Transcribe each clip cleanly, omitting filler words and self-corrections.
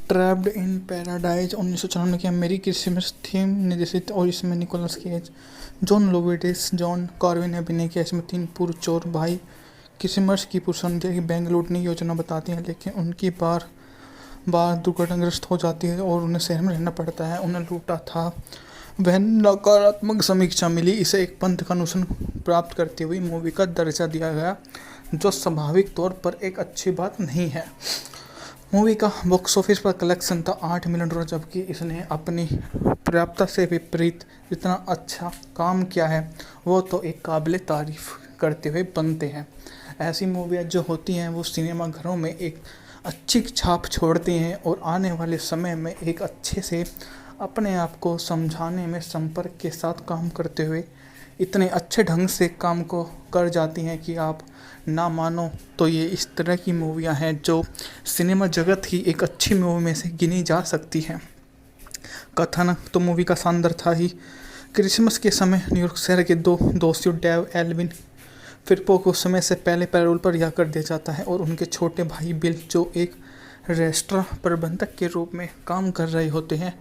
Trapped in paradise 1994 की अमेरिकी Christmas theme निर्देशित और इसमें Nicolas Cage, John Lovitz, John कॉर्विन ने अभिनय किया। इसमें 3 पूर्व चोर भाई क्रिसमस की पूर्व संध्या की बैंक लूटने की योजना बताते हैं, लेकिन उनकी बार बार दुर्घटनाग्रस्त हो जाती है और उन्हें शहर में रहना पड़ता है। उन्हें लूटा था वह नकारात्मक समीक्षा मिली। इसे एक पंथ का अनुसरण प्राप्त करती हुई मूवी का दर्जा दिया गया, जो स्वाभाविक तौर पर एक अच्छी बात नहीं है। मूवी का बॉक्स ऑफिस पर कलेक्शन था $8 मिलियन, जबकि इसने अपनी पर्याप्तता से विपरीत जितना अच्छा काम किया है वो तो एक काबिल तारीफ करते हुए बनते हैं। ऐसी मूवियाँ जो होती हैं वो सिनेमा घरों में एक अच्छी छाप छोड़ती हैं और आने वाले समय में एक अच्छे से अपने आप को समझाने में संपर्क के साथ काम करते हुए इतने अच्छे ढंग से काम को कर जाती हैं कि आप ना मानो तो ये इस तरह की मूवियाँ हैं जो सिनेमा जगत की एक अच्छी मूवी में से गिनी जा सकती हैं। कथानक तो मूवी का शानदार था ही। क्रिसमस के समय न्यूयॉर्क शहर के 2 दोषियों डेव एल्विन फिरपो को समय से पहले पैरोल पर रिहा कर दिया जाता है और उनके छोटे भाई बिल, जो एक रेस्टोरेंट प्रबंधक के रूप में काम कर रहे होते हैं,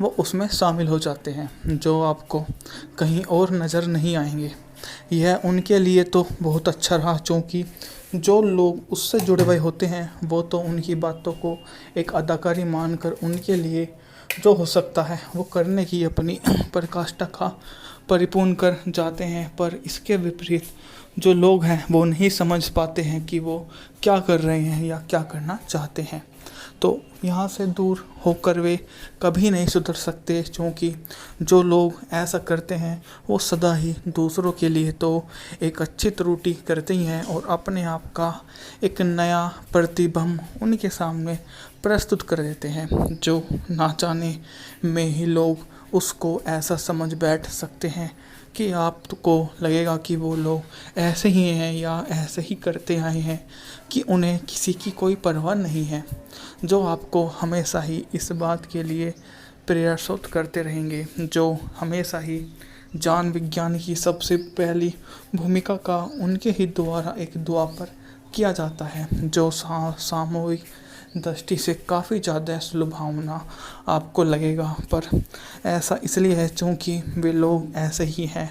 वो उसमें शामिल हो जाते हैं, जो आपको कहीं और नज़र नहीं आएंगे। यह उनके लिए तो बहुत अच्छा रहा, क्योंकि जो लोग उससे जुड़े हुए होते हैं वो तो उनकी बातों को एक अदाकारी मानकर उनके लिए जो हो सकता है वो करने की अपनी प्रकाष्ठा का परिपूर्ण कर जाते हैं। पर इसके विपरीत जो लोग हैं वो नहीं समझ पाते हैं कि वो क्या कर रहे हैं या क्या करना चाहते हैं, तो यहाँ से दूर होकर वे कभी नहीं सुधर सकते, क्योंकि जो लोग ऐसा करते हैं वो सदा ही दूसरों के लिए तो एक अच्छी त्रुटि करते ही हैं और अपने आप का एक नया प्रतिबिंब उनके सामने प्रस्तुत कर देते हैं, जो ना जाने में ही लोग उसको ऐसा समझ बैठ सकते हैं कि आपको लगेगा कि वो लोग ऐसे ही हैं या ऐसे ही करते आए हैं कि उन्हें किसी की कोई परवाह नहीं है, जो आपको हमेशा ही इस बात के लिए प्रयासरत करते रहेंगे, जो हमेशा ही जान विज्ञान की सबसे पहली भूमिका का उनके ही द्वारा एक दुआ पर किया जाता है, जो सामूहिक दृष्टि से काफ़ी ज़्यादा सुलभावना आपको लगेगा। पर ऐसा इसलिए है क्योंकि वे लोग ऐसे ही हैं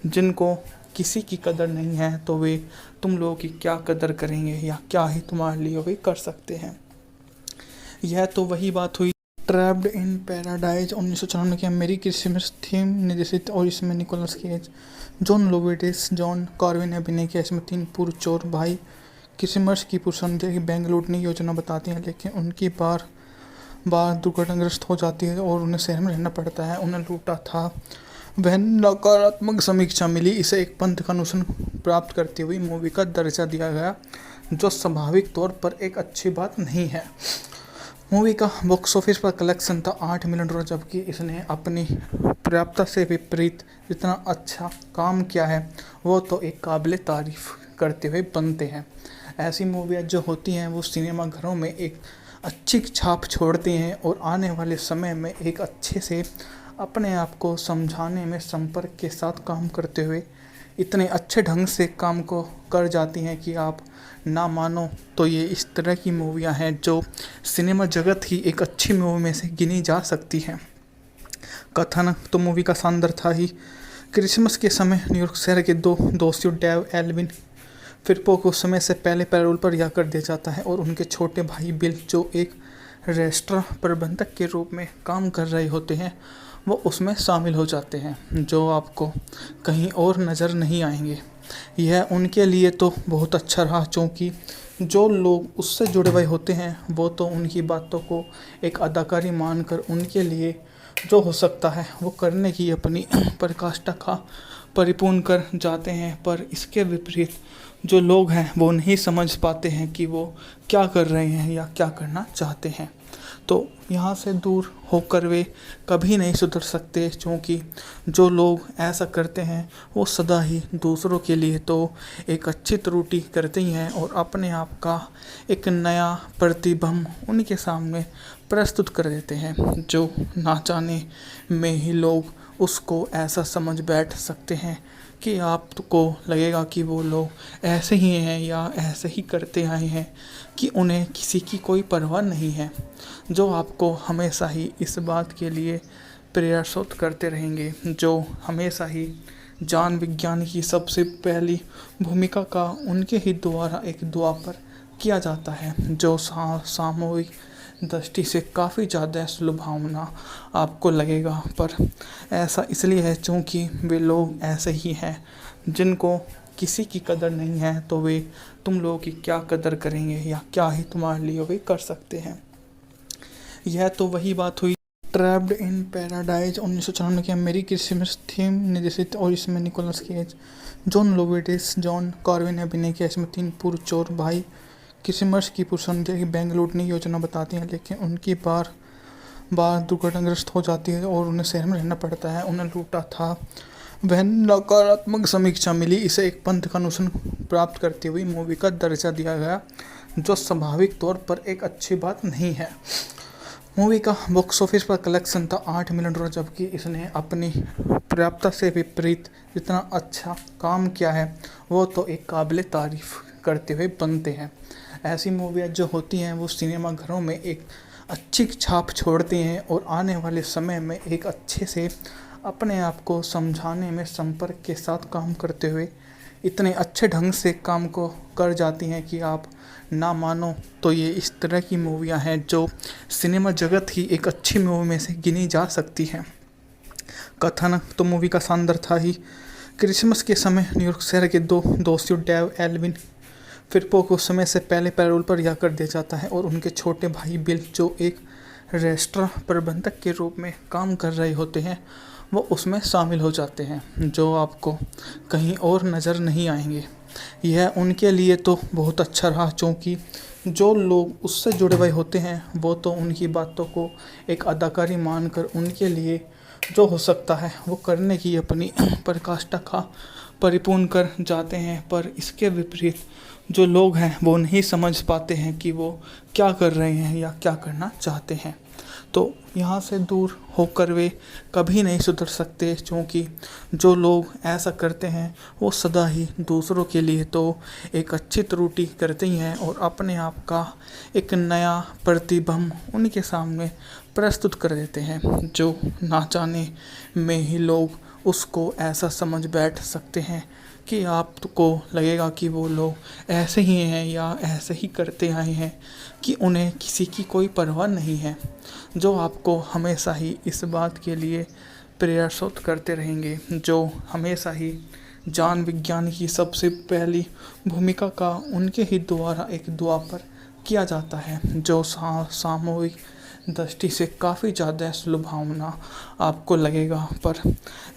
जिनको किसी की कदर नहीं है, तो वे तुम लोगों की क्या कदर करेंगे या क्या ही तुम्हारे लिए वे कर सकते हैं। यह तो वही बात हुई। ट्रैप्ड इन पैराडाइज 1994 की अमेरिकी क्रिसमस थीम निर्देशित और इसमें Nicolas Cage, John Lovitz, John कॉर्विन ने अभिनय किया। इसमें 3 पूर्व चोर भाई क्रिसमस की पूर्व संध्या की बैंक लूटने की योजना बताती हैं, लेकिन उनकी बार बार दुर्घटनाग्रस्त हो जाती है और उन्हें शहर में रहना पड़ता है। उन्हें लूटा था वह नकारात्मक समीक्षा मिली। इसे एक पंथ का अनुसरण प्राप्त करती हुई मूवी का दर्जा दिया गया, जो स्वाभाविक तौर पर एक अच्छी बात नहीं है। मूवी का बॉक्स ऑफिस पर कलेक्शन था $8 मिलियन, जबकि इसने अपनी पर्याप्तता से विपरीत जितना अच्छा काम किया है वो तो एक काबिल तारीफ करते हुए बनते हैं। ऐसी मूवियाँ जो होती हैं वो सिनेमा घरों में एक अच्छी छाप छोड़ती हैं और आने वाले समय में एक अच्छे से अपने आप को समझाने में संपर्क के साथ काम करते हुए इतने अच्छे ढंग से काम को कर जाती हैं कि आप ना मानो तो ये इस तरह की मूवियाँ हैं जो सिनेमा जगत की एक अच्छी मूवी में से गिनी जा सकती हैं। कथानक तो मूवी का शानदार था ही। क्रिसमस के समय न्यूयॉर्क शहर के 2 दोषियों डेव एल्विन फिरपो को समय से पहले पैरोल पर रिहा कर दिया जाता है और उनके छोटे भाई बिल, जो एक रेस्टोरेंट प्रबंधक के रूप में काम कर रहे होते हैं, वो उसमें शामिल हो जाते हैं, जो आपको कहीं और नज़र नहीं आएंगे। यह उनके लिए तो बहुत अच्छा रहा, क्योंकि जो लोग उससे जुड़े हुए होते हैं वो तो उनकी बातों को एक अदाकारी मानकर उनके लिए जो हो सकता है वो करने की अपनी प्रकाष्ठा का परिपूर्ण कर जाते हैं। पर इसके विपरीत जो लोग हैं वो नहीं समझ पाते हैं कि वो क्या कर रहे हैं या क्या करना चाहते हैं, तो यहाँ से दूर होकर वे कभी नहीं सुधर सकते, क्योंकि जो लोग ऐसा करते हैं वो सदा ही दूसरों के लिए तो एक अच्छी त्रुटि करते ही हैं और अपने आप का एक नया प्रतिबिंब उनके सामने प्रस्तुत कर देते हैं, जो ना जाने में ही लोग उसको ऐसा समझ बैठ सकते हैं कि आपको लगेगा कि वो लोग ऐसे ही हैं या ऐसे ही करते आए हैं कि उन्हें किसी की कोई परवाह नहीं है, जो आपको हमेशा ही इस बात के लिए प्रयासरत करते रहेंगे, जो हमेशा ही ज्ञान विज्ञान की सबसे पहली भूमिका का उनके ही द्वारा एक दुआ पर किया जाता है, जो सामूहिक दृष्टि से काफ़ी ज़्यादा सुलभावना आपको लगेगा। पर ऐसा इसलिए है क्योंकि वे लोग ऐसे ही हैं जिनको किसी की कदर नहीं है, तो वे तुम लोगों की क्या कदर करेंगे या क्या ही तुम्हारे लिए वे कर सकते हैं। यह तो वही बात हुई ट्रैप्ड इन पैराडाइज 1994 की अमेरिकी क्रिसमस थीम निर्देशित, और इसमें Nicolas Cage, John Lovitz, John Carvin ने अभिनय किया। इसमें 3 पूर्व चोर भाई क्रिसमस की पूर्व संध्या की बैंक लूटने की योजना बताती हैं, लेकिन उनकी बार बार दुर्घटनाग्रस्त हो जाती है और उन्हें शहर में रहना पड़ता है। उन्हें लूटा था वह नकारात्मक समीक्षा मिली, इसे एक पंथ का अनुसरण प्राप्त करती हुई मूवी का दर्जा दिया गया, जो स्वाभाविक तौर पर एक अच्छी बात नहीं है। मूवी का बॉक्स ऑफिस पर कलेक्शन था $8 मिलियन, जबकि इसने अपनी पर्याप्तता से विपरीत जितना अच्छा काम किया है वो तो एक काबिल तारीफ करते हुए बनते हैं। ऐसी मूवियाँ जो होती हैं वो सिनेमा घरों में एक अच्छी छाप छोड़ती हैं और आने वाले समय में एक अच्छे से अपने आप को समझाने में संपर्क के साथ काम करते हुए इतने अच्छे ढंग से काम को कर जाती हैं कि आप ना मानो तो ये इस तरह की मूवियाँ हैं जो सिनेमा जगत की एक अच्छी मूवी में से गिनी जा सकती हैं। कथन तो मूवी का शानदार था ही। क्रिसमस के समय न्यूयॉर्क शहर के 2 दोस्तियों डेव एल्विन फिरपो को समय से पहले पैरोल पर रिहा कर दिया जाता है और उनके छोटे भाई बिल, जो एक रेस्टोरेंट प्रबंधक के रूप में काम कर रहे होते हैं, वो उसमें शामिल हो जाते हैं, जो आपको कहीं और नज़र नहीं आएंगे। यह उनके लिए तो बहुत अच्छा रहा क्योंकि जो लोग उससे जुड़े हुए होते हैं वो तो उनकी बातों को एक अदाकारी मानकर उनके लिए जो हो सकता है वो करने की अपनी प्रकाष्ठा का परिपूर्ण कर जाते हैं। पर इसके विपरीत जो लोग हैं वो नहीं समझ पाते हैं कि वो क्या कर रहे हैं या क्या करना चाहते हैं, तो यहाँ से दूर होकर वे कभी नहीं सुधर सकते, क्योंकि जो लोग ऐसा करते हैं वो सदा ही दूसरों के लिए तो एक अच्छी त्रुटि करते ही हैं और अपने आप का एक नया प्रतिबिंब उनके सामने प्रस्तुत कर देते हैं, जो ना जाने में ही लोग उसको ऐसा समझ बैठ सकते हैं कि आपको लगेगा कि वो लोग ऐसे ही हैं या ऐसे ही करते आए हैं कि उन्हें किसी की कोई परवाह नहीं है, जो आपको हमेशा ही इस बात के लिए प्रयासरत करते रहेंगे, जो हमेशा ही ज्ञान विज्ञान की सबसे पहली भूमिका का उनके ही द्वारा एक दुआ पर किया जाता है, जो सामूहिक दृष्टि से काफ़ी ज़्यादा सुलभावना आपको लगेगा। पर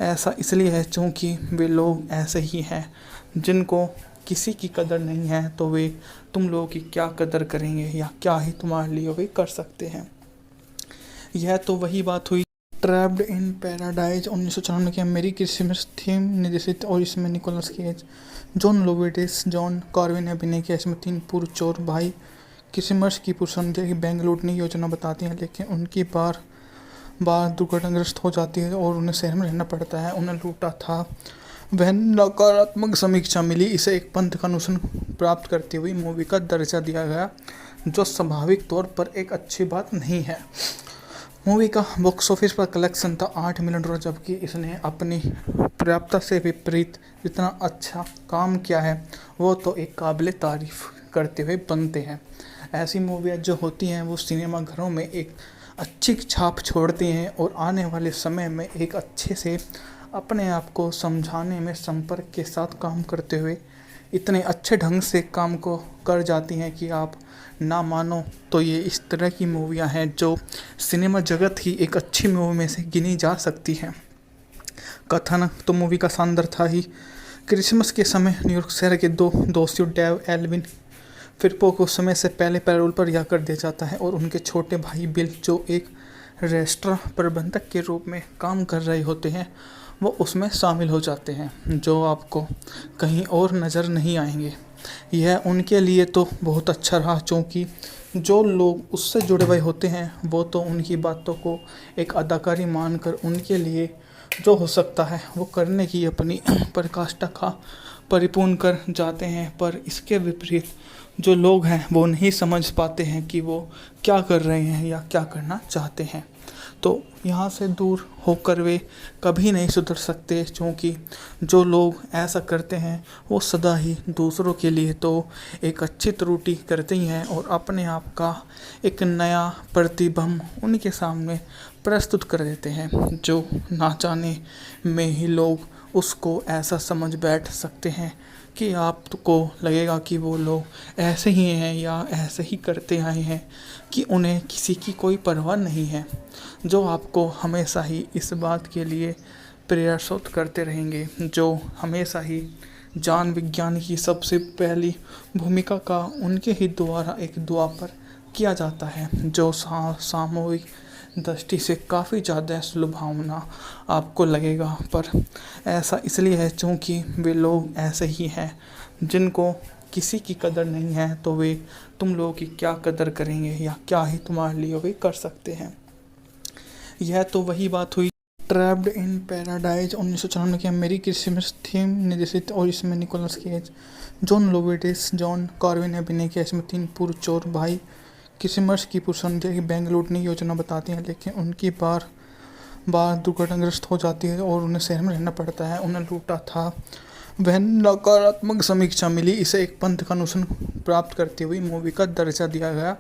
ऐसा इसलिए है क्योंकि वे लोग ऐसे ही हैं जिनको किसी की कदर नहीं है, तो वे तुम लोगों की क्या कदर करेंगे या क्या ही तुम्हारे लिए वे कर सकते हैं। यह तो वही बात हुई ट्रैप्ड इन पैराडाइज 1994 की अमेरिकी क्रिसमस थीम निर्देशित, और इसमें Nicolas Cage, John Lovitz, John Carvin ने अभिनय किया। इसमें 3 पूर्व चोर भाई क्रिसमस की पूर्व संध्या की बैंक लूटने की योजना बताती हैं, लेकिन उनकी बार बार दुर्घटनाग्रस्त हो जाती है और उन्हें शहर में रहना पड़ता है। उन्हें लूटा था वह नकारात्मक समीक्षा मिली, इसे एक पंथ का अनुसरण प्राप्त करती हुई मूवी का दर्जा दिया गया, जो स्वाभाविक तौर पर एक अच्छी बात नहीं है। मूवी का बॉक्स ऑफिस पर कलेक्शन था $8 मिलियन, जबकि इसने अपनी पर्याप्तता से विपरीत जितना अच्छा काम किया है वो तो एक काबिल तारीफ करते हुए बनते हैं। ऐसी मूवियाँ जो होती हैं वो सिनेमा घरों में एक अच्छी छाप छोड़ती हैं और आने वाले समय में एक अच्छे से अपने आप को समझाने में संपर्क के साथ काम करते हुए इतने अच्छे ढंग से काम को कर जाती हैं कि आप ना मानो तो ये इस तरह की मूवियाँ हैं जो सिनेमा जगत की एक अच्छी मूवी में से गिनी जा सकती हैं। कथन तो मूवी का शानदार था ही। क्रिसमस के समय न्यूयॉर्क शहर के 2 दोस्तियों डेव एल्विन फिरपो को समय से पहले पैरोल पर रिहा कर दिया जाता है और उनके छोटे भाई बिल, जो एक रेस्टोरेंट प्रबंधक के रूप में काम कर रहे होते हैं, वो उसमें शामिल हो जाते हैं, जो आपको कहीं और नज़र नहीं आएंगे। यह उनके लिए तो बहुत अच्छा रहा क्योंकि जो लोग उससे जुड़े हुए होते हैं वो तो उनकी बातों को एक अदाकारी मानकर उनके लिए जो हो सकता है वो करने की अपनी पराकाष्ठा का परिपूर्ण कर जाते हैं, पर इसके विपरीत जो लोग हैं वो नहीं समझ पाते हैं कि वो क्या कर रहे हैं या क्या करना चाहते हैं। तो यहाँ से दूर होकर वे कभी नहीं सुधर सकते, क्योंकि जो लोग ऐसा करते हैं वो सदा ही दूसरों के लिए तो एक अच्छी त्रुटि करते ही हैं और अपने आप का एक नया प्रतिबिंब उनके सामने प्रस्तुत कर देते हैं, जो ना जाने में ही लोग उसको ऐसा समझ बैठ सकते हैं कि आपको लगेगा कि वो लोग ऐसे ही हैं या ऐसे ही करते आए हैं कि उन्हें किसी की कोई परवाह नहीं है, जो आपको हमेशा ही इस बात के लिए प्रयासोत करते रहेंगे, जो हमेशा ही ज्ञान विज्ञान की सबसे पहली भूमिका का उनके ही द्वारा एक दुआ पर किया जाता है, जो सामूहिक दृष्टि से काफ़ी ज़्यादा सुलभावना आपको लगेगा। पर ऐसा इसलिए है क्योंकि वे लोग ऐसे ही हैं जिनको किसी की कदर नहीं है, तो वे तुम लोगों की क्या कदर करेंगे या क्या ही तुम्हारे लिए वे कर सकते हैं। यह तो वही बात हुई ट्रैप्ड इन पैराडाइज 1994 की अमेरिकी क्रिसमस थीम निर्देशित, और इसमें Nicolas Cage, John Lovitz, John Carvin ने अभिनय किया। इसमें 3 पूर्व चोर भाई क्रिसमस की पूर्व संध्या की बैंक लूटने की योजना बताते हैं, लेकिन उनकी बार बार दुर्घटनाग्रस्त हो जाती है और उन्हें शहर में रहना पड़ता है। उन्हें लूटा था वह नकारात्मक समीक्षा मिली, इसे एक पंथ का अनुसरण प्राप्त करती हुई मूवी का दर्जा दिया गया,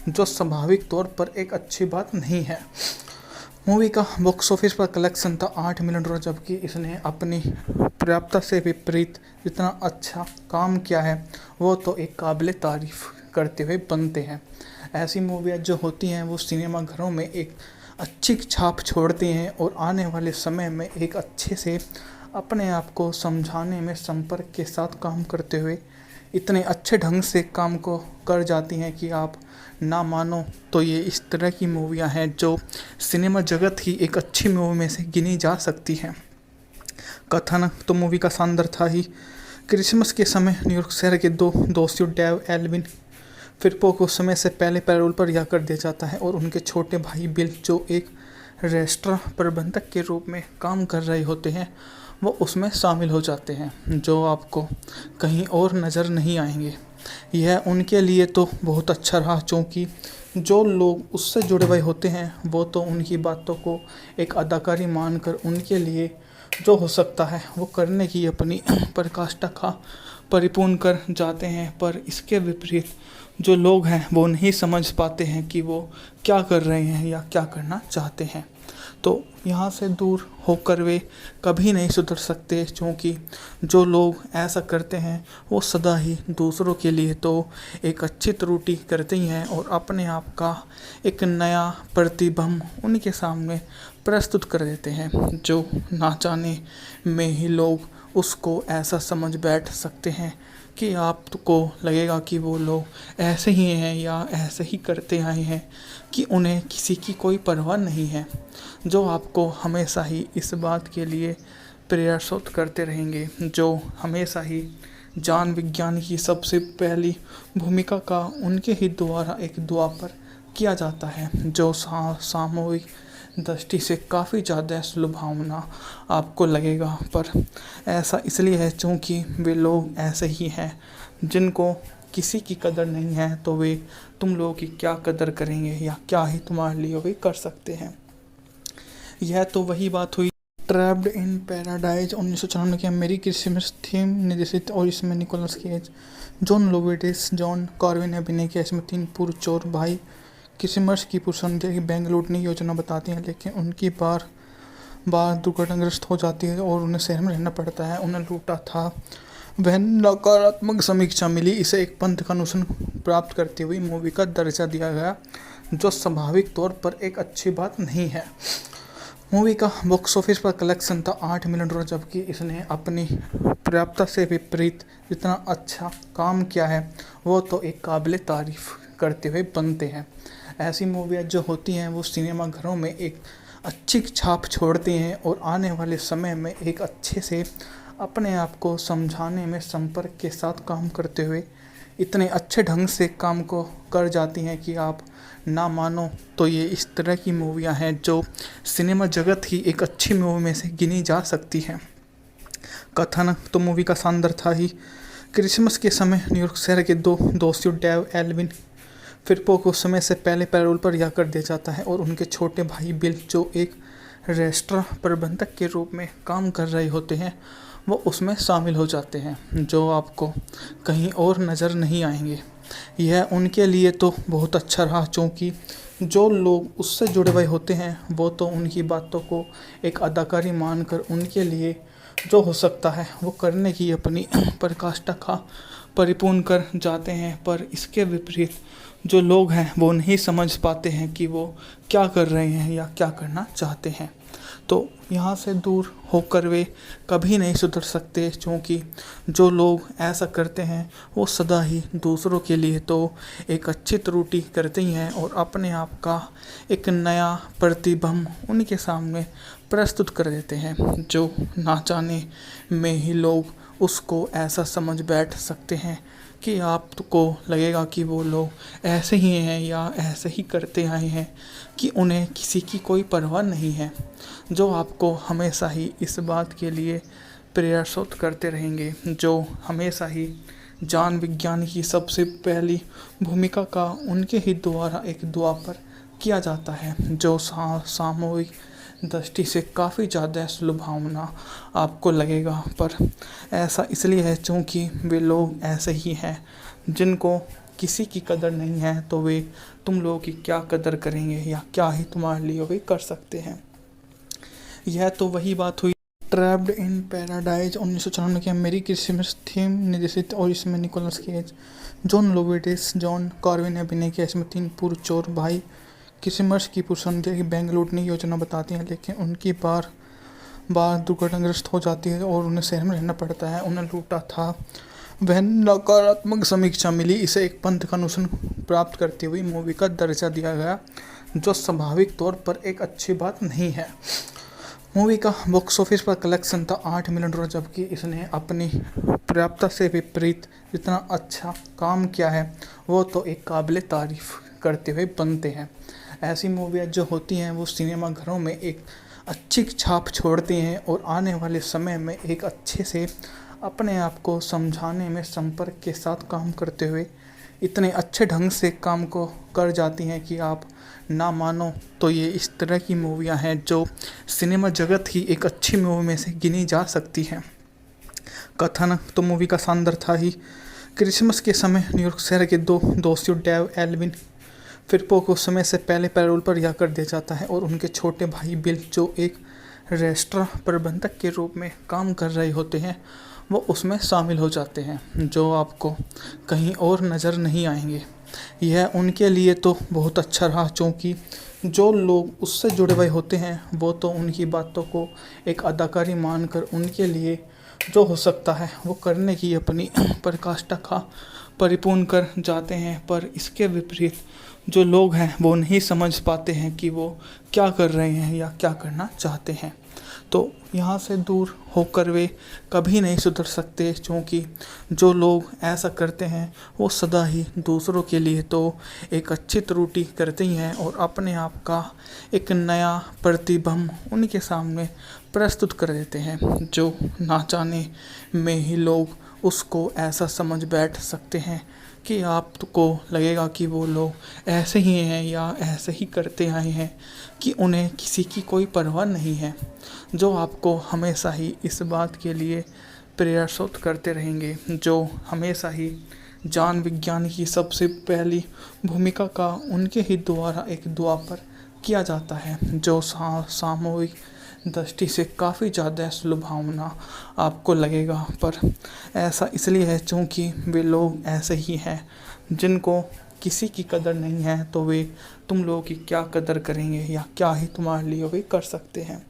जो स्वाभाविक तौर पर एक अच्छी बात नहीं है। मूवी का बॉक्स ऑफिस पर कलेक्शन था $8 मिलियन, जबकि इसने अपनी पर्याप्तता से विपरीत जितना अच्छा काम किया है वो तो एक काबिल तारीफ करते हुए बनते हैं। ऐसी मूवियाँ जो होती हैं वो सिनेमा घरों में एक अच्छी छाप छोड़ती हैं और आने वाले समय में एक अच्छे से अपने आप को समझाने में संपर्क के साथ काम करते हुए इतने अच्छे ढंग से काम को कर जाती हैं कि आप ना मानो तो ये इस तरह की मूवियाँ हैं जो सिनेमा जगत की एक अच्छी मूवी में से गिनी जा सकती हैं। कथन तो मूवी का शानदार था ही। क्रिसमस के समय न्यूयॉर्क शहर के 2 दोषियों डेव एल्विन फिरपो को समय से पहले पैरोल पर रिहा कर दिया जाता है और उनके छोटे भाई बिल, जो एक रेस्टोरेंट प्रबंधक के रूप में काम कर रहे होते हैं, वो उसमें शामिल हो जाते हैं, जो आपको कहीं और नज़र नहीं आएंगे। यह उनके लिए तो बहुत अच्छा रहा, क्योंकि जो लोग उससे जुड़े हुए होते हैं वो तो उनकी बातों को एक अदाकारी मानकर उनके लिए जो हो सकता है वो करने की अपनी पराकाष्ठा का परिपूर्ण कर जाते हैं, पर इसके विपरीत जो लोग हैं वो नहीं समझ पाते हैं कि वो क्या कर रहे हैं या क्या करना चाहते हैं। तो यहाँ से दूर होकर वे कभी नहीं सुधर सकते, क्योंकि जो लोग ऐसा करते हैं वो सदा ही दूसरों के लिए तो एक अच्छी त्रुटि करते ही हैं और अपने आप का एक नया प्रतिबिंब उनके सामने प्रस्तुत कर देते हैं, जो ना जाने में ही लोग उसको ऐसा समझ बैठ सकते हैं कि आपको लगेगा कि वो लोग ऐसे ही हैं या ऐसे ही करते आए हैं कि उन्हें किसी की कोई परवाह नहीं है, जो आपको हमेशा ही इस बात के लिए प्रयासोत करते रहेंगे, जो हमेशा ही ज्ञान विज्ञान की सबसे पहली भूमिका का उनके ही द्वारा एक दुआ पर किया जाता है, जो सामूहिक दृष्टि से काफ़ी ज़्यादा सुलभावना आपको लगेगा। पर ऐसा इसलिए है क्योंकि वे लोग ऐसे ही हैं जिनको किसी की कदर नहीं है, तो वे तुम लोगों की क्या कदर करेंगे या क्या ही तुम्हारे लिए वे कर सकते हैं। यह तो वही बात हुई ट्रैप्ड इन पैराडाइज 1994 की अमेरिकी क्रिसमस थीम निर्देशित, और इसमें Nicolas Cage, John Lovitz, John Carvin ने अभिनय किया। इसमें 3 पूर्व चोर भाई क्रिसमस की पूर्व संध्या की बैंक लूटने की योजना बताते हैं, लेकिन उनकी बार बार दुर्घटनाग्रस्त हो जाती है और उन्हें शहर में रहना पड़ता है। उन्हें लूटा था वह नकारात्मक समीक्षा मिली, इसे एक पंथ का अनुसरण प्राप्त करती हुई मूवी का दर्जा दिया गया, जो स्वाभाविक तौर पर एक अच्छी बात नहीं है। मूवी का बॉक्स ऑफिस पर कलेक्शन था $8 मिलियन, जबकि इसने अपनी पर्याप्तता से विपरीत जितना अच्छा काम किया है वो तो एक काबिल तारीफ करते हुए बनते हैं। ऐसी मूवियाँ जो होती हैं वो सिनेमा घरों में एक अच्छी छाप छोड़ती हैं और आने वाले समय में एक अच्छे से अपने आप को समझाने में संपर्क के साथ काम करते हुए इतने अच्छे ढंग से काम को कर जाती हैं कि आप ना मानो तो ये इस तरह की मूवियाँ हैं जो सिनेमा जगत की एक अच्छी मूवी में से गिनी जा सकती हैं। कथन तो मूवी का शानदार था ही। क्रिसमस के समय न्यूयॉर्क शहर के दो दोस्तियों डेव एल्विन फिरपो को समय से पहले पैरोल पर रिहा कर दिया जाता है और उनके छोटे भाई बिल जो एक रेस्टोरेंट प्रबंधक के रूप में काम कर रहे होते हैं वो उसमें शामिल हो जाते हैं, जो आपको कहीं और नज़र नहीं आएंगे। यह उनके लिए तो बहुत अच्छा रहा, क्योंकि जो लोग उससे जुड़े हुए होते हैं वो तो उनकी बातों को एक अदाकारी मानकर उनके लिए जो हो सकता है वो करने की अपनी पराकाष्ठा का परिपूर्ण कर जाते हैं। पर इसके विपरीत जो लोग हैं वो नहीं समझ पाते हैं कि वो क्या कर रहे हैं या क्या करना चाहते हैं। तो यहाँ से दूर होकर वे कभी नहीं सुधर सकते, क्योंकि जो लोग ऐसा करते हैं वो सदा ही दूसरों के लिए तो एक अच्छी त्रुटि करते ही हैं और अपने आप का एक नया प्रतिबिंब उनके सामने प्रस्तुत कर देते हैं, जो ना जाने में ही लोग उसको ऐसा समझ बैठ सकते हैं कि आपको लगेगा कि वो लोग ऐसे ही हैं या ऐसे ही करते आए हैं कि उन्हें किसी की कोई परवाह नहीं है, जो आपको हमेशा ही इस बात के लिए प्रयासरत करते रहेंगे, जो हमेशा ही जान विज्ञान की सबसे पहली भूमिका का उनके ही द्वारा एक दुआ पर किया जाता है, जो सामूहिक दृष्टि से काफ़ी ज़्यादा सुलभावना आपको लगेगा। पर ऐसा इसलिए है क्योंकि वे लोग ऐसे ही हैं जिनको किसी की कदर नहीं है, तो वे तुम लोगों की क्या कदर करेंगे या क्या ही तुम्हारे लिए वे कर सकते हैं। यह तो वही बात हुई ट्रैप्ड इन पैराडाइज 1994 की अमेरिकी क्रिसमस थीम निर्देशित, और इसमें Nicolas Cage, John Lovitz, John Carvin ने अभिनय किया। इसमें 3 पूर्व चोर भाई क्रिसमस की पूर्व संध्या की बैंक लूटने की योजना बताती हैं, लेकिन उनकी बार बार दुर्घटनाग्रस्त हो जाती है और उन्हें शहर में रहना पड़ता है। उन्हें लूटा था वह नकारात्मक समीक्षा मिली। इसे एक पंथ का अनुसरण प्राप्त करती हुई मूवी का दर्जा दिया गया, जो स्वाभाविक तौर पर एक अच्छी बात नहीं है। मूवी का बॉक्स ऑफिस पर कलेक्शन था $8 मिलियन, जबकि इसने अपनी पर्याप्तता से विपरीत जितना अच्छा काम किया है वो तो एक काबिल तारीफ करते हुए बनते हैं। ऐसी मूवियाँ जो होती हैं वो सिनेमा घरों में एक अच्छी छाप छोड़ती हैं और आने वाले समय में एक अच्छे से अपने आप को समझाने में संपर्क के साथ काम करते हुए इतने अच्छे ढंग से काम को कर जाती हैं कि आप ना मानो तो ये इस तरह की मूवियाँ हैं जो सिनेमा जगत की एक अच्छी मूवी में से गिनी जा सकती हैं। कथन तो मूवी का शानदार था ही। क्रिसमस के समय न्यूयॉर्क शहर के दो दोस्तियों डेव एल्विन फिरपो को समय से पहले पैरोल पर रिहा कर दिया जाता है और उनके छोटे भाई बिल जो एक रेस्टोरेंट प्रबंधक के रूप में काम कर रहे होते हैं वो उसमें शामिल हो जाते हैं, जो आपको कहीं और नज़र नहीं आएंगे। यह उनके लिए तो बहुत अच्छा रहा, क्योंकि जो लोग उससे जुड़े हुए होते हैं वो तो उनकी बातों को एक अदाकारी मानकर उनके लिए जो हो सकता है वो करने की अपनी पराकाष्ठा का परिपूर्ण कर जाते हैं। पर इसके विपरीत जो लोग हैं वो नहीं समझ पाते हैं कि वो क्या कर रहे हैं या क्या करना चाहते हैं। तो यहाँ से दूर होकर वे कभी नहीं सुधर सकते, क्योंकि जो लोग ऐसा करते हैं वो सदा ही दूसरों के लिए तो एक अच्छी त्रुटि करते ही हैं और अपने आप का एक नया प्रतिबिंब उनके सामने प्रस्तुत कर देते हैं, जो ना जाने में ही लोग उसको ऐसा समझ बैठ सकते हैं कि आपको लगेगा कि वो लोग ऐसे ही हैं या ऐसे ही करते आए हैं कि उन्हें किसी की कोई परवाह नहीं है, जो आपको हमेशा ही इस बात के लिए प्रयासरत करते रहेंगे, जो हमेशा ही जान विज्ञान की सबसे पहली भूमिका का उनके ही द्वारा एक दुआ पर किया जाता है, जो सामूहिक दृष्टि से काफ़ी ज़्यादा सुलभावना आपको लगेगा। पर ऐसा इसलिए है क्योंकि वे लोग ऐसे ही हैं जिनको किसी की कदर नहीं है, तो वे तुम लोगों की क्या कदर करेंगे या क्या ही तुम्हारे लिए वे कर सकते हैं।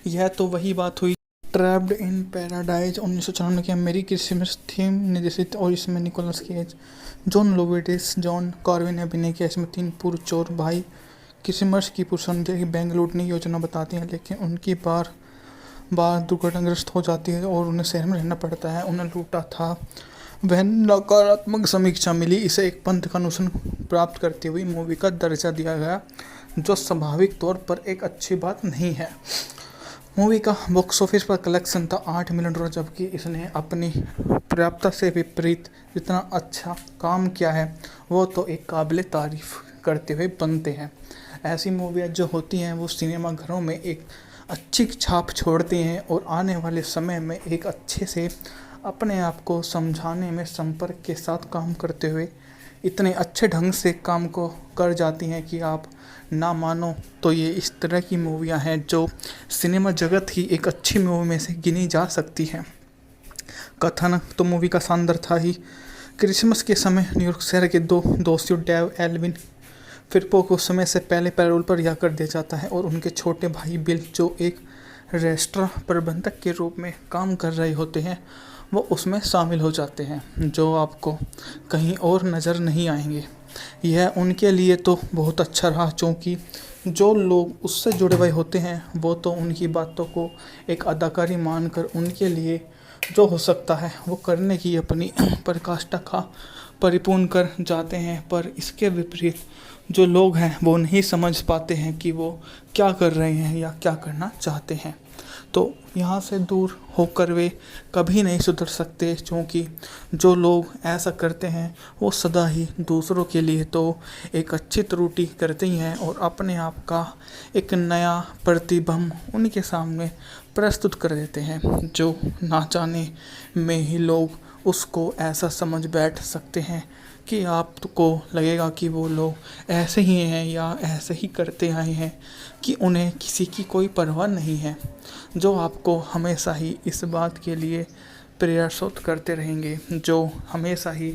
यह तो वही बात हुई ट्रैप्ड इन पैराडाइज 1994 की अमेरिकी क्रिसमस थीम निर्देशित, और इसमें Nicolas Cage, John Lovitz, John Carvin ने अभिनय किया। इसमें 3 पूर्व चोर भाई क्रिसमस की पूर्व संध्या की बैंक लूटने की योजना बताती हैं, लेकिन उनकी बार बार दुर्घटनाग्रस्त हो जाती है और उन्हें शहर में रहना पड़ता है। उन्हें लूटा था वह नकारात्मक समीक्षा मिली, इसे एक पंथ का अनुशासन प्राप्त करती हुई मूवी का दर्जा दिया गया, जो स्वाभाविक तौर पर एक अच्छी बात नहीं है। मूवी का बॉक्स ऑफिस पर कलेक्शन था $8 मिलियन, जबकि इसने अपनी पर्याप्तता से विपरीत जितना अच्छा काम किया है वो तो एक काबिल तारीफ करते हुए बनते हैं। ऐसी मूवियाँ जो होती हैं वो सिनेमा घरों में एक अच्छी छाप छोड़ती हैं और आने वाले समय में एक अच्छे से अपने आप को समझाने में संपर्क के साथ काम करते हुए इतने अच्छे ढंग से काम को कर जाती हैं कि आप ना मानो तो ये इस तरह की मूवियाँ हैं जो सिनेमा जगत की एक अच्छी मूवी में से गिनी जा सकती हैं। कथन तो मूवी का शानदार था ही। क्रिसमस के समय न्यूयॉर्क शहर के दो दोस्तियों डेव एल्विन फिरपो को समय से पहले पैरोल पर रिहा कर दिया जाता है और उनके छोटे भाई बिल, जो एक रेस्टोरेंट प्रबंधक के रूप में काम कर रहे होते हैं, वो उसमें शामिल हो जाते हैं, जो आपको कहीं और नज़र नहीं आएंगे। यह उनके लिए तो बहुत अच्छा रहा, क्योंकि जो लोग उससे जुड़े हुए होते हैं वो तो उनकी बातों को एक अदाकारी मानकर उनके लिए जो हो सकता है वो करने की अपनी प्रकाष्ठा का परिपूर्ण कर जाते हैं। पर इसके विपरीत जो लोग हैं वो नहीं समझ पाते हैं कि वो क्या कर रहे हैं या क्या करना चाहते हैं, तो यहाँ से दूर होकर वे कभी नहीं सुधर सकते, क्योंकि जो लोग ऐसा करते हैं वो सदा ही दूसरों के लिए तो एक अच्छी त्रुटि करते ही हैं और अपने आप का एक नया प्रतिबिंब उनके सामने प्रस्तुत कर देते हैं, जो ना जाने में ही लोग उसको ऐसा समझ बैठ सकते हैं कि आपको लगेगा कि वो लोग ऐसे ही हैं या ऐसे ही करते आए हैं कि उन्हें किसी की कोई परवाह नहीं है, जो आपको हमेशा ही इस बात के लिए प्रयासरत करते रहेंगे, जो हमेशा ही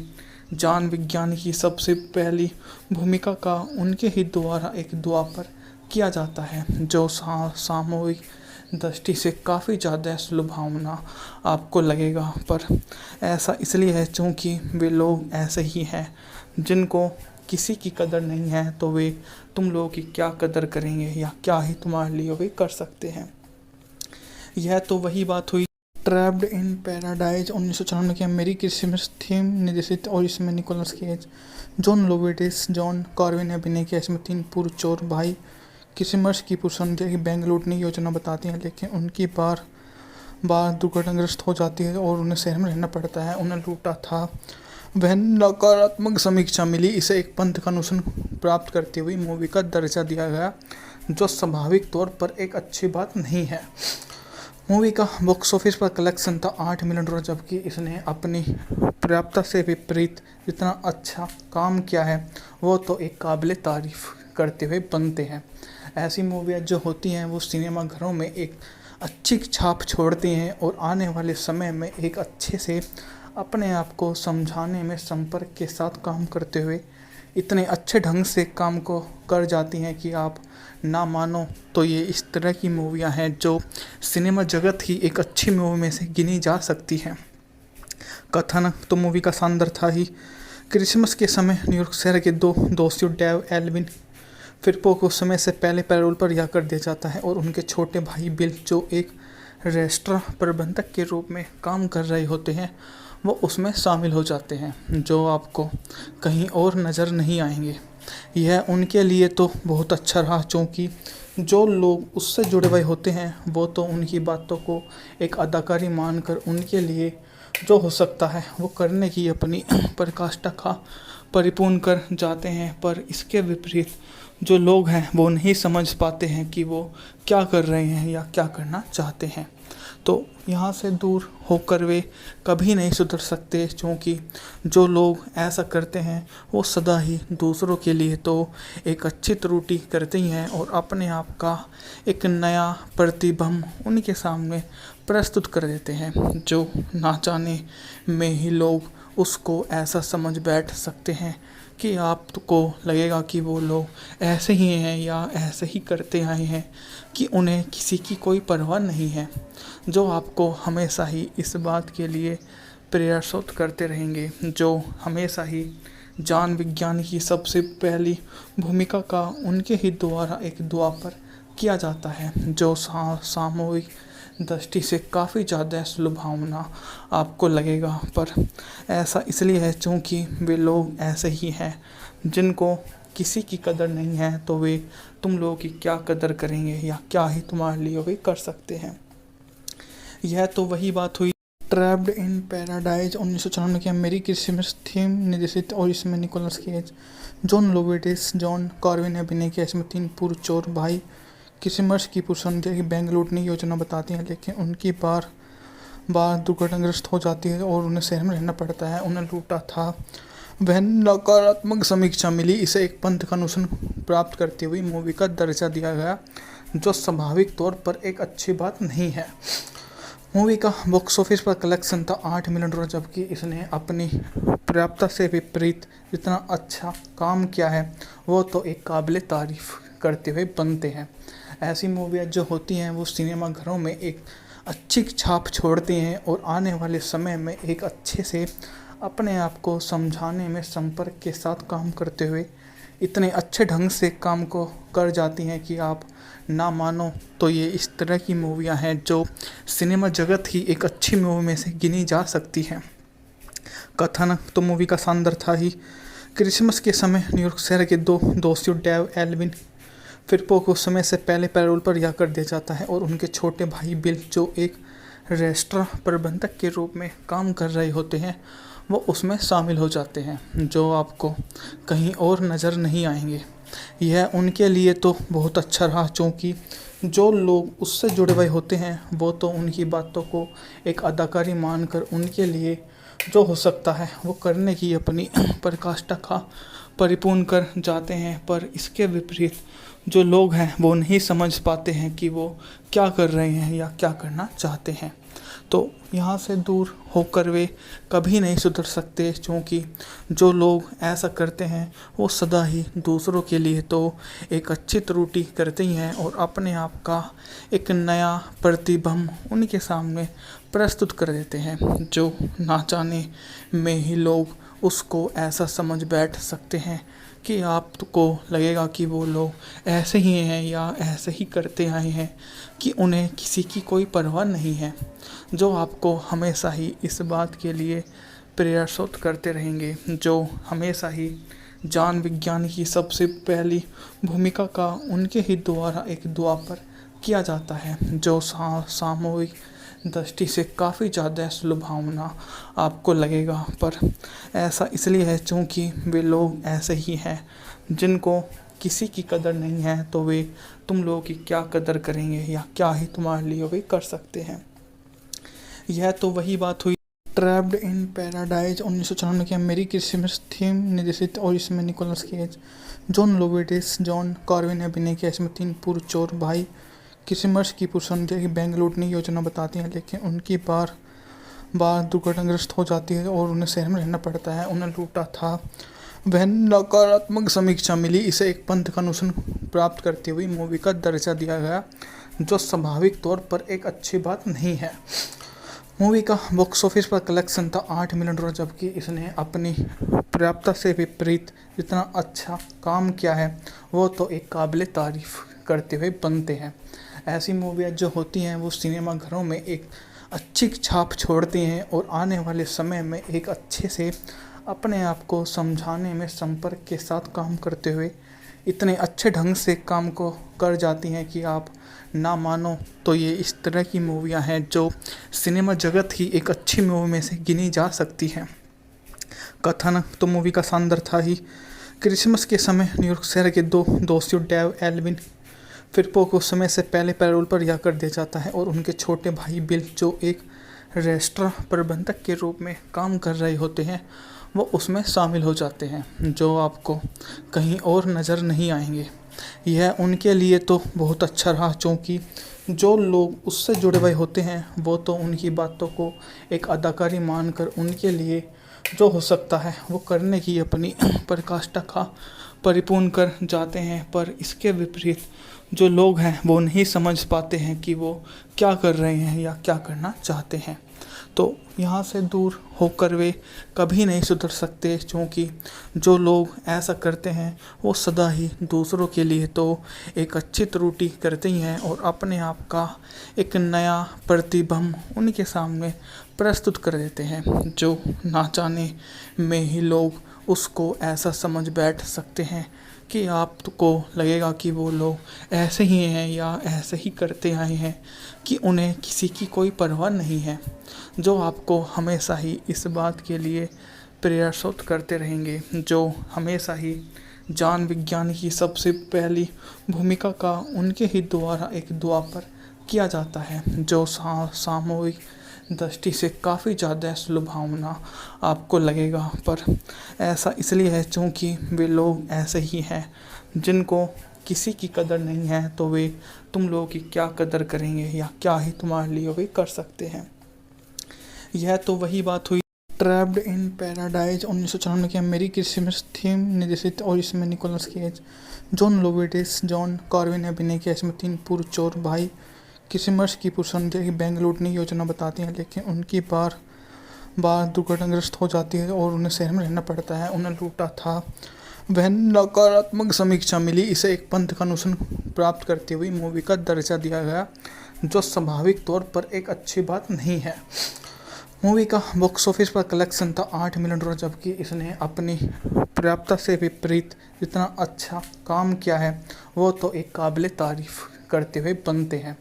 ज्ञान विज्ञान की सबसे पहली भूमिका का उनके ही द्वारा एक दुआ पर किया जाता है, जो सामूहिक दृष्टि से काफ़ी ज़्यादा सुलभावना आपको लगेगा। पर ऐसा इसलिए है क्योंकि वे लोग ऐसे ही हैं जिनको किसी की कदर नहीं है, तो वे तुम लोगों की क्या कदर करेंगे या क्या ही तुम्हारे लिए वे कर सकते हैं। यह तो वही बात हुई ट्रैप्ड इन पैराडाइज 1994 की अमेरिकी क्रिसमस थीम निर्देशित, और इसमें Nicolas Cage, John Lovitz, John Carvin ने अभिनय किया। इसमें 3 पूर्व चोर भाई क्रिसमस की पूर्व संध्या की बैंक लूटने की योजना बताती हैं, लेकिन उनकी बार दुर्घटनाग्रस्त हो जाती है और उन्हें शहर में रहना पड़ता है। उन्हें लूटा था वह नकारात्मक समीक्षा मिली, इसे एक पंथ का अनुशासन प्राप्त करती हुई मूवी का दर्जा दिया गया, जो स्वाभाविक तौर पर एक अच्छी बात नहीं है। मूवी का बॉक्स ऑफिस पर कलेक्शन था $8 मिलियन, जबकि इसने अपनी पर्याप्तता से विपरीत जितना अच्छा काम किया है वो तो एक काबिल तारीफ करते हुए बनते हैं। ऐसी मूवियाँ जो होती हैं वो सिनेमा घरों में एक अच्छी छाप छोड़ती हैं और आने वाले समय में एक अच्छे से अपने आप को समझाने में संपर्क के साथ काम करते हुए इतने अच्छे ढंग से काम को कर जाती हैं कि आप ना मानो तो ये इस तरह की मूवियाँ हैं जो सिनेमा जगत की एक अच्छी मूवी में से गिनी जा सकती हैं। कथन तो मूवी का शानदार था ही। क्रिसमस के समय न्यूयॉर्क शहर के दो दोस्तियों डेव एल्विन फिरपो को समय से पहले पैरोल पर रिहा कर दिया जाता है और उनके छोटे भाई बिल, जो एक रेस्टोरेंट प्रबंधक के रूप में काम कर रहे होते हैं, वो उसमें शामिल हो जाते हैं, जो आपको कहीं और नज़र नहीं आएंगे। यह उनके लिए तो बहुत अच्छा रहा, क्योंकि जो लोग उससे जुड़े हुए होते हैं वो तो उनकी बातों को एक अदाकारी मानकर उनके लिए जो हो सकता है वो करने की अपनी प्रकाष्ठा का परिपूर्ण कर जाते हैं। पर इसके विपरीत जो लोग हैं वो नहीं समझ पाते हैं कि वो क्या कर रहे हैं या क्या करना चाहते हैं, तो यहाँ से दूर होकर वे कभी नहीं सुधर सकते, क्योंकि जो लोग ऐसा करते हैं वो सदा ही दूसरों के लिए तो एक अच्छी त्रुटि करते ही हैं और अपने आप का एक नया प्रतिबिंब उनके सामने प्रस्तुत कर देते हैं, जो ना जाने में ही लोग उसको ऐसा समझ बैठ सकते हैं कि आपको लगेगा कि वो लोग ऐसे ही हैं या ऐसे ही करते आए हैं कि उन्हें किसी की कोई परवाह नहीं है, जो आपको हमेशा ही इस बात के लिए प्रयासरत करते रहेंगे, जो हमेशा ही ज्ञान विज्ञान की सबसे पहली भूमिका का उनके ही द्वारा एक दुआ पर किया जाता है, जो सामूहिक दृष्टि से काफ़ी ज़्यादा सुलभावना आपको लगेगा, पर ऐसा इसलिए है क्योंकि वे लोग ऐसे ही हैं जिनको किसी की कदर नहीं है, तो वे तुम लोगों की क्या कदर करेंगे या क्या ही तुम्हारे लिए वे कर सकते हैं। यह तो वही बात हुई ट्रैप्ड इन पैराडाइज 1994 की अमेरिकी क्रिसमस थीम निर्देशित, और इसमें Nicolas Cage, John Lovitz, John Carvin ने अभिनय किया। इसमें 3 पूर्व चोर भाई क्रिसमस की पूर्व संध्या की बैंक लूटने की योजना बताती हैं, लेकिन उनकी बार बार दुर्घटनाग्रस्त हो जाती है और उन्हें शहर में रहना पड़ता है। उन्हें लूटा था वह नकारात्मक समीक्षा मिली, इसे एक पंथ का अनुशासन प्राप्त करती हुई मूवी का दर्जा दिया गया, जो स्वाभाविक तौर पर एक अच्छी बात नहीं है। मूवी का बॉक्स ऑफिस पर कलेक्शन था $8 मिलियन, जबकि इसने अपनी पर्याप्तता से विपरीत जितना अच्छा काम किया है वो तो एक काबिल तारीफ करते हुए बनते हैं। ऐसी मूवियाँ जो होती हैं वो सिनेमा घरों में एक अच्छी छाप छोड़ती हैं और आने वाले समय में एक अच्छे से अपने आप को समझाने में संपर्क के साथ काम करते हुए इतने अच्छे ढंग से काम को कर जाती हैं कि आप ना मानो तो ये इस तरह की मूवियाँ हैं जो सिनेमा जगत ही एक अच्छी मूवी में से गिनी जा सकती हैं। कथन तो मूवी का शानदार था ही। क्रिसमस के समय न्यूयॉर्क शहर के 2 दोस्तियों डेव एल्विन फिरपो को समय से पहले पैरोल पर रिहा कर दिया जाता है और उनके छोटे भाई बिल, जो एक रेस्टोरेंट प्रबंधक के रूप में काम कर रहे होते हैं, वो उसमें शामिल हो जाते हैं, जो आपको कहीं और नज़र नहीं आएंगे। यह उनके लिए तो बहुत अच्छा रहा, क्योंकि जो लोग उससे जुड़े हुए होते हैं वो तो उनकी बातों को एक अदाकारी मानकर उनके लिए जो हो सकता है वो करने की अपनी पराकाष्ठा का परिपूर्ण कर जाते हैं, पर इसके विपरीत जो लोग हैं वो नहीं समझ पाते हैं कि वो क्या कर रहे हैं या क्या करना चाहते हैं। तो यहाँ से दूर होकर वे कभी नहीं सुधर सकते, क्योंकि जो लोग ऐसा करते हैं वो सदा ही दूसरों के लिए तो एक अच्छी त्रुटि करते ही हैं और अपने आप का एक नया प्रतिबिंब उनके सामने प्रस्तुत कर देते हैं, जो ना जाने में ही लोग उसको ऐसा समझ बैठ सकते हैं कि आपको लगेगा कि वो लोग ऐसे ही हैं या ऐसे ही करते आए हैं कि उन्हें किसी की कोई परवाह नहीं है, जो आपको हमेशा ही इस बात के लिए प्रयासरत करते रहेंगे, जो हमेशा ही जान विज्ञान की सबसे पहली भूमिका का उनके ही द्वारा एक दुआ पर किया जाता है, जो सामूहिक दृष्टि से काफ़ी ज़्यादा सुलभावना आपको लगेगा, पर ऐसा इसलिए है क्योंकि वे लोग ऐसे ही हैं जिनको किसी की कदर नहीं है, तो वे तुम लोगों की क्या कदर करेंगे या क्या ही तुम्हारे लिए वे कर सकते हैं। यह तो वही बात हुई ट्रैप्ड इन पैराडाइज 1994 की अमेरिकी क्रिसमस थीम निर्देशित, और इसमें Nicolas Cage, John Lovitz, John Carvin ने अभिनय किया। इसमें 3 पूर्व चोर भाई क्रिसमस की पूर्व संध्या की बैंक लूटने की योजना बताती हैं, लेकिन उनकी बार बार दुर्घटनाग्रस्त हो जाती है और उन्हें शहर में रहना पड़ता है। उन्हें लूटा था वह नकारात्मक समीक्षा मिली, इसे एक पंथ का अनुशासन प्राप्त करती हुई मूवी का दर्जा दिया गया, जो स्वाभाविक तौर पर एक अच्छी बात नहीं है। मूवी का बॉक्स ऑफिस पर कलेक्शन था $8 मिलियन, जबकि इसने अपनी पर्याप्तता से विपरीत जितना अच्छा काम किया है वो तो एक काबिल तारीफ करते हुए बनते हैं। ऐसी मूवियाँ जो होती हैं वो सिनेमा घरों में एक अच्छी छाप छोड़ती हैं और आने वाले समय में एक अच्छे से अपने आप को समझाने में संपर्क के साथ काम करते हुए इतने अच्छे ढंग से काम को कर जाती हैं कि आप ना मानो तो ये इस तरह की मूवियाँ हैं जो सिनेमा जगत ही एक अच्छी मूवी में से गिनी जा सकती हैं। कथन तो मूवी का शानदार था ही। क्रिसमस के समय न्यूयॉर्क शहर के 2 दोस्तियों डेव एल्विन फिरपो को समय से पहले पैरोल पर रिहा कर दिया जाता है और उनके छोटे भाई बिल, जो एक रेस्टोरेंट प्रबंधक के रूप में काम कर रहे होते हैं, वो उसमें शामिल हो जाते हैं, जो आपको कहीं और नज़र नहीं आएंगे। यह उनके लिए तो बहुत अच्छा रहा, क्योंकि जो लोग उससे जुड़े हुए होते हैं वो तो उनकी बातों को एक अदाकारी मानकर उनके लिए जो हो सकता है वो करने की अपनी पराकाष्ठा का परिपूर्ण कर जाते हैं, पर इसके विपरीत जो लोग हैं वो नहीं समझ पाते हैं कि वो क्या कर रहे हैं या क्या करना चाहते हैं। तो यहाँ से दूर होकर वे कभी नहीं सुधर सकते, क्योंकि जो लोग ऐसा करते हैं वो सदा ही दूसरों के लिए तो एक अच्छी त्रुटि करते ही हैं और अपने आप का एक नया प्रतिबिंब उनके सामने प्रस्तुत कर देते हैं, जो ना जाने में ही लोग उसको ऐसा समझ बैठ सकते हैं कि आपको लगेगा कि वो लोग ऐसे ही हैं या ऐसे ही करते आए हैं कि उन्हें किसी की कोई परवाह नहीं है, जो आपको हमेशा ही इस बात के लिए प्रयासरत करते रहेंगे, जो हमेशा ही ज्ञान विज्ञान की सबसे पहली भूमिका का उनके ही द्वारा एक दुआ पर किया जाता है, जो सामूहिक दृष्टि से काफ़ी ज़्यादा सुलभावना आपको लगेगा। पर ऐसा इसलिए है क्योंकि वे लोग ऐसे ही हैं जिनको किसी की कदर नहीं है, तो वे तुम लोगों की क्या कदर करेंगे या क्या ही तुम्हारे लिए वे कर सकते हैं। यह तो वही बात हुई ट्रैप्ड इन पैराडाइज 1994 की अमेरिकी क्रिसमस थीम निर्देशित, और इसमें Nicolas Cage, John Lovitz, John कॉर्विन ने अभिनय किया। इसमें 3 पूर्व चोर भाई क्रिसमस की पूर्व संध्या की बैंक लूटने की योजना बताती हैं, लेकिन उनकी बार बार दुर्घटनाग्रस्त हो जाती है और उन्हें शहर में रहना पड़ता है। उन्हें लूटा था वह नकारात्मक समीक्षा मिली, इसे एक पंथ का अनुसरण प्राप्त करती हुई मूवी का दर्जा दिया गया, जो स्वाभाविक तौर पर एक अच्छी बात नहीं है। मूवी का बॉक्स ऑफिस पर कलेक्शन था $8 मिलियन, जबकि इसने अपनी पर्याप्तता से विपरीत जितना अच्छा काम किया है वो तो एक काबिल तारीफ करते हुए बनते हैं।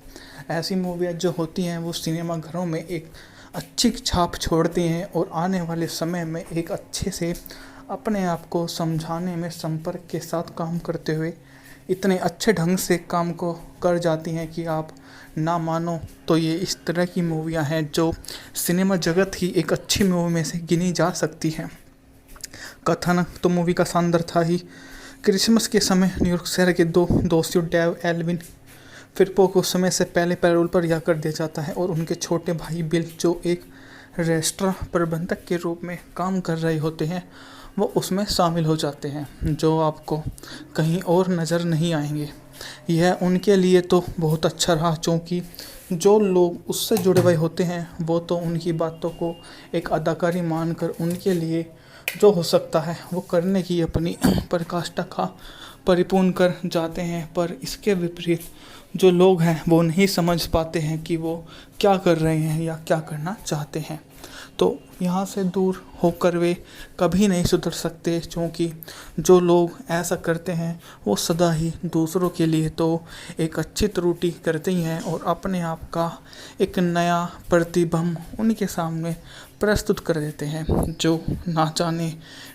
ऐसी मूवियाँ जो होती हैं वो सिनेमा घरों में एक अच्छी छाप छोड़ती हैं और आने वाले समय में एक अच्छे से अपने आप को समझाने में संपर्क के साथ काम करते हुए इतने अच्छे ढंग से काम को कर जाती हैं कि आप ना मानो तो ये इस तरह की मूवियाँ हैं जो सिनेमा जगत की एक अच्छी मूवी में से गिनी जा सकती हैं। कथन तो मूवी का शानदार था ही। क्रिसमस के समय न्यूयॉर्क शहर के 2 दोस्तियों डेव एल्विन फिरपो को समय से पहले पैरोल पर रिहा कर दिया जाता है और उनके छोटे भाई बिल, जो एक रेस्टोरेंट प्रबंधक के रूप में काम कर रहे होते हैं, वो उसमें शामिल हो जाते हैं, जो आपको कहीं और नज़र नहीं आएंगे। यह उनके लिए तो बहुत अच्छा रहा, क्योंकि जो लोग उससे जुड़े हुए होते हैं वो तो उनकी बातों को एक अदाकारी मानकर उनके लिए जो हो सकता है वो करने की अपनी प्रकाष्ठा का परिपूर्ण कर जाते हैं। पर इसके विपरीत जो लोग हैं वो नहीं समझ पाते हैं कि वो क्या कर रहे हैं या क्या करना चाहते हैं, तो यहाँ से दूर होकर वे कभी नहीं सुधर सकते, क्योंकि जो लोग ऐसा करते हैं वो सदा ही दूसरों के लिए तो एक अच्छी त्रुटि करते ही हैं और अपने आप का एक नया प्रतिबिंब उनके सामने प्रस्तुत कर देते हैं, जो ना जाने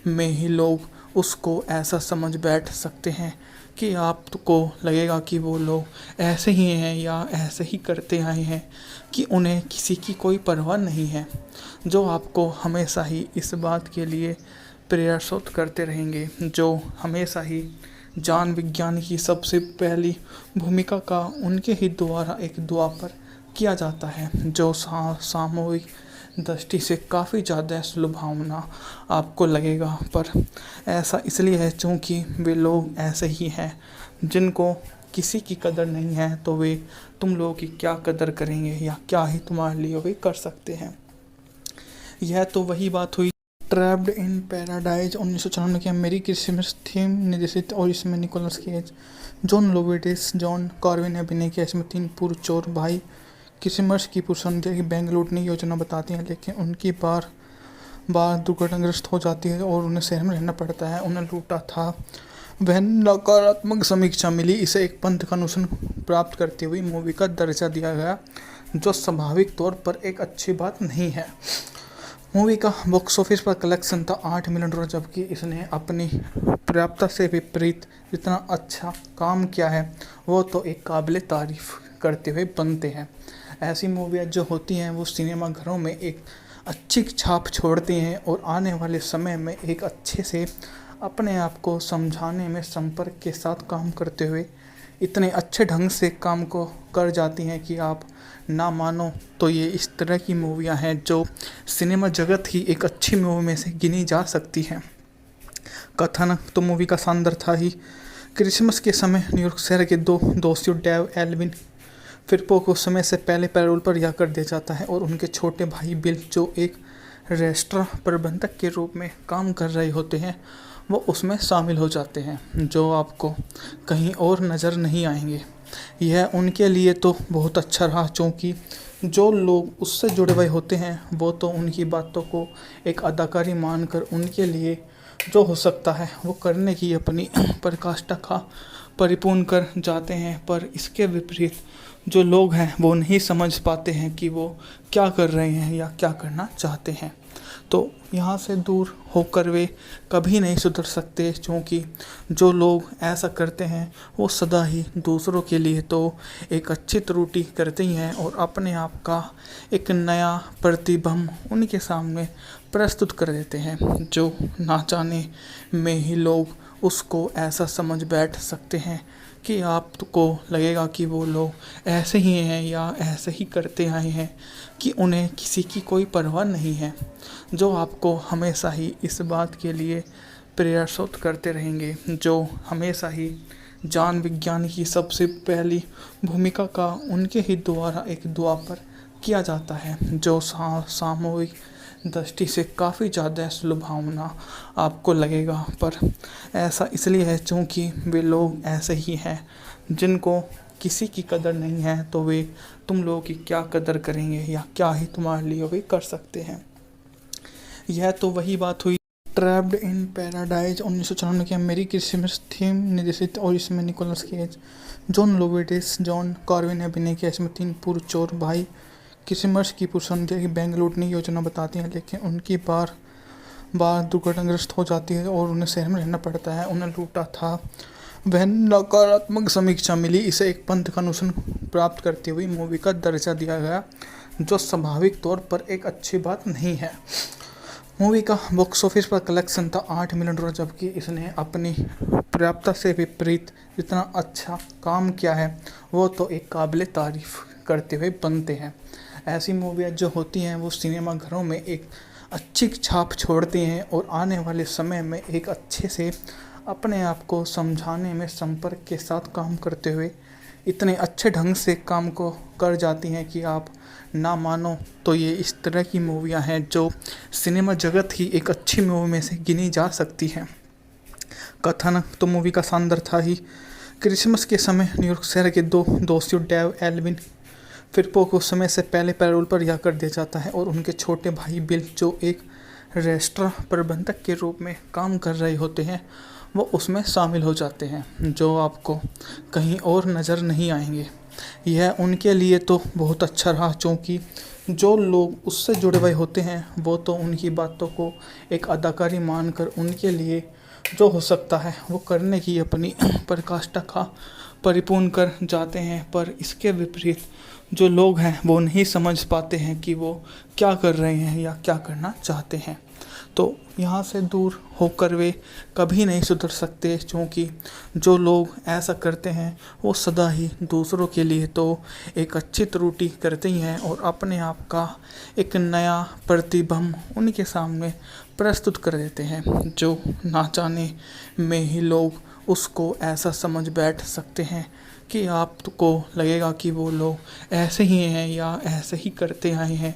में ही लोग उसको ऐसा समझ बैठ सकते हैं कि आपको लगेगा कि वो लोग ऐसे ही हैं या ऐसे ही करते आए हैं कि उन्हें किसी की कोई परवाह नहीं है, जो आपको हमेशा ही इस बात के लिए प्रयासरत करते रहेंगे, जो हमेशा ही ज्ञान विज्ञान की सबसे पहली भूमिका का उनके ही द्वारा एक दुआ पर किया जाता है, जो सामूहिक दृष्टि से काफ़ी ज़्यादा सुलभावना आपको लगेगा। पर ऐसा इसलिए है क्योंकि वे लोग ऐसे ही हैं जिनको किसी की कदर नहीं है, तो वे तुम लोगों की क्या कदर करेंगे या क्या ही तुम्हारे लिए वे कर सकते हैं। यह तो वही बात हुई ट्रैप्ड इन पैराडाइज 1994 की अमेरिकी क्रिसमस थीम निर्देशित, और इसमें Nicolas Cage, John Lovitz, John कॉर्विन ने अभिनय किया। इसमें 3 पूर्व चोर भाई क्रिसमस की पूर्व संध्या की बैंक लूटने की योजना बताती हैं, लेकिन उनकी बार बार दुर्घटनाग्रस्त हो जाती है और उन्हें शहर में रहना पड़ता है। उन्हें लूटा था वह नकारात्मक समीक्षा मिली, इसे एक पंथ का अनुसरण प्राप्त करती हुई मूवी का दर्जा दिया गया, जो स्वाभाविक तौर पर एक अच्छी बात नहीं है। मूवी का बॉक्स ऑफिस पर कलेक्शन था $8 मिलियन, जबकि इसने अपनी पर्याप्तता से विपरीत जितना अच्छा काम किया है वो तो एक काबिल तारीफ करते हुए बनते हैं। ऐसी मूवियाँ जो होती हैं वो सिनेमा घरों में एक अच्छी छाप छोड़ती हैं और आने वाले समय में एक अच्छे से अपने आप को समझाने में संपर्क के साथ काम करते हुए इतने अच्छे ढंग से काम को कर जाती हैं कि आप ना मानो तो ये इस तरह की मूवियाँ हैं जो सिनेमा जगत की एक अच्छी मूवी में से गिनी जा सकती हैं। कथन तो मूवी का शानदार था ही। क्रिसमस के समय न्यूयॉर्क शहर के 2 दोस्तियों डेव एल्विन फिरपो को समय से पहले पैरोल पर रिहा कर दिया जाता है और उनके छोटे भाई बिल, जो एक रेस्टोरेंट प्रबंधक के रूप में काम कर रहे होते हैं, वो उसमें शामिल हो जाते हैं, जो आपको कहीं और नज़र नहीं आएंगे। यह उनके लिए तो बहुत अच्छा रहा, क्योंकि जो लोग उससे जुड़े हुए होते हैं वो तो उनकी बातों को एक अदाकारी मानकर उनके लिए जो हो सकता है वो करने की अपनी प्रकाष्ठा का परिपूर्ण कर जाते हैं। पर इसके विपरीत जो लोग हैं वो नहीं समझ पाते हैं कि वो क्या कर रहे हैं या क्या करना चाहते हैं। तो यहाँ से दूर होकर वे कभी नहीं सुधर सकते, क्योंकि जो लोग ऐसा करते हैं वो सदा ही दूसरों के लिए तो एक अच्छी त्रुटि करते ही हैं और अपने आप का एक नया प्रतिबिंब उनके सामने प्रस्तुत कर देते हैं, जो ना जाने में ही लोग उसको ऐसा समझ बैठ सकते हैं कि आपको लगेगा कि वो लोग ऐसे ही हैं या ऐसे ही करते आए हैं कि उन्हें किसी की कोई परवाह नहीं है, जो आपको हमेशा ही इस बात के लिए प्रयासरत करते रहेंगे, जो हमेशा ही ज्ञान विज्ञान की सबसे पहली भूमिका का उनके ही द्वारा एक दुआ पर किया जाता है, जो सामूहिक दृष्टि से काफ़ी ज़्यादा सुलभावना आपको लगेगा। पर ऐसा इसलिए है क्योंकि वे लोग ऐसे ही हैं जिनको किसी की कदर नहीं है, तो वे तुम लोगों की क्या कदर करेंगे या क्या ही तुम्हारे लिए वे कर सकते हैं। यह तो वही बात हुई ट्रैप्ड इन पैराडाइज 1994 की अमेरिकी क्रिसमस थीम निर्देशित, और इसमें Nicolas Cage, John Lovitz, John Carvin ने अभिनय किया। इसमें 3 पूर्व चोर भाई क्रिसमस की पूर्व संध्या की बैंक लूटने की योजना बताती हैं, लेकिन उनकी बार बार दुर्घटनाग्रस्त हो जाती है और उन्हें शहर में रहना पड़ता है। उन्हें लूटा था वह नकारात्मक समीक्षा मिली। इसे एक पंथ का अनुसरण प्राप्त करती हुई मूवी का दर्जा दिया गया, जो स्वाभाविक तौर पर एक अच्छी बात नहीं है। मूवी का बॉक्स ऑफिस पर कलेक्शन था $8 मिलियन, जबकि इसने अपनी पर्याप्तता से विपरीत जितना अच्छा काम किया है वो तो एक काबिल तारीफ करते हुए बनते हैं। ऐसी मूवियाँ जो होती हैं वो सिनेमा घरों में एक अच्छी छाप छोड़ती हैं और आने वाले समय में एक अच्छे से अपने आप को समझाने में संपर्क के साथ काम करते हुए इतने अच्छे ढंग से काम को कर जाती हैं कि आप ना मानो तो ये इस तरह की मूवियाँ हैं जो सिनेमा जगत की एक अच्छी मूवी में से गिनी जा सकती हैं। कथन तो मूवी का शानदार था ही। क्रिसमस के समय न्यूयॉर्क शहर के 2 दोषियों डेव एल्विन फिरपो को समय से पहले पैरोल पर रिहा कर दिया जाता है और उनके छोटे भाई बिल, जो एक रेस्टोरेंट प्रबंधक के रूप में काम कर रहे होते हैं, वो उसमें शामिल हो जाते हैं, जो आपको कहीं और नज़र नहीं आएंगे। यह उनके लिए तो बहुत अच्छा रहा, क्योंकि जो लोग उससे जुड़े हुए होते हैं वो तो उनकी बातों को एक अदाकारी मानकर उनके लिए जो हो सकता है वो करने की अपनी प्रकाष्ठा का परिपूर्ण कर जाते हैं। पर इसके विपरीत जो लोग हैं वो नहीं समझ पाते हैं कि वो क्या कर रहे हैं या क्या करना चाहते हैं। तो यहाँ से दूर होकर वे कभी नहीं सुधर सकते, क्योंकि जो लोग ऐसा करते हैं वो सदा ही दूसरों के लिए तो एक अच्छी त्रुटि करते ही हैं और अपने आप का एक नया प्रतिबिंब उनके सामने प्रस्तुत कर देते हैं, जो ना जाने में ही लोग उसको ऐसा समझ बैठ सकते हैं कि आपको लगेगा कि वो लोग ऐसे ही हैं या ऐसे ही करते आए हैं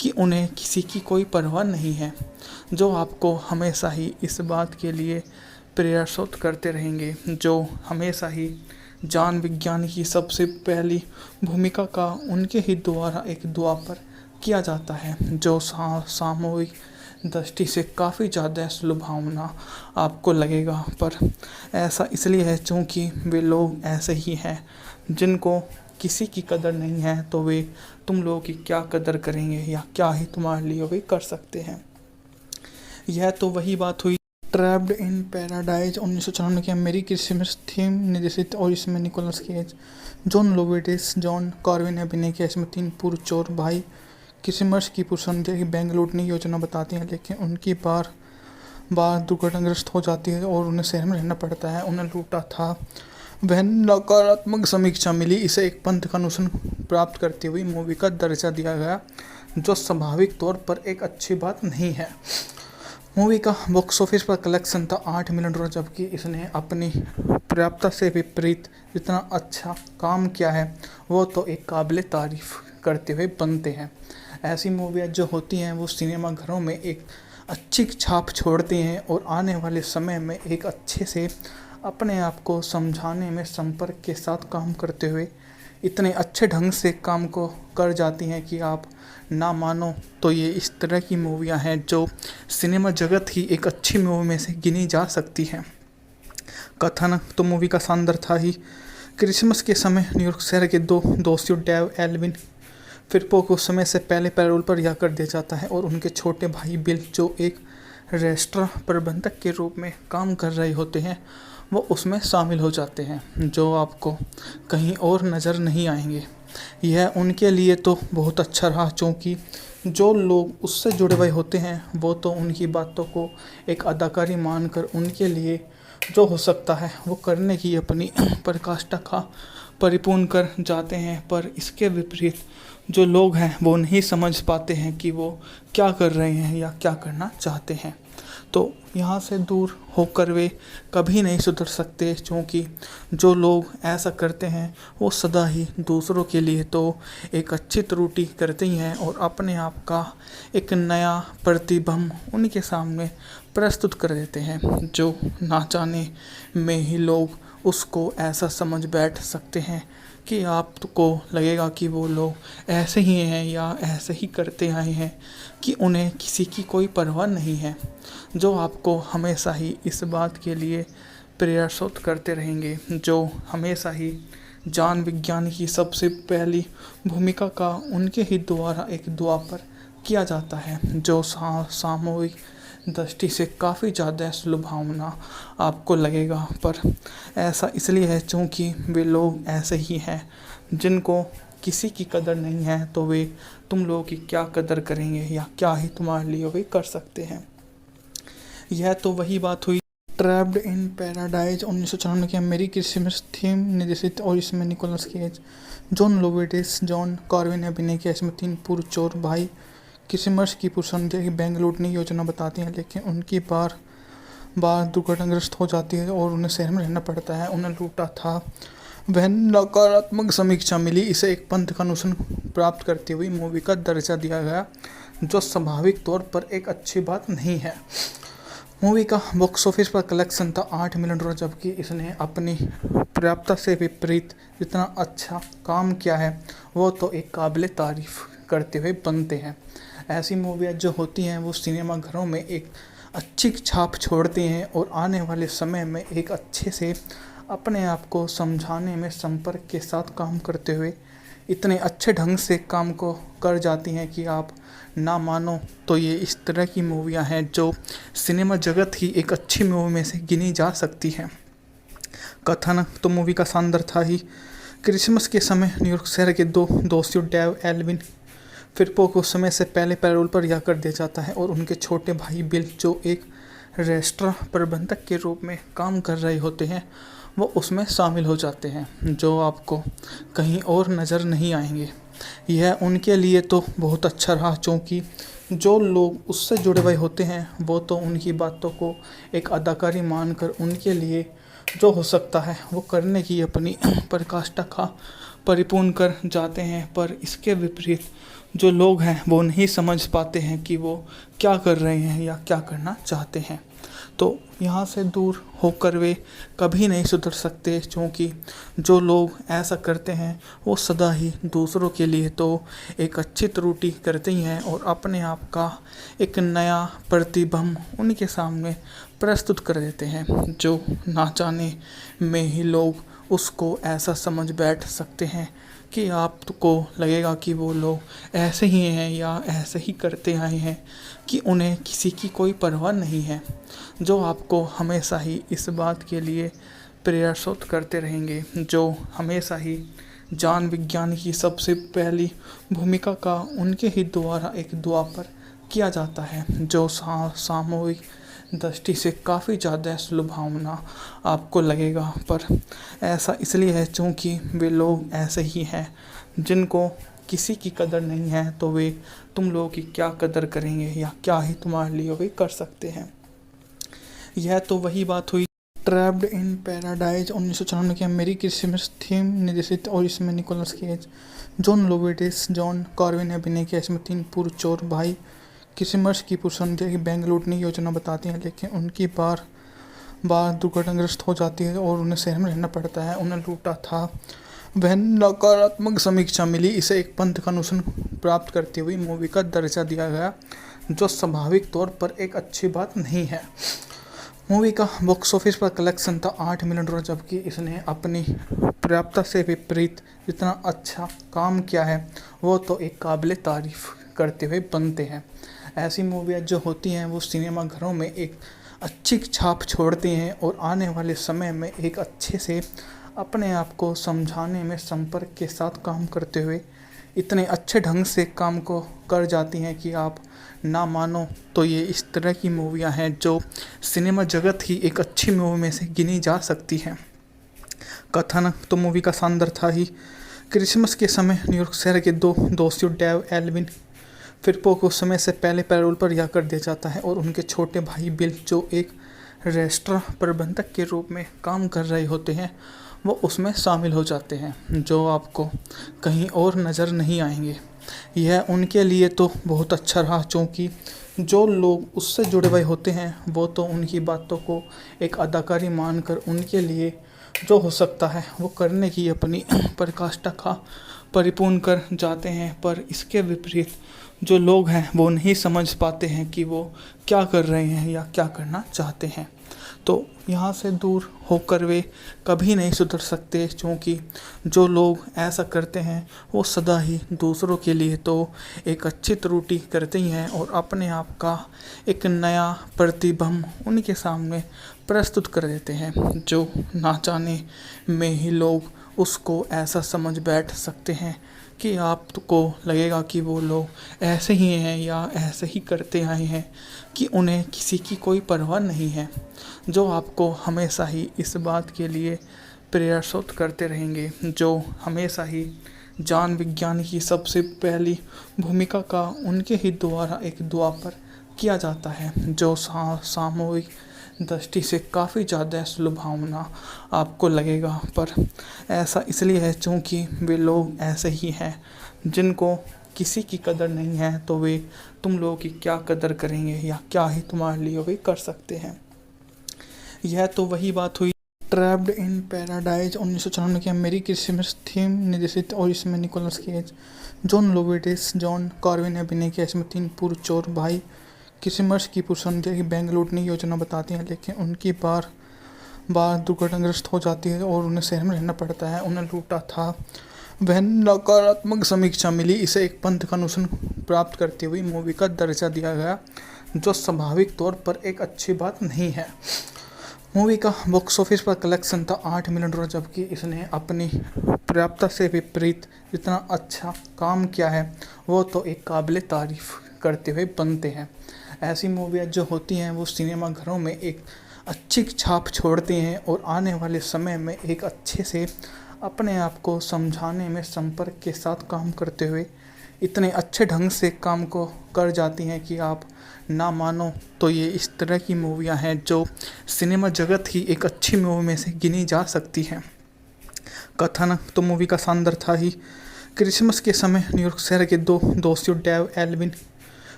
कि उन्हें किसी की कोई परवाह नहीं है, जो आपको हमेशा ही इस बात के लिए प्रयासरत करते रहेंगे, जो हमेशा ही ज्ञान विज्ञान की सबसे पहली भूमिका का उनके ही द्वारा एक दुआ पर किया जाता है, जो सामूहिक दृष्टि से काफ़ी ज़्यादा सुलभावना आपको लगेगा। पर ऐसा इसलिए है क्योंकि वे लोग ऐसे ही हैं जिनको किसी की कदर नहीं है, तो वे तुम लोगों की क्या कदर करेंगे या क्या ही तुम्हारे लिए वे कर सकते हैं। यह तो वही बात हुई ट्रैप्ड इन पैराडाइज 1994 की अमेरिकी क्रिसमस थीम निर्देशित, और इसमें Nicolas Cage, John Lovitz, John Carvin ने अभिनय किया। इसमें 3 पूर्व चोर भाई क्रिसमस की पूर्व संध्या की बैंक लूटने की योजना बताती हैं, लेकिन उनकी बार बार दुर्घटनाग्रस्त हो जाती है और उन्हें शहर में रहना पड़ता है। उन्हें लूटा था वह नकारात्मक समीक्षा मिली। इसे एक पंथ का अनुसरण प्राप्त करती हुई मूवी का दर्जा दिया गया, जो स्वाभाविक तौर पर एक अच्छी बात नहीं है। मूवी का बॉक्स ऑफिस पर कलेक्शन था $8 मिलियन, जबकि इसने अपनी पर्याप्तता से विपरीत जितना अच्छा काम किया है वो तो एक काबिल तारीफ करते हुए बनते हैं। ऐसी मूवियाँ जो होती हैं वो सिनेमा घरों में एक अच्छी छाप छोड़ती हैं और आने वाले समय में एक अच्छे से अपने आप को समझाने में संपर्क के साथ काम करते हुए इतने अच्छे ढंग से काम को कर जाती हैं कि आप ना मानो तो ये इस तरह की मूवियाँ हैं जो सिनेमा जगत की एक अच्छी मूवी में से गिनी जा सकती हैं। कथानक तो मूवी का शानदार था ही। क्रिसमस के समय न्यूयॉर्क शहर के दो दोस्तियों डेव एल्विन फिरपो को समय से पहले पैरोल पर रिहा कर दिया जाता है और उनके छोटे भाई बिल, जो एक रेस्टोरेंट प्रबंधक के रूप में काम कर रहे होते हैं, वो उसमें शामिल हो जाते हैं, जो आपको कहीं और नज़र नहीं आएंगे। यह उनके लिए तो बहुत अच्छा रहा, क्योंकि जो लोग उससे जुड़े हुए होते हैं वो तो उनकी बातों को एक अदाकारी मानकर उनके लिए जो हो सकता है वो करने की अपनी प्रकाष्ठा का परिपूर्ण कर जाते हैं। पर इसके विपरीत जो लोग हैं वो नहीं समझ पाते हैं कि वो क्या कर रहे हैं या क्या करना चाहते हैं। तो यहाँ से दूर होकर वे कभी नहीं सुधर सकते, क्योंकि जो लोग ऐसा करते हैं वो सदा ही दूसरों के लिए तो एक अच्छी त्रुटि करते ही हैं और अपने आप का एक नया प्रतिबिंब उनके सामने प्रस्तुत कर देते हैं, जो ना जाने में ही लोग उसको ऐसा समझ बैठ सकते हैं कि आपको लगेगा कि वो लोग ऐसे ही हैं या ऐसे ही करते आए हैं कि उन्हें किसी की कोई परवाह नहीं है, जो आपको हमेशा ही इस बात के लिए प्रयासरत करते रहेंगे, जो हमेशा ही जान विज्ञान की सबसे पहली भूमिका का उनके ही द्वारा एक दुआ पर किया जाता है, जो सामूहिक दृष्टि से काफ़ी ज़्यादा सुलभावना आपको लगेगा। पर ऐसा इसलिए है क्योंकि वे लोग ऐसे ही हैं जिनको किसी की कदर नहीं है, तो वे तुम लोगों की क्या कदर करेंगे या क्या ही तुम्हारे लिए वे कर सकते हैं। यह तो वही बात हुई ट्रैप्ड इन पैराडाइज 1994 की मेरी क्रिसमस थीम निर्देशित, और इसमें Nicolas Cage, John Lovitz, John Carvin ने अभिनय किया। इसमें 3 पूर्व चोर भाई क्रिसमस की पूर्व संध्या की बैंक लूटने की योजना बताती हैं, लेकिन उनकी बार दुर्घटनाग्रस्त हो जाती है और उन्हें शहर में रहना पड़ता है। उन्हें लूटा था वह नकारात्मक समीक्षा मिली। इसे एक पंथ का अनुसरण प्राप्त करती हुई मूवी का दर्जा दिया गया, जो स्वाभाविक तौर पर एक अच्छी बात नहीं है। मूवी का बॉक्स ऑफिस पर कलेक्शन था $8 मिलियन, जबकि इसने अपनी पर्याप्तता से विपरीत जितना अच्छा काम किया है वो तो एक काबिल तारीफ करते हुए बनते हैं। ऐसी मूवियाँ जो होती हैं वो सिनेमा घरों में एक अच्छी छाप छोड़ती हैं और आने वाले समय में एक अच्छे से अपने आप को समझाने में संपर्क के साथ काम करते हुए इतने अच्छे ढंग से काम को कर जाती हैं कि आप ना मानो तो ये इस तरह की मूवियाँ हैं जो सिनेमा जगत की एक अच्छी मूवी में से गिनी जा सकती हैं। कथानक तो मूवी का शानदार था ही। क्रिसमस के समय न्यूयॉर्क शहर के दो दोस्तियों डेव एल्विन फिरपो को समय से पहले पैरोल पर रिहा कर दिया जाता है और उनके छोटे भाई बिल, जो एक रेस्टोरेंट प्रबंधक के रूप में काम कर रहे होते हैं, वो उसमें शामिल हो जाते हैं, जो आपको कहीं और नज़र नहीं आएंगे। यह उनके लिए तो बहुत अच्छा रहा, क्योंकि जो लोग उससे जुड़े हुए होते हैं वो तो उनकी बातों को एक अदाकारी मानकर उनके लिए जो हो सकता है वो करने की अपनी प्रकाष्ठा का परिपूर्ण कर जाते हैं। पर इसके विपरीत जो लोग हैं वो नहीं समझ पाते हैं कि वो क्या कर रहे हैं या क्या करना चाहते हैं। तो यहाँ से दूर होकर वे कभी नहीं सुधर सकते, क्योंकि जो लोग ऐसा करते हैं वो सदा ही दूसरों के लिए तो एक अच्छी त्रुटि करते ही हैं और अपने आप का एक नया प्रतिबिंब उनके सामने प्रस्तुत कर देते हैं, जो ना जाने में ही लोग उसको ऐसा समझ बैठ सकते हैं कि आपको लगेगा कि वो लोग ऐसे ही हैं या ऐसे ही करते आए हैं कि उन्हें किसी की कोई परवाह नहीं है, जो आपको हमेशा ही इस बात के लिए प्रयासरत करते रहेंगे, जो हमेशा ही जान विज्ञान की सबसे पहली भूमिका का उनके ही द्वारा एक दुआ पर किया जाता है, जो सामूहिक दृष्टि से काफ़ी ज़्यादा सुलभावना आपको लगेगा। पर ऐसा इसलिए है क्योंकि वे लोग ऐसे ही हैं जिनको किसी की कदर नहीं है तो वे तुम लोगों की क्या कदर करेंगे या क्या ही तुम्हारे लिए वे कर सकते हैं। यह तो वही बात हुई ट्रैप्ड इन पैराडाइज 1994 की अमेरिकी क्रिसमस थीम निर्देशित, और इसमें Nicolas Cage, John Lovitz, John कॉर्विन ने अभिनय किया। इसमें 3 पूर्व चोर भाई क्रिसमस की पूर्व संध्या की बैंक लूटने की योजना बताते हैं, लेकिन उनकी बार बार दुर्घटनाग्रस्त हो जाती है और उन्हें शहर में रहना पड़ता है। उन्हें लूटा था वह नकारात्मक समीक्षा मिली। इसे एक पंथ का अनुसरण प्राप्त करती हुई मूवी का दर्जा दिया गया, जो स्वाभाविक तौर पर एक अच्छी बात नहीं है। मूवी का बॉक्स ऑफिस पर कलेक्शन था $8 मिलियन, जबकि इसने अपनी पर्याप्तता से विपरीत जितना अच्छा काम किया है वो तो एक काबिल तारीफ करते हुए बनते हैं। ऐसी मूवियाँ जो होती हैं वो सिनेमा घरों में एक अच्छी छाप छोड़ती हैं और आने वाले समय में एक अच्छे से अपने आप को समझाने में संपर्क के साथ काम करते हुए इतने अच्छे ढंग से काम को कर जाती हैं कि आप ना मानो तो ये इस तरह की मूवियाँ हैं जो सिनेमा जगत की एक अच्छी मूवी में से गिनी जा सकती हैं। कथन तो मूवी का शानदार था ही। क्रिसमस के समय न्यूयॉर्क शहर के 2 दोस्तियों डेव एल्विन फिरपो को समय से पहले पैरोल पर रिहा कर दिया जाता है और उनके छोटे भाई बिल, जो एक रेस्टोरेंट प्रबंधक के रूप में काम कर रहे होते हैं, वो उसमें शामिल हो जाते हैं, जो आपको कहीं और नज़र नहीं आएंगे। यह उनके लिए तो बहुत अच्छा रहा, क्योंकि जो लोग उससे जुड़े हुए होते हैं वो तो उनकी बातों को एक अदाकारी मानकर उनके लिए जो हो सकता है वो करने की अपनी प्रकाष्ठा का परिपूर्ण कर जाते हैं। पर इसके विपरीत जो लोग हैं वो नहीं समझ पाते हैं कि वो क्या कर रहे हैं या क्या करना चाहते हैं, तो यहाँ से दूर होकर वे कभी नहीं सुधर सकते, क्योंकि जो लोग ऐसा करते हैं वो सदा ही दूसरों के लिए तो एक अच्छी त्रुटि करते ही हैं और अपने आप का एक नया प्रतिबिंब उनके सामने प्रस्तुत कर देते हैं, जो ना जाने में ही लोग उसको ऐसा समझ बैठ सकते हैं कि आपको लगेगा कि वो लोग ऐसे ही हैं या ऐसे ही करते आए हैं कि उन्हें किसी की कोई परवाह नहीं है, जो आपको हमेशा ही इस बात के लिए प्रयासरत करते रहेंगे, जो हमेशा ही ज्ञान विज्ञान की सबसे पहली भूमिका का उनके ही द्वारा एक दुआ पर किया जाता है, जो सामूहिक दृष्टि से काफ़ी ज़्यादा सुलभावना आपको लगेगा। पर ऐसा इसलिए है क्योंकि वे लोग ऐसे ही हैं जिनको किसी की कदर नहीं है तो वे तुम लोगों की क्या कदर करेंगे या क्या ही तुम्हारे लिए वे कर सकते हैं। यह तो वही बात हुई ट्रैप्ड इन पैराडाइज 1994 की अमेरिकी क्रिसमस थीम निर्देशित, और इसमें Nicolas Cage, John Lovitz, John कॉर्विन ने अभिनय किया। इसमें 3 पूर्व चोर भाई क्रिसमस की पूर्व संध्या की बैंक लूटने की योजना बताते हैं, लेकिन उनकी बार बार दुर्घटनाग्रस्त हो जाती है और उन्हें शहर में रहना पड़ता है। उन्हें लूटा था वह नकारात्मक समीक्षा मिली। इसे एक पंथ का अनुसरण प्राप्त करती हुई मूवी का दर्जा दिया गया, जो स्वाभाविक तौर पर एक अच्छी बात नहीं है। मूवी का बॉक्स ऑफिस पर कलेक्शन था $8 मिलियन, जबकि इसने अपनी पर्याप्तता से विपरीत जितना अच्छा काम किया है वो तो एक काबिल तारीफ करते हुए बनते हैं। ऐसी मूवियाँ जो होती हैं वो सिनेमा घरों में एक अच्छी छाप छोड़ती हैं और आने वाले समय में एक अच्छे से अपने आप को समझाने में संपर्क के साथ काम करते हुए इतने अच्छे ढंग से काम को कर जाती हैं कि आप ना मानो तो ये इस तरह की मूवियाँ हैं जो सिनेमा जगत की एक अच्छी मूवी में से गिनी जा सकती हैं। कथन तो मूवी का शानदार था ही। क्रिसमस के समय न्यूयॉर्क शहर के 2 दोस्तियों डेव एल्विन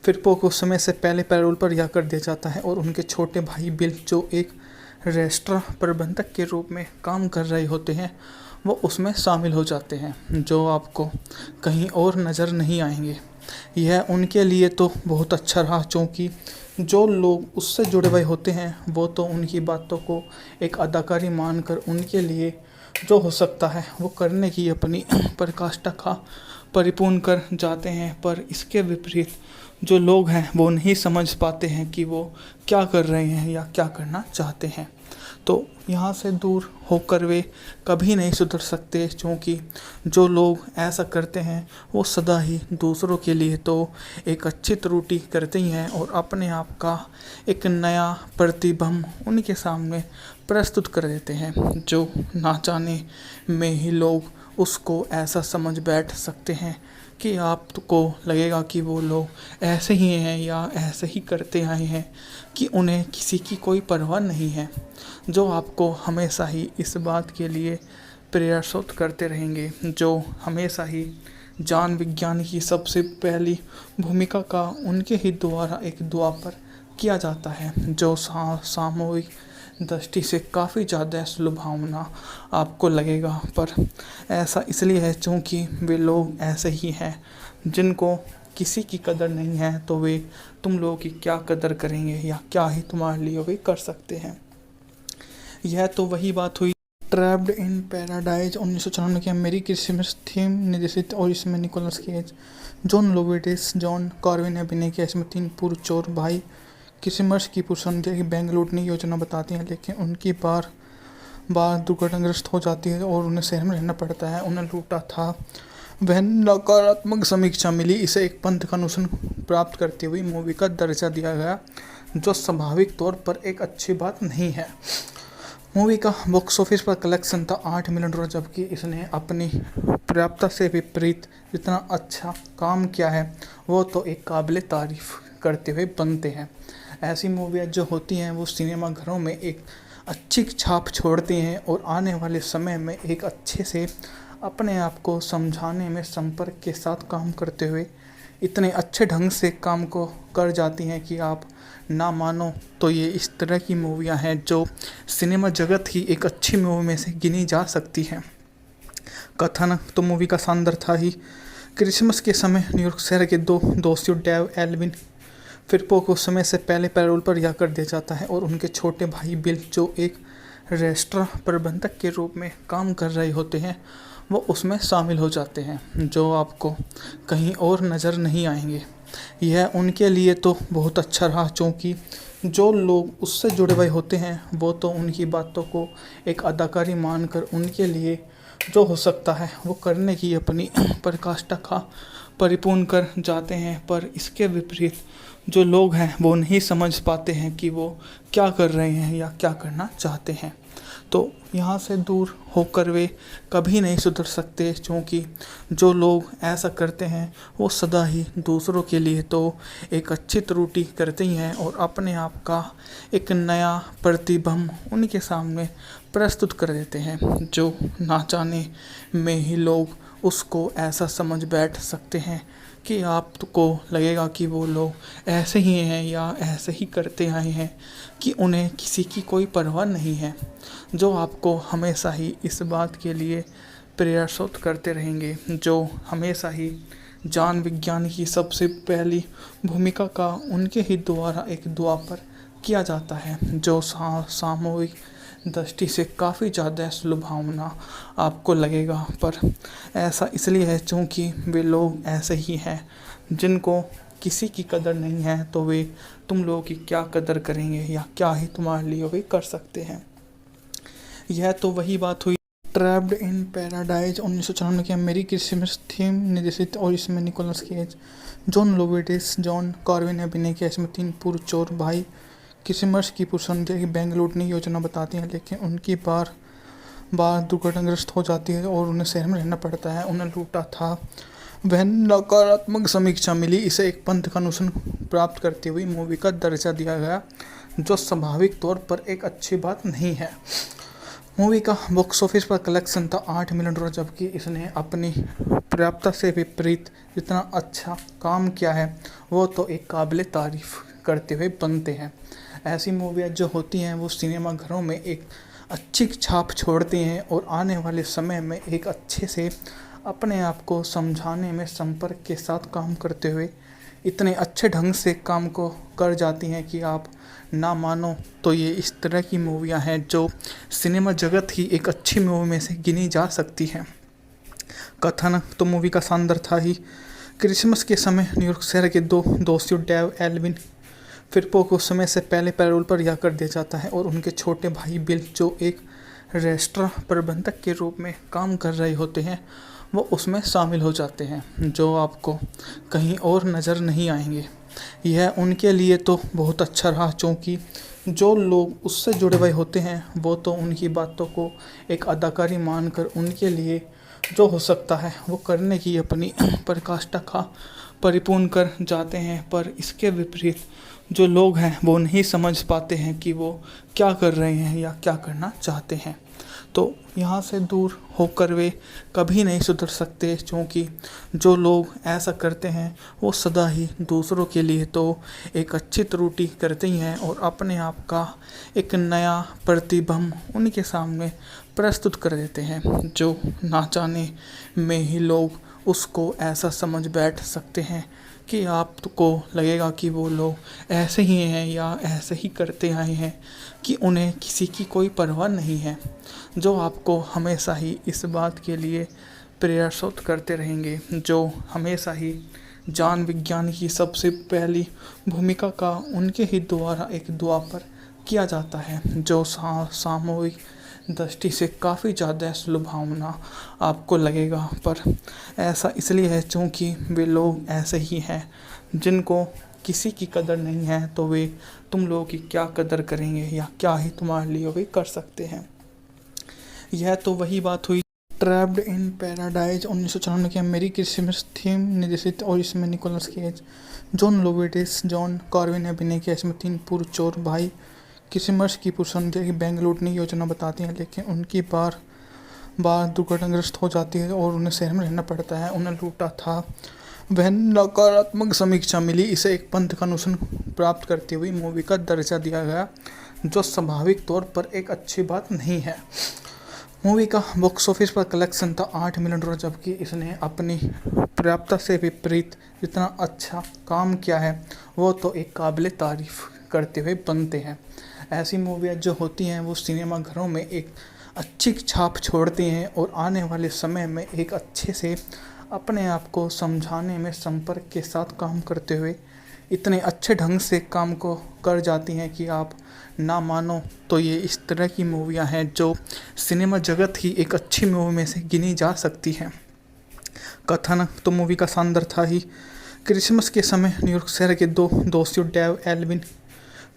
फिरपो को समय से पहले पैरोल पर रिहा कर दिया जाता है और उनके छोटे भाई बिल, जो एक रेस्टोरेंट प्रबंधक के रूप में काम कर रहे होते हैं, वो उसमें शामिल हो जाते हैं, जो आपको कहीं और नज़र नहीं आएंगे। यह उनके लिए तो बहुत अच्छा रहा, क्योंकि जो लोग उससे जुड़े हुए होते हैं वो तो उनकी बातों को एक अदाकारी मानकर उनके लिए जो हो सकता है वो करने की अपनी प्रकाष्ठा का परिपूर्ण कर जाते हैं। पर इसके विपरीत जो लोग हैं वो नहीं समझ पाते हैं कि वो क्या कर रहे हैं या क्या करना चाहते हैं, तो यहाँ से दूर होकर वे कभी नहीं सुधर सकते, क्योंकि जो लोग ऐसा करते हैं वो सदा ही दूसरों के लिए तो एक अच्छी त्रुटि करते ही हैं और अपने आप का एक नया प्रतिबिंब उनके सामने प्रस्तुत कर देते हैं, जो ना जाने में ही लोग उसको ऐसा समझ बैठ सकते हैं कि आपको लगेगा कि वो लोग ऐसे ही हैं या ऐसे ही करते आए हैं कि उन्हें किसी की कोई परवाह नहीं है, जो आपको हमेशा ही इस बात के लिए प्रयासरत करते रहेंगे, जो हमेशा ही ज्ञान विज्ञान की सबसे पहली भूमिका का उनके ही द्वारा एक दुआ पर किया जाता है, जो सामूहिक दृष्टि से काफ़ी ज़्यादा सुलभावना आपको लगेगा। पर ऐसा इसलिए है क्योंकि वे लोग ऐसे ही हैं जिनको किसी की कदर नहीं है, तो वे तुम लोगों की क्या कदर करेंगे या क्या ही तुम्हारे लिए वे कर सकते हैं। यह तो वही बात हुई ट्रैप्ड इन पैराडाइज 1994 की अमेरिकी क्रिसमस थीम निर्देशित, और इसमें Nicolas Cage, John Lovitz, John कॉर्विन ने अभिनय किया। इसमें 3 पूर्व चोर भाई क्रिसमस की पूर्व संध्या की बैंक लूटने की योजना बताती हैं, लेकिन उनकी बार बार दुर्घटनाग्रस्त हो जाती है और उन्हें शहर में रहना पड़ता है। उन्हें लूटा था वह नकारात्मक समीक्षा मिली, इसे एक पंथ का अनुसरण प्राप्त करती हुई मूवी का दर्जा दिया गया, जो स्वाभाविक तौर पर एक अच्छी बात नहीं है। मूवी का बॉक्स ऑफिस पर कलेक्शन था $8 मिलियन, जबकि इसने अपनी पर्याप्तता से विपरीत जितना अच्छा काम किया है वो तो एक काबिल तारीफ करते हुए बनते हैं। ऐसी मूवियाँ जो होती हैं वो सिनेमा घरों में एक अच्छी छाप छोड़ती हैं और आने वाले समय में एक अच्छे से अपने आप को समझाने में संपर्क के साथ काम करते हुए इतने अच्छे ढंग से काम को कर जाती हैं कि आप ना मानो तो ये इस तरह की मूवियाँ हैं जो सिनेमा जगत की एक अच्छी मूवी में से गिनी जा सकती हैं। कथन तो मूवी का शानदार था ही। क्रिसमस के समय न्यूयॉर्क शहर के 2 दोस्तियों डेव एल्विन फिरपो को समय से पहले पैरोल पर रिहा कर दिया जाता है और उनके छोटे भाई बिल, जो एक रेस्टोरेंट प्रबंधक के रूप में काम कर रहे होते हैं, वो उसमें शामिल हो जाते हैं, जो आपको कहीं और नज़र नहीं आएंगे। यह उनके लिए तो बहुत अच्छा रहा क्योंकि जो लोग उससे जुड़े हुए होते हैं वो तो उनकी बातों को एक अदाकारी मानकर उनके लिए जो हो सकता है वो करने की अपनी प्रकाष्ठा का परिपूर्ण कर जाते हैं। पर इसके विपरीत जो लोग हैं वो नहीं समझ पाते हैं कि वो क्या कर रहे हैं या क्या करना चाहते हैं, तो यहाँ से दूर होकर वे कभी नहीं सुधर सकते, क्योंकि जो लोग ऐसा करते हैं वो सदा ही दूसरों के लिए तो एक अच्छी त्रुटि करते ही हैं और अपने आप का एक नया प्रतिबिंब उनके सामने प्रस्तुत कर देते हैं, जो ना जाने में ही लोग उसको ऐसा समझ बैठ सकते हैं कि आपको लगेगा कि वो लोग ऐसे ही हैं या ऐसे ही करते आए हैं कि उन्हें किसी की कोई परवाह नहीं है, जो आपको हमेशा ही इस बात के लिए प्रयासरत करते रहेंगे, जो हमेशा ही ज्ञान विज्ञान की सबसे पहली भूमिका का उनके ही द्वारा एक दुआ पर किया जाता है, जो सामूहिक दृष्टि से काफ़ी ज़्यादा सुलभावना आपको लगेगा। पर ऐसा इसलिए है क्योंकि वे लोग ऐसे ही हैं जिनको किसी की कदर नहीं है, तो वे तुम लोगों की क्या कदर करेंगे या क्या ही तुम्हारे लिए वे कर सकते हैं। यह तो वही बात हुई ट्रैप्ड इन पैराडाइज 1994 की अमेरिकी क्रिसमस थीम निर्देशित, और इसमें Nicolas Cage, John Lovitz, John कॉर्विन ने अभिनय किया। इसमें 3 पूर्व चोर भाई क्रिसमस की पूर्व संध्या की बैंक लूटने की योजना बताती हैं, लेकिन उनकी बार बार दुर्घटनाग्रस्त हो जाती है और उन्हें शहर में रहना पड़ता है। उन्हें लूटा था वह नकारात्मक समीक्षा मिली, इसे एक पंथ का अनुसरण प्राप्त करती हुई मूवी का दर्जा दिया गया, जो स्वाभाविक तौर पर एक अच्छी बात नहीं है। मूवी का बॉक्स ऑफिस पर कलेक्शन था $8 मिलियन, जबकि इसने अपनी पर्याप्तता से विपरीत जितना अच्छा काम किया है वो तो एक काबिल तारीफ करते हुए बनते हैं। ऐसी मूवियाँ जो होती हैं वो सिनेमा घरों में एक अच्छी छाप छोड़ती हैं और आने वाले समय में एक अच्छे से अपने आप को समझाने में संपर्क के साथ काम करते हुए इतने अच्छे ढंग से काम को कर जाती हैं कि आप ना मानो तो ये इस तरह की मूवियाँ हैं जो सिनेमा जगत की एक अच्छी मूवी में से गिनी जा सकती हैं। कथन तो मूवी का शानदार था ही। क्रिसमस के समय न्यूयॉर्क शहर के 2 दोस्तियों डेव एल्विन फिरपो को समय से पहले पैरोल पर रिहा कर दिया जाता है और उनके छोटे भाई बिल, जो एक रेस्टोरेंट प्रबंधक के रूप में काम कर रहे होते हैं, वो उसमें शामिल हो जाते हैं, जो आपको कहीं और नज़र नहीं आएंगे। यह उनके लिए तो बहुत अच्छा रहा क्योंकि जो लोग उससे जुड़े हुए होते हैं वो तो उनकी बातों को एक अदाकारी मानकर उनके लिए जो हो सकता है वो करने की अपनी पराकाष्ठा का परिपूर्ण कर जाते हैं, पर इसके विपरीत जो लोग हैं वो नहीं समझ पाते हैं कि वो क्या कर रहे हैं या क्या करना चाहते हैं। तो यहाँ से दूर होकर वे कभी नहीं सुधर सकते, क्योंकि जो लोग ऐसा करते हैं वो सदा ही दूसरों के लिए तो एक अच्छी त्रुटि करते ही हैं और अपने आप का एक नया प्रतिबिंब उनके सामने प्रस्तुत कर देते हैं, जो ना जाने में ही लोग उसको ऐसा समझ बैठ सकते हैं कि आपको लगेगा कि वो लोग ऐसे ही हैं या ऐसे ही करते आए हैं, कि उन्हें किसी की कोई परवाह नहीं है, जो आपको हमेशा ही इस बात के लिए प्रयासोत करते रहेंगे, जो हमेशा ही ज्ञान विज्ञान की सबसे पहली भूमिका का उनके ही द्वारा एक दुआ पर किया जाता है, जो सामूहिक दृष्टि से काफ़ी ज़्यादा सुलभावना आपको लगेगा। पर ऐसा इसलिए है क्योंकि वे लोग ऐसे ही हैं जिनको किसी की कदर नहीं है, तो वे तुम लोगों की क्या कदर करेंगे या क्या ही तुम्हारे लिए वे कर सकते हैं। यह तो वही बात हुई ट्रैप्ड इन पैराडाइज 1994 की अमेरिकी क्रिसमस थीम निर्देशित, और इसमें Nicolas Cage, John Lovitz, John कॉर्विन ने अभिनय किया। इसमें 3 पूर्व चोर भाई क्रिसमस की पूर्व संध्या की बैंक लूटने की योजना बताती हैं, लेकिन उनकी बार बार दुर्घटनाग्रस्त हो जाती है और उन्हें शहर में रहना पड़ता है। उन्हें लूटा था वह नकारात्मक समीक्षा मिली, इसे एक पंथ का अनुसरण प्राप्त करती हुई मूवी का दर्जा दिया गया, जो स्वाभाविक तौर पर एक अच्छी बात नहीं है। मूवी का बॉक्स ऑफिस पर कलेक्शन था $8 मिलियन, जबकि इसने अपनी पर्याप्तता से विपरीत जितना अच्छा काम किया है वो तो एक काबिल तारीफ करते हुए बनते हैं। ऐसी मूवियाँ जो होती हैं वो सिनेमा घरों में एक अच्छी छाप छोड़ती हैं और आने वाले समय में एक अच्छे से अपने आप को समझाने में संपर्क के साथ काम करते हुए इतने अच्छे ढंग से काम को कर जाती हैं कि आप ना मानो तो ये इस तरह की मूवियाँ हैं जो सिनेमा जगत की एक अच्छी मूवी में से गिनी जा सकती हैं। कथन तो मूवी का शानदार था ही। क्रिसमस के समय न्यूयॉर्क शहर के 2 दोषियों डेव एल्विन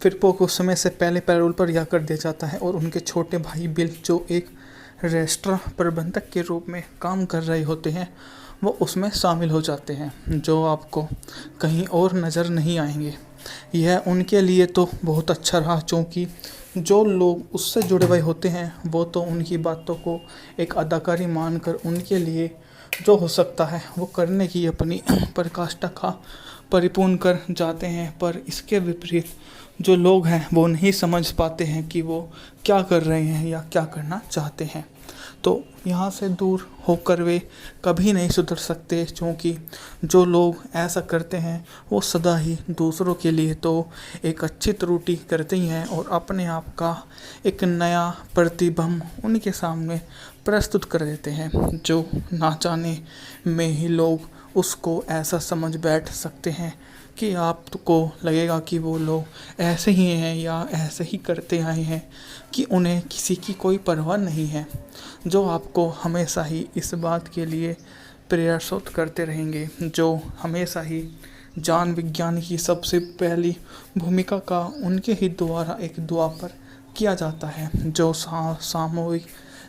फिरपो को समय से पहले पैरोल पर रिहा कर दिया जाता है और उनके छोटे भाई बिल, जो एक रेस्टोरेंट प्रबंधक के रूप में काम कर रहे होते हैं, वो उसमें शामिल हो जाते हैं, जो आपको कहीं और नज़र नहीं आएंगे। यह उनके लिए तो बहुत अच्छा रहा, क्योंकि जो लोग उससे जुड़े हुए होते हैं वो तो उनकी बातों को एक अदाकारी मानकर उनके लिए जो हो सकता है वो करने की अपनी पराकाष्ठा का परिपूर्ण कर जाते हैं, पर इसके विपरीत जो लोग हैं वो नहीं समझ पाते हैं कि वो क्या कर रहे हैं या क्या करना चाहते हैं। तो यहाँ से दूर होकर वे कभी नहीं सुधर सकते, क्योंकि जो लोग ऐसा करते हैं वो सदा ही दूसरों के लिए तो एक अच्छी त्रुटि करते ही हैं और अपने आप का एक नया प्रतिबिंब उनके सामने प्रस्तुत कर देते हैं, जो ना जाने में ही लोग उसको ऐसा समझ बैठ सकते हैं कि आपको लगेगा कि वो लोग ऐसे ही हैं या ऐसे ही करते आए हैं, कि उन्हें किसी की कोई परवाह नहीं है, जो आपको हमेशा ही इस बात के लिए प्रयासोत करते रहेंगे, जो हमेशा ही ज्ञान विज्ञान की सबसे पहली भूमिका का उनके ही द्वारा एक दुआ पर किया जाता है, जो सामूहिक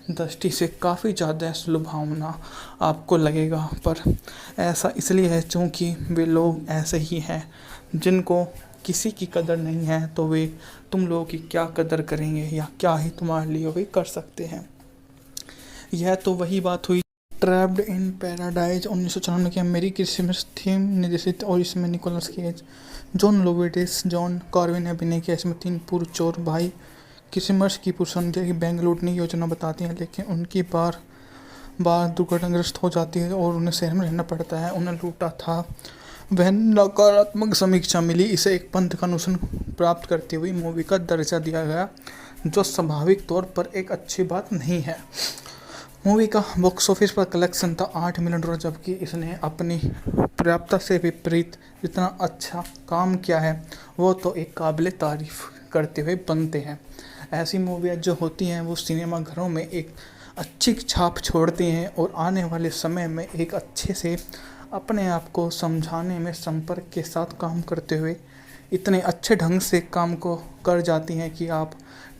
दृष्टि से काफ़ी ज़्यादा सुलभावना आपको लगेगा। पर ऐसा इसलिए है क्योंकि वे लोग ऐसे ही हैं जिनको किसी की कदर नहीं है, तो वे तुम लोगों की क्या कदर करेंगे या क्या ही तुम्हारे लिए वे कर सकते हैं। यह तो वही बात हुई ट्रैप्ड इन पैराडाइज 1994 की अमेरिकी क्रिसमस थीम निर्देशित, और इसमें Nicolas Cage, John Lovitz, John कॉर्विन ने अभिनय किया। इसमें 3 पूर्व चोर भाई क्रिसमस की पूर्व संध्या की बैंक लूटने की योजना बताती हैं, लेकिन उनकी बार बार दुर्घटनाग्रस्त हो जाती है और उन्हें शहर में रहना पड़ता है। उन्हें लूटा था वह नकारात्मक समीक्षा मिली, इसे एक पंथ का अनुसरण प्राप्त करती हुई मूवी का दर्जा दिया गया, जो स्वाभाविक तौर पर एक अच्छी बात नहीं है। मूवी का बॉक्स ऑफिस पर कलेक्शन था $8 मिलियन, जबकि इसने अपनी पर्याप्तता से विपरीत जितना अच्छा काम किया है वो तो एक काबिल तारीफ करते हुए बनते हैं। ऐसी मूवियाँ जो होती हैं वो सिनेमा घरों में एक अच्छी छाप छोड़ती हैं और आने वाले समय में एक अच्छे से अपने आप को समझाने में संपर्क के साथ काम करते हुए इतने अच्छे ढंग से काम को कर जाती हैं कि आप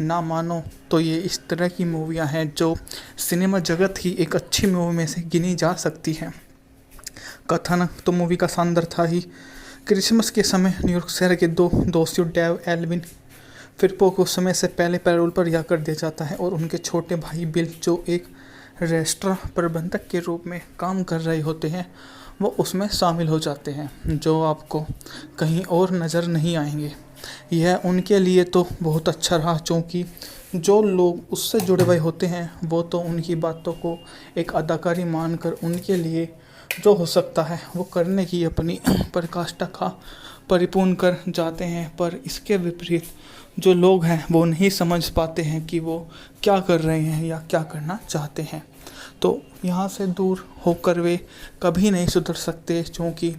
ना मानो तो ये इस तरह की मूवियाँ हैं जो सिनेमा जगत की एक अच्छी मूवी में से गिनी जा सकती हैं। कथन तो मूवी का शानदार था ही। क्रिसमस के समय न्यूयॉर्क शहर के दो दोस्तियों डेव एल्विन फिलिपो को समय से पहले पैरोल पर रिहा कर दिया जाता है और उनके छोटे भाई बिल जो एक रेस्टोरेंट प्रबंधक के रूप में काम कर रहे होते हैं वो उसमें शामिल हो जाते हैं, जो आपको कहीं और नज़र नहीं आएंगे। यह उनके लिए तो बहुत अच्छा रहा, क्योंकि जो लोग उससे जुड़े हुए होते हैं वो तो उनकी बातों को एक अदाकारी मानकर उनके लिए जो हो सकता है वो करने की अपनी प्रकाष्ठा का परिपूर्ण कर जाते हैं। पर इसके विपरीत जो लोग हैं वो नहीं समझ पाते हैं कि वो क्या कर रहे हैं या क्या करना चाहते हैं। तो यहाँ से दूर होकर वे कभी नहीं सुधर सकते, क्योंकि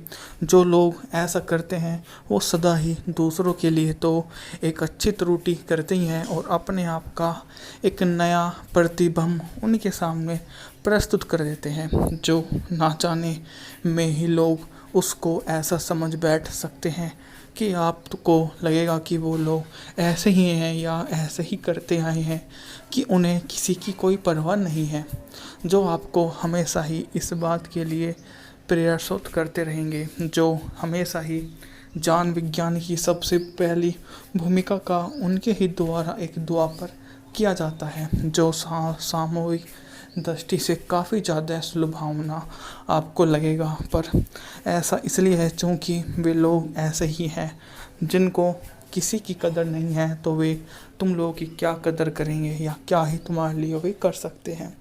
जो लोग ऐसा करते हैं वो सदा ही दूसरों के लिए तो एक अच्छी त्रुटि करते ही हैं और अपने आप का एक नया प्रतिबिंब उनके सामने प्रस्तुत कर देते हैं, जो ना जाने में ही लोग उसको ऐसा समझ बैठ सकते हैं कि आपको लगेगा कि वो लोग ऐसे ही हैं या ऐसे ही करते आए हैं कि उन्हें किसी की कोई परवाह नहीं है, जो आपको हमेशा ही इस बात के लिए प्रयासरत करते रहेंगे, जो हमेशा ही जान विज्ञान की सबसे पहली भूमिका का उनके ही द्वारा एक दुआ पर किया जाता है, जो सामूहिक दृष्टि से काफ़ी ज़्यादा सुलभावना आपको लगेगा। पर ऐसा इसलिए है क्योंकि वे लोग ऐसे ही हैं जिनको किसी की कदर नहीं है, तो वे तुम लोगों की क्या कदर करेंगे या क्या ही तुम्हारे लिए वे कर सकते हैं।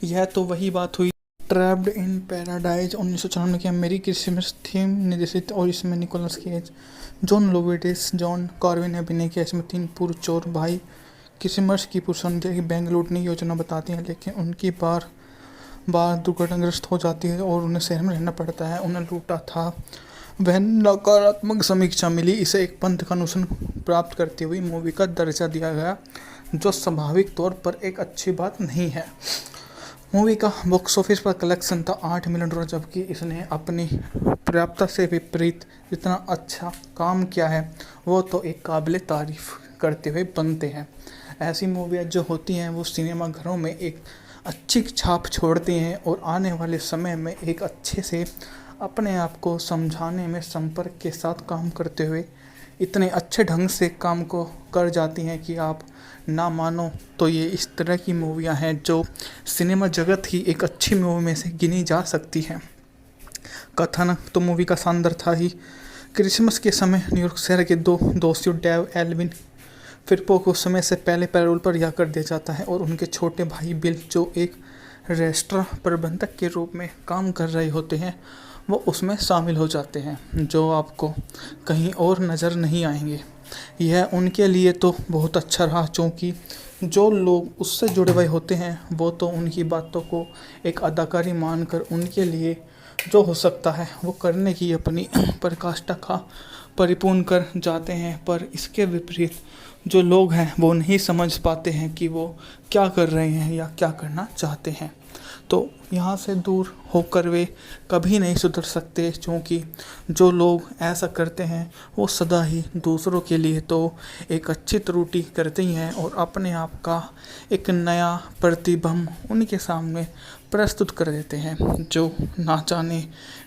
यह तो वही बात हुई ट्रैप्ड इन पैराडाइज 1994 की अमेरिकी क्रिसमस थीम निर्देशित, और इसमें Nicolas Cage, John Lovitz, John Carvin ने अभिनय किया। इसमें 3 पूर्व चोर भाई क्रिसमस की पूर्व संध्या की बैंक लूटने की योजना बताती हैं, लेकिन उनकी बार दुर्घटनाग्रस्त हो जाती है और उन्हें शहर में रहना पड़ता है। उन्हें लूटा था वह नकारात्मक समीक्षा मिली, इसे एक पंथ का अनुसरण प्राप्त करती हुई मूवी का दर्जा दिया गया, जो स्वाभाविक तौर पर एक अच्छी बात नहीं है। मूवी का बॉक्स ऑफिस पर कलेक्शन था $8 मिलियन, जबकि इसने अपनी पर्याप्तता से विपरीत जितना अच्छा काम किया है वो तो एक काबिल तारीफ करते हुए बनते हैं। ऐसी मूवियाँ जो होती हैं वो सिनेमा घरों में एक अच्छी छाप छोड़ती हैं और आने वाले समय में एक अच्छे से अपने आप को समझाने में संपर्क के साथ काम करते हुए इतने अच्छे ढंग से काम को कर जाती हैं कि आप ना मानो तो ये इस तरह की मूवियाँ हैं जो सिनेमा जगत की एक अच्छी मूवी में से गिनी जा सकती हैं। कथन तो मूवी का शानदार था ही। क्रिसमस के समय न्यूयॉर्क शहर के दो दोस्तियों डेव एल्विन फिलिपो को समय से पहले पैरोल पर रिहा कर दिया जाता है और उनके छोटे भाई बिल जो एक रेस्टोरेंट प्रबंधक के रूप में काम कर रहे होते हैं वो उसमें शामिल हो जाते हैं, जो आपको कहीं और नज़र नहीं आएंगे। यह उनके लिए तो बहुत अच्छा रहा, क्योंकि जो लोग उससे जुड़े हुए होते हैं वो तो उनकी बातों को एक अदाकारी मानकर उनके लिए जो हो सकता है वो करने की अपनी प्रकाष्ठा का परिपूर्ण कर जाते हैं। पर इसके विपरीत जो लोग हैं वो नहीं समझ पाते हैं कि वो क्या कर रहे हैं या क्या करना चाहते हैं। तो यहाँ से दूर होकर वे कभी नहीं सुधर सकते, क्योंकि जो लोग ऐसा करते हैं वो सदा ही दूसरों के लिए तो एक अच्छी त्रुटि करते ही हैं और अपने आप का एक नया प्रतिबिंब उनके सामने प्रस्तुत कर देते हैं, जो ना जाने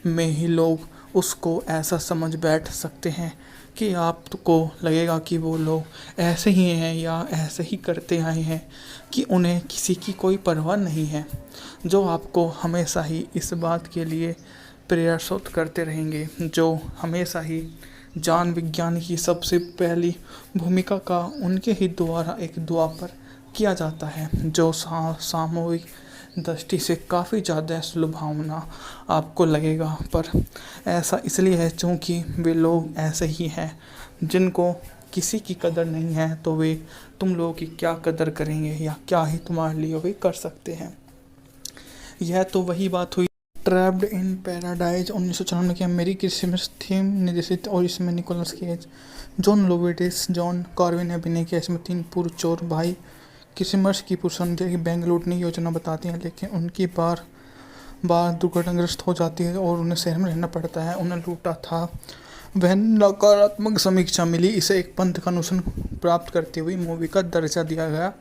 में ही लोग उसको ऐसा समझ बैठ सकते हैं कि आपको लगेगा कि वो लोग ऐसे ही हैं या ऐसे ही करते आए हैं कि उन्हें किसी की कोई परवाह नहीं है, जो आपको हमेशा ही इस बात के लिए प्रयासरत करते रहेंगे, जो हमेशा ही जान विज्ञान की सबसे पहली भूमिका का उनके ही द्वारा एक दुआ पर किया जाता है, जो सामूहिक दृष्टि से काफ़ी ज़्यादा सुलभावना आपको लगेगा। पर ऐसा इसलिए है क्योंकि वे लोग ऐसे ही हैं जिनको किसी की कदर नहीं है, तो वे तुम लोगों की क्या कदर करेंगे या क्या ही तुम्हारे लिए वे कर सकते हैं। यह तो वही बात हुई ट्रैप्ड इन पैराडाइज 1994 की अमेरिकी क्रिसमस थीम निर्देशित, और इसमें Nicolas Cage, John Lovitz, John Carvin ने अभिनय किया। इसमें 3 पूर्व चोर भाई क्रिसमस की पूर्व संध्या की बैंक लूटने की योजना बताती हैं, लेकिन उनकी बार दुर्घटनाग्रस्त हो जाती है और उन्हें शहर में रहना पड़ता है। उन्हें लूटा था वह नकारात्मक समीक्षा मिली, इसे एक पंथ का अनुशासन प्राप्त करती हुई मूवी का दर्जा दिया गया,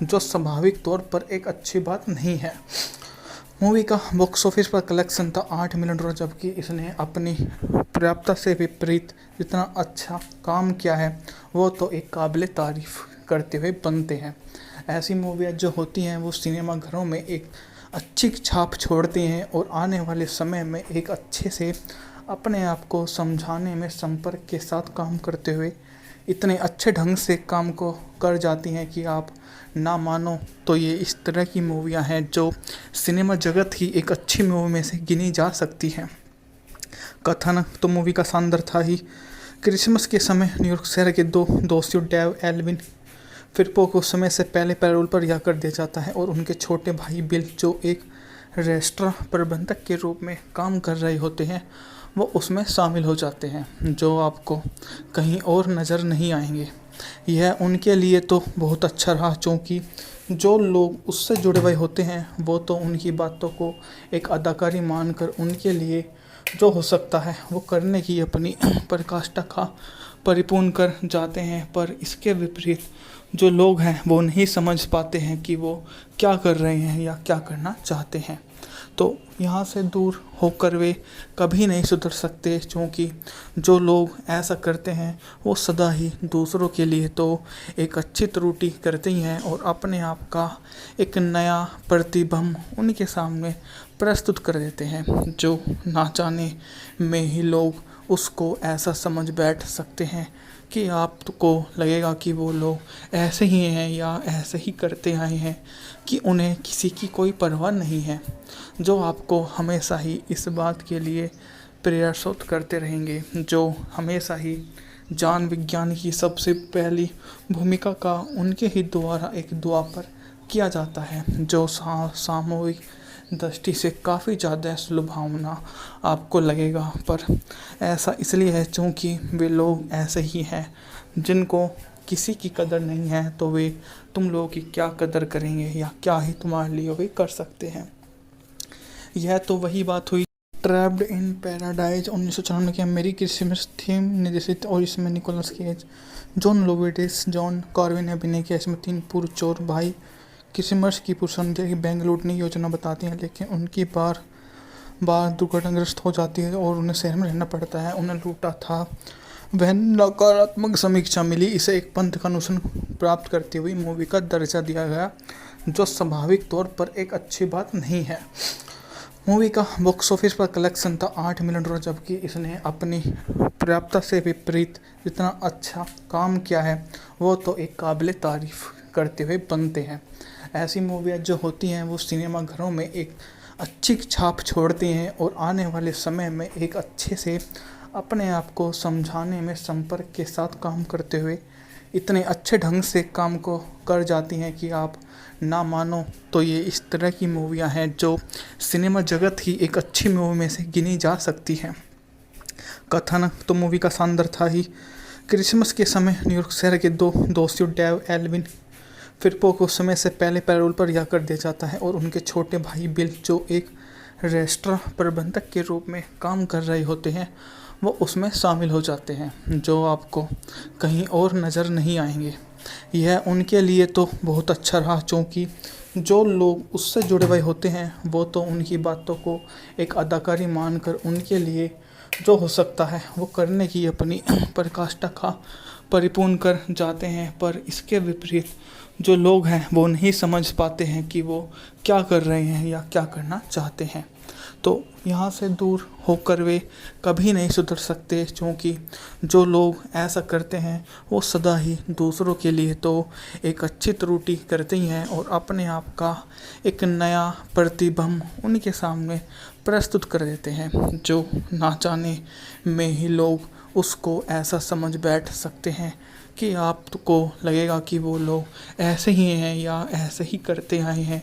जो स्वाभाविक तौर पर एक अच्छी बात नहीं है। मूवी का बॉक्स ऑफिस पर कलेक्शन था $8 मिलियन, जबकि इसने अपनी पर्याप्तता से विपरीत जितना अच्छा काम किया है वो तो एक काबिल तारीफ करते हुए बनते हैं। ऐसी मूवियाँ जो होती हैं वो सिनेमा घरों में एक अच्छी छाप छोड़ती हैं और आने वाले समय में एक अच्छे से अपने आप को समझाने में संपर्क के साथ काम करते हुए इतने अच्छे ढंग से काम को कर जाती हैं कि आप ना मानो तो ये इस तरह की मूवियाँ हैं जो सिनेमा जगत की एक अच्छी मूवी में से गिनी जा सकती हैं। कथन तो मूवी का शानदार था ही। क्रिसमस के समय न्यूयॉर्क शहर के दो दोस्तियों डेव एल्विन फिलिपो को समय से पहले पैरोल पर रिहा कर दिया जाता है और उनके छोटे भाई बिल, जो एक रेस्टोरें प्रबंधक के रूप में काम कर रहे होते हैं, वो उसमें शामिल हो जाते हैं, जो आपको कहीं और नज़र नहीं आएंगे। यह उनके लिए तो बहुत अच्छा रहा, क्योंकि जो लोग उससे जुड़े हुए होते हैं वो तो उनकी बातों को एक अदाकारी मानकर उनके लिए जो हो सकता है वो करने की अपनी प्रकाष्ठा का परिपूर्ण कर जाते हैं। पर इसके विपरीत जो लोग हैं वो नहीं समझ पाते हैं कि वो क्या कर रहे हैं या क्या करना चाहते हैं, तो यहाँ से दूर होकर वे कभी नहीं सुधर सकते, क्योंकि जो लोग ऐसा करते हैं वो सदा ही दूसरों के लिए तो एक अच्छी त्रुटि करते ही हैं और अपने आप का एक नया प्रतिबिंब उनके सामने प्रस्तुत कर देते हैं, जो ना जाने में ही लोग उसको ऐसा समझ बैठ सकते हैं कि आपको लगेगा कि वो लोग ऐसे ही हैं या ऐसे ही करते आए हैं कि उन्हें किसी की कोई परवाह नहीं है, जो आपको हमेशा ही इस बात के लिए प्रयासोत करते रहेंगे, जो हमेशा ही ज्ञान विज्ञान की सबसे पहली भूमिका का उनके ही द्वारा एक दुआ पर किया जाता है, जो सामूहिक दृष्टि से काफ़ी ज़्यादा सुलभावना आपको लगेगा। पर ऐसा इसलिए है क्योंकि वे लोग ऐसे ही हैं जिनको किसी की कदर नहीं है, तो वे तुम लोगों की क्या कदर करेंगे या क्या ही तुम्हारे लिए वे कर सकते हैं। यह तो वही बात हुई ट्रैप्ड इन पैराडाइज 1994 की अमेरिकी क्रिसमस थीम निर्देशित, और इसमें Nicolas Cage, John Lovitz, John कॉर्विन ने अभिनय किया। इसमें 3 पूर्व चोर भाई क्रिसमस की पूर्व संध्या की बैंक लूटने की योजना बताती हैं, लेकिन उनकी बार दुर्घटनाग्रस्त हो जाती है और उन्हें शहर में रहना पड़ता है। उन्हें लूटा था वह नकारात्मक समीक्षा मिली, इसे एक पंथ का अनुशासन प्राप्त करती हुई मूवी का दर्जा दिया गया, जो स्वाभाविक तौर पर एक अच्छी बात नहीं है। मूवी का बॉक्स ऑफिस पर कलेक्शन था $8 मिलियन, जबकि इसने अपनी पर्याप्तता से विपरीत जितना अच्छा काम किया है वो तो एक काबिल तारीफ करते हुए बनते हैं। ऐसी मूवियाँ जो होती हैं वो सिनेमा घरों में एक अच्छी छाप छोड़ती हैं और आने वाले समय में एक अच्छे से अपने आप को समझाने में संपर्क के साथ काम करते हुए इतने अच्छे ढंग से काम को कर जाती हैं कि आप ना मानो तो ये इस तरह की मूवियाँ हैं जो सिनेमा जगत की एक अच्छी मूवी में से गिनी जा सकती हैं। कथन तो मूवी का शानदार था ही। क्रिसमस के समय न्यूयॉर्क शहर के दो दोस्तियों डेव एल्विन फिलिपो को समय से पहले पैरोल पर रिहा कर दिया जाता है और उनके छोटे भाई बिल, जो एक रेस्टोरें प्रबंधक के रूप में काम कर रहे होते हैं, वो उसमें शामिल हो जाते हैं, जो आपको कहीं और नज़र नहीं आएंगे। यह उनके लिए तो बहुत अच्छा रहा, क्योंकि जो लोग उससे जुड़े हुए होते हैं वो तो उनकी बातों को एक अदाकारी मानकर उनके लिए जो हो सकता है वो करने की अपनी प्रकाष्ठा का परिपूर्ण कर जाते हैं। पर इसके विपरीत जो लोग हैं वो नहीं समझ पाते हैं कि वो क्या कर रहे हैं या क्या करना चाहते हैं, तो यहाँ से दूर होकर वे कभी नहीं सुधर सकते, क्योंकि जो लोग ऐसा करते हैं वो सदा ही दूसरों के लिए तो एक अच्छी त्रुटि करते ही हैं और अपने आप का एक नया प्रतिबिंब उनके सामने प्रस्तुत कर देते हैं, जो ना जाने में ही लोग उसको ऐसा समझ बैठ सकते हैं कि आपको लगेगा कि वो लोग ऐसे ही हैं या ऐसे ही करते आए हैं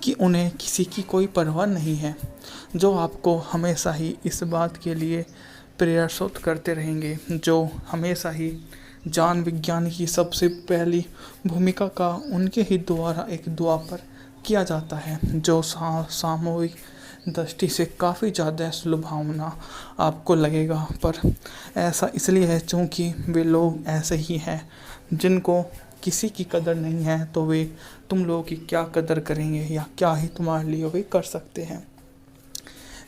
कि उन्हें किसी की कोई परवाह नहीं है, जो आपको हमेशा ही इस बात के लिए प्रयासोत करते रहेंगे, जो हमेशा ही ज्ञान विज्ञान की सबसे पहली भूमिका का उनके ही द्वारा एक दुआ पर किया जाता है, जो सामूहिक दृष्टि से काफ़ी ज़्यादा सुलभावना आपको लगेगा, पर ऐसा इसलिए है क्योंकि वे लोग ऐसे ही हैं जिनको किसी की कदर नहीं है, तो वे तुम लोगों की क्या कदर करेंगे या क्या ही तुम्हारे लिए वे कर सकते हैं।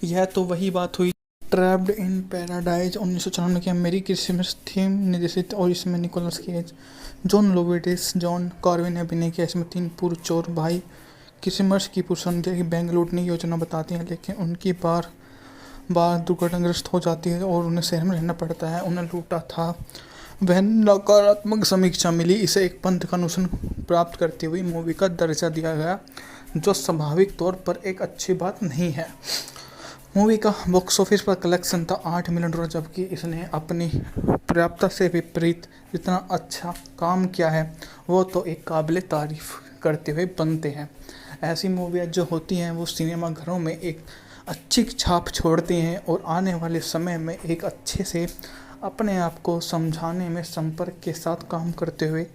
यह तो वही बात हुई ट्रैप्ड इन पैराडाइज 1994 की अमेरिकी क्रिसमस थीम निर्देशित, और इसमें Nicolas Cage, John Lovitz, John Carvin ने अभिनय किया। इसमें 3 पूर्व चोर भाई क्रिसमस की पूर्व संध्या की बैंक लूटने की योजना बताते हैं, लेकिन उनकी बार बार दुर्घटनाग्रस्त हो जाती है और उन्हें शहर में रहना पड़ता है। उन्हें लूटा था वह नकारात्मक समीक्षा मिली, इसे एक पंथ का अनुसरण प्राप्त करती हुई मूवी का दर्जा दिया गया, जो स्वाभाविक तौर पर एक अच्छी बात नहीं है। मूवी का बॉक्स ऑफिस पर कलेक्शन था $8 मिलियन, जबकि इसने अपनी पर्याप्तता से विपरीत जितना अच्छा काम किया है वो तो एक काबिल तारीफ करते हुए बनते हैं। ऐसी मूवियाँ जो होती हैं वो सिनेमा घरों में एक अच्छी छाप छोड़ती हैं और आने वाले समय में एक अच्छे से अपने आप को समझाने में संपर्क के साथ काम करते हुए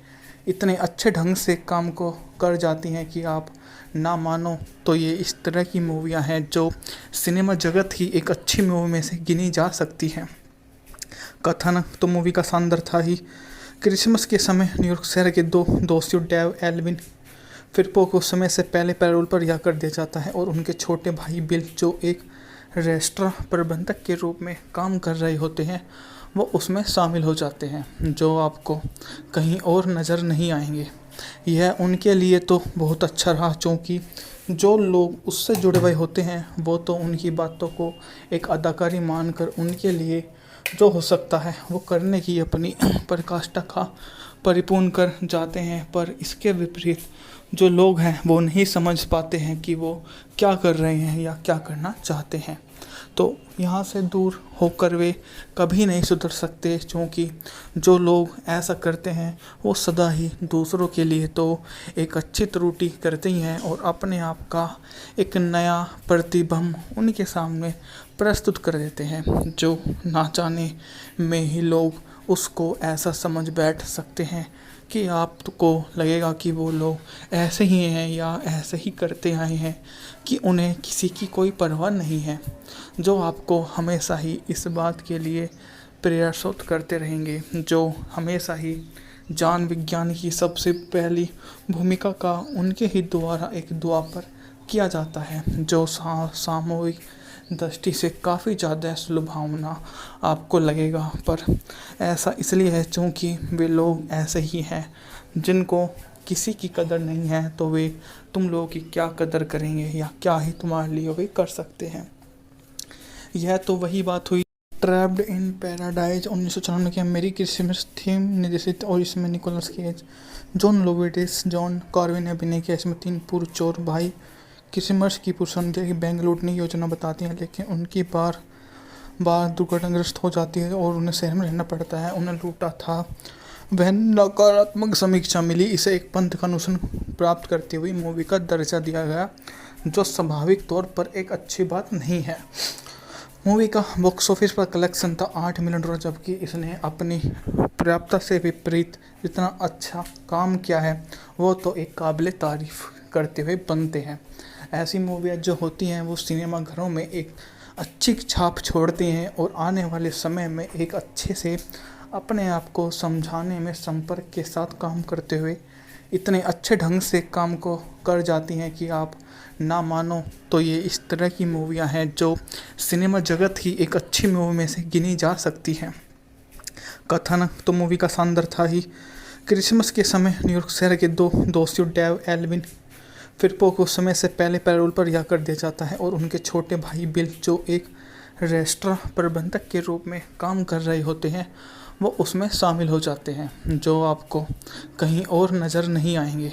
इतने अच्छे ढंग से काम को कर जाती हैं कि आप ना मानो तो ये इस तरह की मूवियाँ हैं जो सिनेमा जगत की एक अच्छी मूवी में से गिनी जा सकती हैं। कथानक तो मूवी का शानदार था ही। क्रिसमस के समय न्यूयॉर्क शहर के 2 दोस्तियों डेव एल्विन फिरपो को समय से पहले पैरोल पर रिहा कर दिया जाता है और उनके छोटे भाई बिल, जो एक रेस्टोरेंट प्रबंधक के रूप में काम कर रहे होते हैं, वो उसमें शामिल हो जाते हैं, जो आपको कहीं और नज़र नहीं आएंगे। यह उनके लिए तो बहुत अच्छा रहा, क्योंकि जो लोग उससे जुड़े हुए होते हैं वो तो उनकी बातों को एक अदाकारी मानकर उनके लिए जो हो सकता है वो करने की अपनी प्रकाष्ठा का परिपूर्ण कर जाते हैं, पर इसके विपरीत जो लोग हैं वो नहीं समझ पाते हैं कि वो क्या कर रहे हैं या क्या करना चाहते हैं। तो यहाँ से दूर होकर वे कभी नहीं सुधर सकते, क्योंकि जो लोग ऐसा करते हैं वो सदा ही दूसरों के लिए तो एक अच्छी त्रुटि करते ही हैं और अपने आप का एक नया प्रतिबिंब उनके सामने प्रस्तुत कर देते हैं, जो ना जाने में ही लोग उसको ऐसा समझ बैठ सकते हैं कि आपको लगेगा कि वो लोग ऐसे ही हैं या ऐसे ही करते आए हैं कि उन्हें किसी की कोई परवाह नहीं है, जो आपको हमेशा ही इस बात के लिए प्रयासरत करते रहेंगे, जो हमेशा ही ज्ञान विज्ञान की सबसे पहली भूमिका का उनके ही द्वारा एक दुआ पर किया जाता है, जो सामूहिक दृष्टि से काफ़ी ज़्यादा सुलभावना आपको लगेगा, पर ऐसा इसलिए है क्योंकि वे लोग ऐसे ही हैं जिनको किसी की कदर नहीं है, तो वे तुम लोगों की क्या कदर करेंगे या क्या ही तुम्हारे लिए वे कर सकते हैं। यह तो वही बात हुई ट्रैप्ड इन पैराडाइज 1994 की अमेरिकी क्रिसमस थीम निर्देशित, और इसमें Nicolas Cage, John Lovitz, John Carvin ने अभिनय किया। इसमें 3 पूर्व चोर भाई क्रिसमस की पूर्व संध्या की बैंक लूटने की योजना बताती हैं, लेकिन उनकी बार बार दुर्घटनाग्रस्त हो जाती है और उन्हें शहर में रहना पड़ता है। उन्हें लूटा था वह नकारात्मक समीक्षा मिली, इसे एक पंथ का अनुसरण प्राप्त करती हुई मूवी का दर्जा दिया गया, जो स्वाभाविक तौर पर एक अच्छी बात नहीं है। मूवी का बॉक्स ऑफिस पर कलेक्शन था $8 मिलियन, जबकि इसने अपनी पर्याप्तता से विपरीत जितना अच्छा काम किया है वो तो एक काबिल तारीफ करते हुए बनते हैं। ऐसी मूवियाँ जो होती हैं वो सिनेमा घरों में एक अच्छी छाप छोड़ती हैं और आने वाले समय में एक अच्छे से अपने आप को समझाने में संपर्क के साथ काम करते हुए इतने अच्छे ढंग से काम को कर जाती हैं कि आप ना मानो तो ये इस तरह की मूवियाँ हैं जो सिनेमा जगत की एक अच्छी मूवी में से गिनी जा सकती हैं। कथानक तो मूवी का शानदार था ही। क्रिसमस के समय न्यूयॉर्क शहर के 2 दोस्तियों डेव एल्विन फिरपो को समय से पहले पैरोल पर रिहा कर दिया जाता है और उनके छोटे भाई बिल, जो एक रेस्टोरेंट प्रबंधक के रूप में काम कर रहे होते हैं, वो उसमें शामिल हो जाते हैं, जो आपको कहीं और नज़र नहीं आएंगे।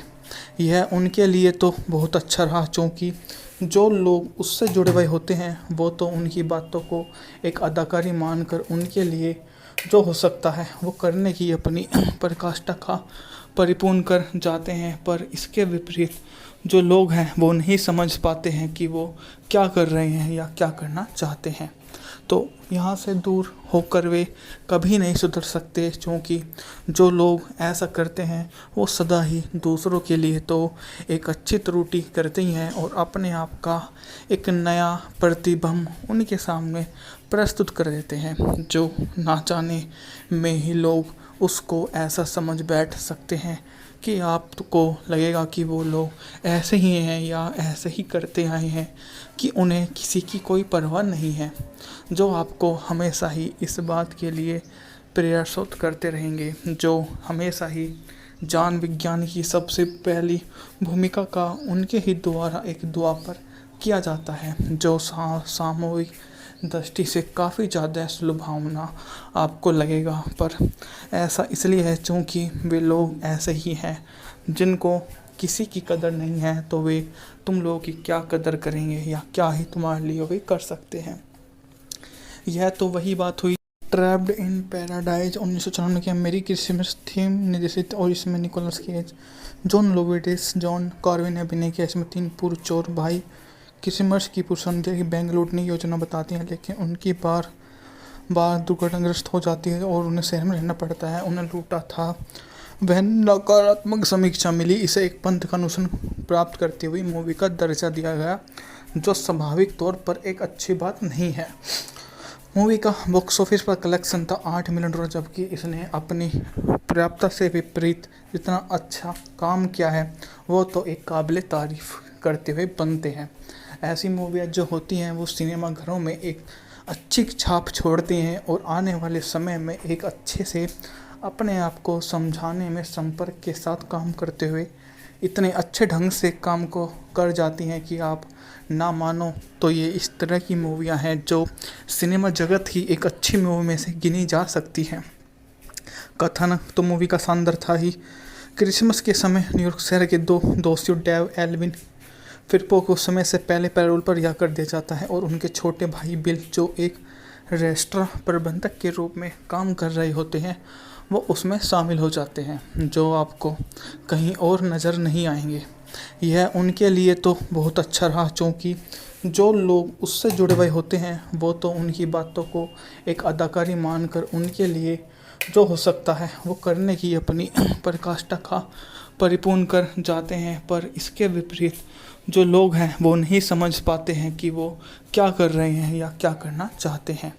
यह उनके लिए तो बहुत अच्छा रहा, क्योंकि जो लोग उससे जुड़े हुए होते हैं वो तो उनकी बातों को एक अदाकारी मानकर उनके लिए जो हो सकता है वो करने की अपनी प्रकाष्ठा का परिपूर्ण कर जाते हैं, पर इसके विपरीत जो लोग हैं वो नहीं समझ पाते हैं कि वो क्या कर रहे हैं या क्या करना चाहते हैं। तो यहाँ से दूर होकर वे कभी नहीं सुधर सकते, क्योंकि जो लोग ऐसा करते हैं वो सदा ही दूसरों के लिए तो एक अच्छी त्रुटि करते ही हैं और अपने आप का एक नया प्रतिबिंब उनके सामने प्रस्तुत कर देते हैं, जो ना जाने में ही लोग उसको ऐसा समझ बैठ सकते हैं कि आपको लगेगा कि वो लोग ऐसे ही हैं या ऐसे ही करते आए हैं, कि उन्हें किसी की कोई परवाह नहीं है, जो आपको हमेशा ही इस बात के लिए प्रयासोत करते रहेंगे, जो हमेशा ही जान विज्ञान की सबसे पहली भूमिका का उनके ही द्वारा एक दुआ पर किया जाता है, जो सामूहिक दृष्टि से काफ़ी ज़्यादा सुलभावना आपको लगेगा। पर ऐसा इसलिए है क्योंकि वे लोग ऐसे ही हैं जिनको किसी की कदर नहीं है, तो वे तुम लोगों की क्या कदर करेंगे या क्या ही तुम्हारे लिए वे कर सकते हैं। यह तो वही बात हुई ट्रैप्ड इन पैराडाइज 1994 की अमेरिकी क्रिसमस थीम निर्देशित, और इसमें Nicolas Cage, John Lovitz, John Carvin ने अभिनय किया। इसमें 3 पूर्व चोर भाई क्रिसमस की पूर्व संध्या की बैंक लूटने की योजना बताती हैं, लेकिन उनकी बार बार दुर्घटनाग्रस्त हो जाती है और उन्हें शहर में रहना पड़ता है। उन्हें लूटा था वह नकारात्मक समीक्षा मिली, इसे एक पंथ का अनुसरण प्राप्त करती हुई मूवी का दर्जा दिया गया, जो स्वाभाविक तौर पर एक अच्छी बात नहीं है। मूवी का बॉक्स ऑफिस पर कलेक्शन था $8 मिलियन, जबकि इसने अपनी पर्याप्तता से विपरीत जितना अच्छा काम किया है वो तो एक काबिल तारीफ करते हुए बनते हैं। ऐसी मूवियाँ जो होती हैं वो सिनेमा घरों में एक अच्छी छाप छोड़ती हैं और आने वाले समय में एक अच्छे से अपने आप को समझाने में संपर्क के साथ काम करते हुए इतने अच्छे ढंग से काम को कर जाती हैं कि आप ना मानो तो ये इस तरह की मूवियाँ हैं जो सिनेमा जगत की एक अच्छी मूवी में से गिनी जा सकती हैं। कथन तो मूवी का शानदार था ही। क्रिसमस के समय न्यूयॉर्क शहर के 2 दोषियों डेव एल्विन फिरपो को समय से पहले पैरोल पर रिहा कर दिया जाता है और उनके छोटे भाई बिल, जो एक रेस्टोरेंट प्रबंधक के रूप में काम कर रहे होते हैं, वो उसमें शामिल हो जाते हैं, जो आपको कहीं और नज़र नहीं आएंगे। यह उनके लिए तो बहुत अच्छा रहा, क्योंकि जो लोग उससे जुड़े हुए होते हैं वो तो उनकी बातों को एक अदाकारी मानकर उनके लिए जो हो सकता है वो करने की अपनी प्रकाष्ठा का परिपूर्ण कर जाते हैं। पर इसके विपरीत जो लोग हैं वो नहीं समझ पाते हैं कि वो क्या कर रहे हैं या क्या करना चाहते हैं।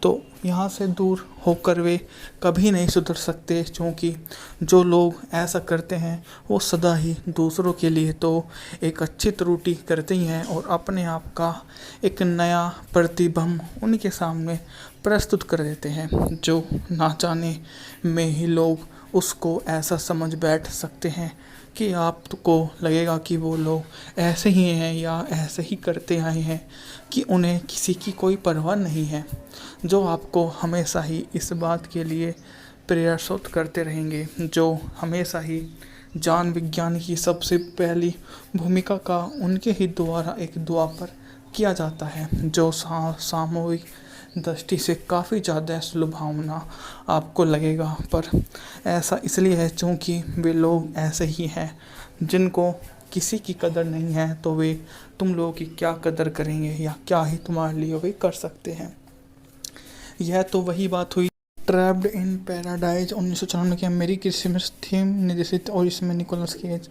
तो यहाँ से दूर होकर वे कभी नहीं सुधर सकते, क्योंकि जो लोग ऐसा करते हैं वो सदा ही दूसरों के लिए तो एक अच्छी त्रुटि करते ही हैं और अपने आप का एक नया प्रतिबिंब उनके सामने प्रस्तुत कर देते हैं, जो ना जाने में ही लोग उसको ऐसा समझ बैठ सकते हैं कि आपको लगेगा कि वो लोग ऐसे ही हैं या ऐसे ही करते आए हैं, कि उन्हें किसी की कोई परवाह नहीं है, जो आपको हमेशा ही इस बात के लिए प्रयासोत करते रहेंगे, जो हमेशा ही जान विज्ञान की सबसे पहली भूमिका का उनके ही द्वारा एक दुआ पर किया जाता है, जो सामूहिक दृष्टि से काफ़ी ज़्यादा सुलभावना आपको लगेगा। पर ऐसा इसलिए है क्योंकि वे लोग ऐसे ही हैं जिनको किसी की कदर नहीं है, तो वे तुम लोगों की क्या कदर करेंगे या क्या ही तुम्हारे लिए वे कर सकते हैं। यह तो वही बात हुई ट्रैप्ड इन पैराडाइज 1994 की अमेरिकी क्रिसमस थीम निर्देशित, और इसमें Nicolas Cage,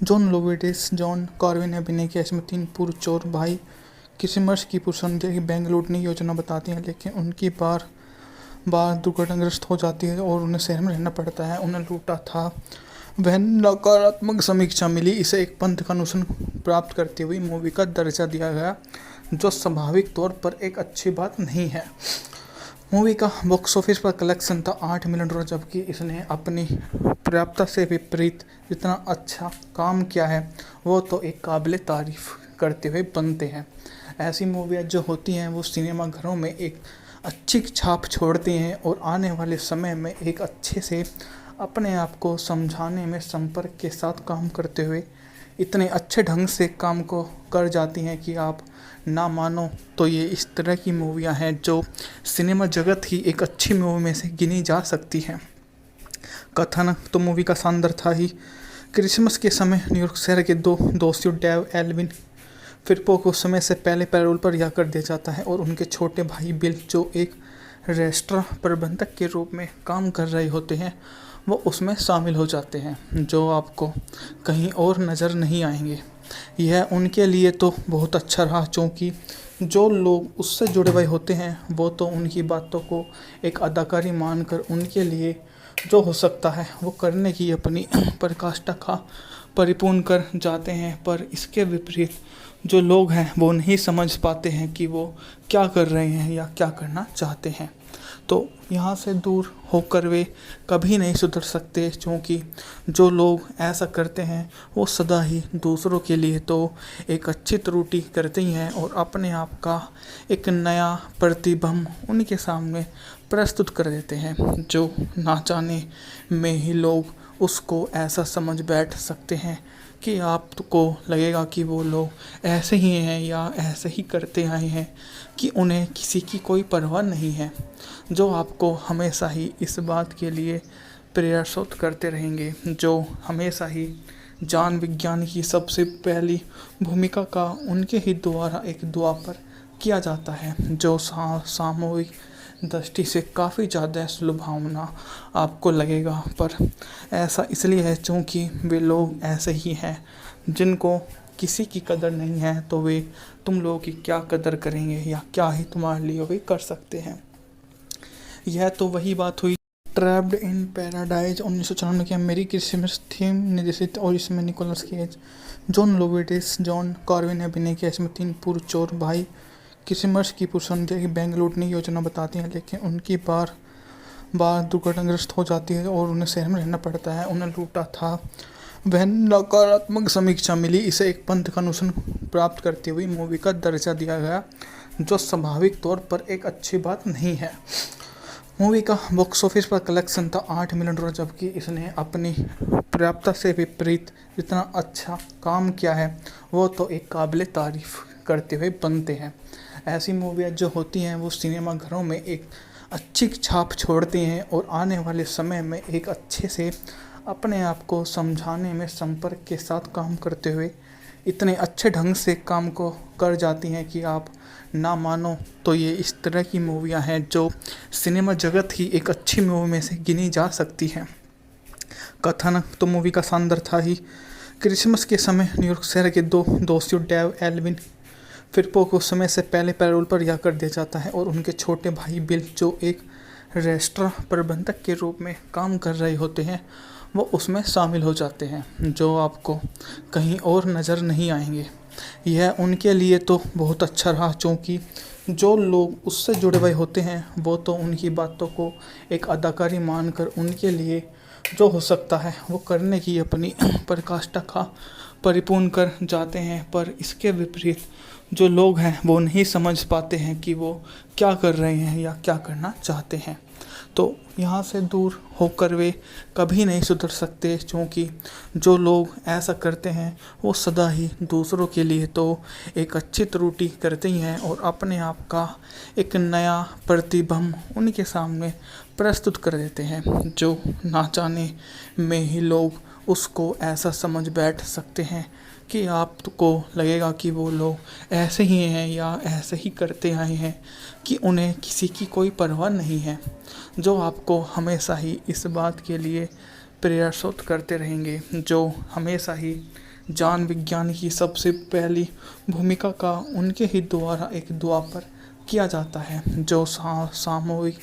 John Lovitz, John Carvin ने अभिनय किया। इसमें 3 पूर्व चोर भाई क्रिसमस की पूर्व संध्या की बैंक लूटने की योजना बताती हैं, लेकिन उनकी बार बार दुर्घटनाग्रस्त हो जाती है और उन्हें शहर में रहना पड़ता है। उन्हें लूटा था वह नकारात्मक समीक्षा मिली, इसे एक पंथ का अनुसरण प्राप्त करती हुई मूवी का दर्जा दिया गया, जो स्वाभाविक तौर पर एक अच्छी बात नहीं है। मूवी का बॉक्स ऑफिस पर कलेक्शन था $8 मिलियन, जबकि इसने अपनी पर्याप्तता से विपरीत जितना अच्छा काम किया है वो तो एक काबिल तारीफ करते हुए बनते हैं। ऐसी मूवियाँ जो होती हैं वो सिनेमा घरों में एक अच्छी छाप छोड़ती हैं और आने वाले समय में एक अच्छे से अपने आप को समझाने में संपर्क के साथ काम करते हुए इतने अच्छे ढंग से काम को कर जाती हैं कि आप ना मानो तो ये इस तरह की मूवियाँ हैं जो सिनेमा जगत की एक अच्छी मूवी में से गिनी जा सकती हैं। कथन तो मूवी का शानदार था ही। क्रिसमस के समय न्यूयॉर्क शहर के 2 दोषियों डेव एल्विन फिरपो को समय से पहले पैरोल पर रिहा कर दिया जाता है और उनके छोटे भाई बिल, जो एक रेस्टोरेंट प्रबंधक के रूप में काम कर रहे होते हैं, वो उसमें शामिल हो जाते हैं, जो आपको कहीं और नज़र नहीं आएंगे। यह उनके लिए तो बहुत अच्छा रहा, क्योंकि जो लोग उससे जुड़े हुए होते हैं वो तो उनकी बातों को एक अदाकारी मानकर उनके लिए जो हो सकता है वो करने की अपनी पराकाष्ठा का परिपूर्ण कर जाते हैं। पर इसके विपरीत जो लोग हैं वो नहीं समझ पाते हैं कि वो क्या कर रहे हैं या क्या करना चाहते हैं। तो यहाँ से दूर होकर वे कभी नहीं सुधर सकते, क्योंकि जो लोग ऐसा करते हैं वो सदा ही दूसरों के लिए तो एक अच्छी त्रुटि करते ही हैं और अपने आप का एक नया प्रतिबिंब उनके सामने प्रस्तुत कर देते हैं, जो ना जाने में ही लोग उसको ऐसा समझ बैठ सकते हैं कि आपको लगेगा कि वो लोग ऐसे ही हैं या ऐसे ही करते आए हैं कि उन्हें किसी की कोई परवाह नहीं है, जो आपको हमेशा ही इस बात के लिए प्रयासरत करते रहेंगे, जो हमेशा ही ज्ञान विज्ञान की सबसे पहली भूमिका का उनके ही द्वारा एक दुआ पर किया जाता है, जो सामूहिक दृष्टि से काफ़ी ज़्यादा सुलभावना आपको लगेगा। पर ऐसा इसलिए है क्योंकि वे लोग ऐसे ही हैं जिनको किसी की कदर नहीं है, तो वे तुम लोगों की क्या कदर करेंगे या क्या ही तुम्हारे लिए वे कर सकते हैं। यह तो वही बात हुई ट्रैप्ड इन पैराडाइज 1994 की अमेरिकी क्रिसमस थीम निर्देशित, और इसमें Nicolas Cage, John Lovitz, John Carvin ने अभिनय किया। इसमें 3 पूर्व चोर भाई क्रिसमस की पुरसंध्या की बैंक लूटने की योजना बताती हैं, लेकिन उनकी बार बार दुर्घटनाग्रस्त हो जाती है और उन्हें शहर में रहना पड़ता है। उन्हें लूटा था वह नकारात्मक समीक्षा मिली, इसे एक पंथ का अनुसरण प्राप्त करती हुई मूवी का दर्जा दिया गया, जो स्वाभाविक तौर पर एक अच्छी बात नहीं है। मूवी का बॉक्स ऑफिस पर कलेक्शन था $8 मिलियन, जबकि इसने अपनी पर्याप्तता से विपरीत जितना अच्छा काम किया है वो तो एक काबिल तारीफ करते हुए बनते हैं। ऐसी मूवियाँ जो होती हैं वो सिनेमा घरों में एक अच्छी छाप छोड़ती हैं और आने वाले समय में एक अच्छे से अपने आप को समझाने में संपर्क के साथ काम करते हुए इतने अच्छे ढंग से काम को कर जाती हैं कि आप ना मानो तो ये इस तरह की मूवियाँ हैं जो सिनेमा जगत की एक अच्छी मूवी में से गिनी जा सकती हैं। कथानक तो मूवी का शानदार था ही। क्रिसमस के समय न्यूयॉर्क शहर के 2 दोषियों डेव एल्विन फिरपो को समय से पहले पैरोल पर रिहा कर दिया जाता है और उनके छोटे भाई बिल, जो एक रेस्टोरेंट प्रबंधक के रूप में काम कर रहे होते हैं, वो उसमें शामिल हो जाते हैं, जो आपको कहीं और नज़र नहीं आएंगे। यह उनके लिए तो बहुत अच्छा रहा, क्योंकि जो लोग उससे जुड़े हुए होते हैं वो तो उनकी बातों को एक अदाकारी मानकर उनके लिए जो हो सकता है वो करने की अपनी पराकाष्ठा का परिपूर्ण कर जाते हैं। पर इसके विपरीत जो लोग हैं वो नहीं समझ पाते हैं कि वो क्या कर रहे हैं या क्या करना चाहते हैं। तो यहाँ से दूर होकर वे कभी नहीं सुधर सकते, क्योंकि जो लोग ऐसा करते हैं वो सदा ही दूसरों के लिए तो एक अच्छी त्रुटि करते ही हैं और अपने आप का एक नया प्रतिबिंब उनके सामने प्रस्तुत कर देते हैं, जो ना जाने में ही लोग उसको ऐसा समझ बैठ सकते हैं कि आपको लगेगा कि वो लोग ऐसे ही हैं या ऐसे ही करते आए हैं कि उन्हें किसी की कोई परवाह नहीं है, जो आपको हमेशा ही इस बात के लिए प्रयासरत करते रहेंगे, जो हमेशा ही ज्ञान विज्ञान की सबसे पहली भूमिका का उनके ही द्वारा एक दुआ पर किया जाता है, जो सामूहिक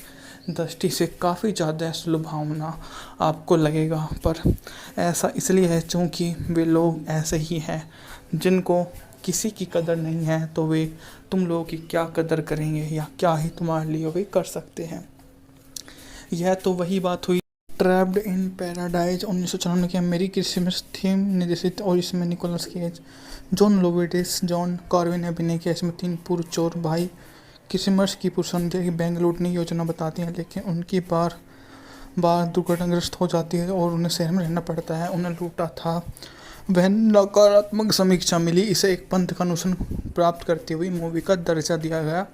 दृष्टि से काफ़ी ज़्यादा सुलभावना आपको लगेगा। पर ऐसा इसलिए है क्योंकि वे लोग ऐसे ही हैं जिनको किसी की कदर नहीं है, तो वे तुम लोगों की क्या कदर करेंगे या क्या ही तुम्हारे लिए वे कर सकते हैं। यह तो वही बात हुई ट्रैप्ड इन पैराडाइज 1994 की अमेरिकी क्रिसमस थीम निर्देशित, और इसमें Nicolas Cage, John Lovitz, John Carvin ने अभिनय किया। इसमें 3 पूर्व चोर भाई क्रिसमस की पुरसंध्या की बैंक लूटने की योजना बताती हैं, लेकिन उनकी बार बार दुर्घटनाग्रस्त हो जाती है और उन्हें शहर में रहना पड़ता है। उन्हें लूटा था वह नकारात्मक समीक्षा मिली, इसे एक पंथ का अनुसरण प्राप्त करती हुई मूवी का दर्जा दिया गया,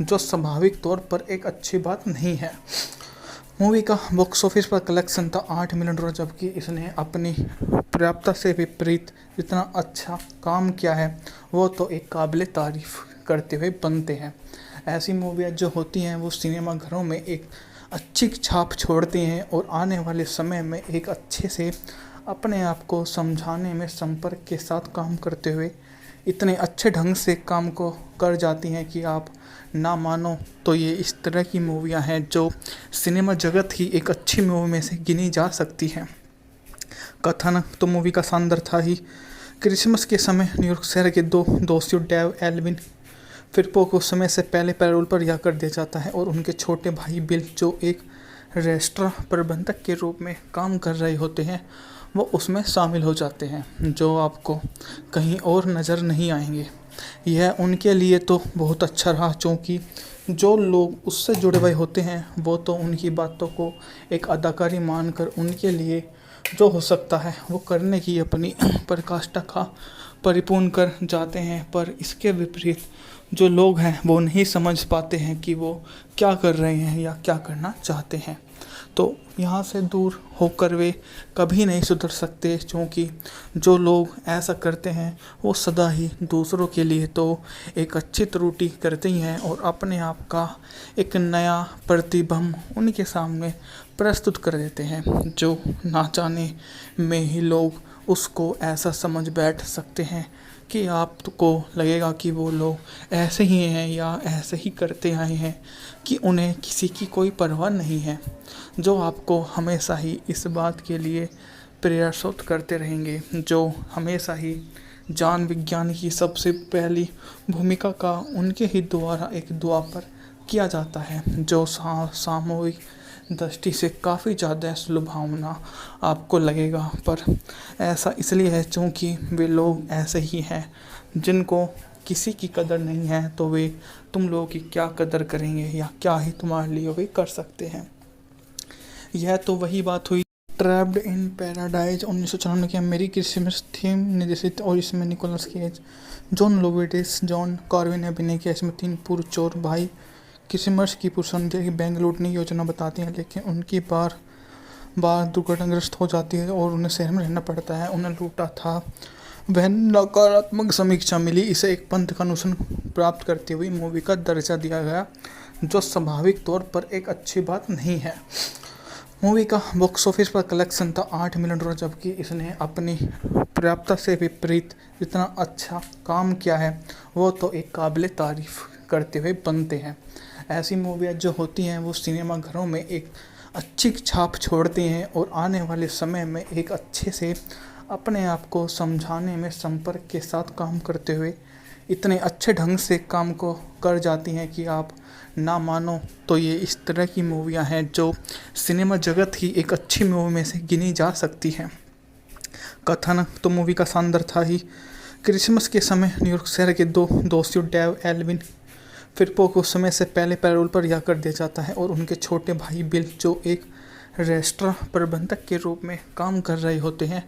जो स्वाभाविक तौर पर एक अच्छी बात नहीं है। मूवी का बॉक्स ऑफिस पर कलेक्शन था $8 मिलियन, जबकि इसने अपनी पर्याप्तता से विपरीत जितना अच्छा काम किया है वो तो एक काबिल तारीफ़ करते हुए बनते हैं। ऐसी मूवियाँ जो होती हैं वो सिनेमा घरों में एक अच्छी छाप छोड़ती हैं और आने वाले समय में एक अच्छे से अपने आप को समझाने में संपर्क के साथ काम करते हुए इतने अच्छे ढंग से काम को कर जाती हैं कि आप ना मानो तो ये इस तरह की मूवियाँ हैं जो सिनेमा जगत की एक अच्छी मूवी में से गिनी जा सकती हैं। कथन तो मूवी का शानदार था ही। क्रिसमस के समय न्यूयॉर्क शहर के दो दोस्तियों डेव एल्विन फिलिपो को समय से पहले पैरोल पर रिहा कर दिया जाता है और उनके छोटे भाई बिल, जो एक रेस्टोरें प्रबंधक के रूप में काम कर रहे होते हैं, वो उसमें शामिल हो जाते हैं, जो आपको कहीं और नज़र नहीं आएंगे। यह उनके लिए तो बहुत अच्छा रहा, क्योंकि जो लोग उससे जुड़े हुए होते हैं वो तो उनकी बातों को एक अदाकारी मानकर उनके लिए जो हो सकता है वो करने की अपनी प्रकाष्ठा का परिपूर्ण कर जाते हैं। पर इसके विपरीत जो लोग हैं वो नहीं समझ पाते हैं कि वो क्या कर रहे हैं या क्या करना चाहते हैं। तो यहाँ से दूर होकर वे कभी नहीं सुधर सकते, क्योंकि जो लोग ऐसा करते हैं वो सदा ही दूसरों के लिए तो एक अच्छी त्रुटि करते ही हैं और अपने आप का एक नया प्रतिबिंब उनके सामने प्रस्तुत कर देते हैं, जो ना जाने में ही लोग उसको ऐसा समझ बैठ सकते हैं कि आपको लगेगा कि वो लोग ऐसे ही हैं या ऐसे ही करते आए हैं कि उन्हें किसी की कोई परवाह नहीं है, जो आपको हमेशा ही इस बात के लिए प्रयासरत करते रहेंगे, जो हमेशा ही जान विज्ञान की सबसे पहली भूमिका का उनके ही द्वारा एक दुआ पर किया जाता है, जो सामूहिक दृष्टि से काफ़ी ज़्यादा सुलभावना आपको लगेगा। पर ऐसा इसलिए है क्योंकि वे लोग ऐसे ही हैं जिनको किसी की कदर नहीं है, तो वे तुम लोगों की क्या कदर करेंगे या क्या ही तुम्हारे लिए वे कर सकते हैं। यह तो वही बात हुई ट्रैप्ड इन पैराडाइज 1994 की अमेरिकी क्रिसमस थीम निर्देशित, और इसमें Nicolas Cage, John Lovitz, John Carvin ने अभिनय किया। इसमें 3 पूर्व चोर भाई क्रिसमस की पूर्व संध्या की बैंक लूटने की योजना बताती हैं, लेकिन उनकी बार दुर्घटनाग्रस्त हो जाती है और उन्हें शहर में रहना पड़ता है। उन्हें लूटा था वह नकारात्मक समीक्षा मिली। इसे एक पंथ का अनुसरण प्राप्त करती हुई मूवी का दर्जा दिया गया, जो स्वाभाविक तौर पर एक अच्छी बात नहीं है। मूवी का बॉक्स ऑफिस पर कलेक्शन था $8 मिलियन, जबकि इसने अपनी पर्याप्तता से विपरीत जितना अच्छा काम किया है वो तो एक काबिल तारीफ़ करते हुए बनते हैं। ऐसी मूवियाँ जो होती हैं वो सिनेमा घरों में एक अच्छी छाप छोड़ती हैं और आने वाले समय में एक अच्छे से अपने आप को समझाने में संपर्क के साथ काम करते हुए इतने अच्छे ढंग से काम को कर जाती हैं कि आप ना मानो तो ये इस तरह की मूवियाँ हैं जो सिनेमा जगत की एक अच्छी मूवी में से गिनी जा सकती हैं। कथन तो मूवी का शानदार था ही। क्रिसमस के समय न्यूयॉर्क शहर के दो दोस्तियों डेव एल्विन फिलिपो को समय से पहले पैरोल पर रिहा कर दिया जाता है और उनके छोटे भाई बिल, जो एक रेस्टोरें प्रबंधक के रूप में काम कर रहे होते हैं,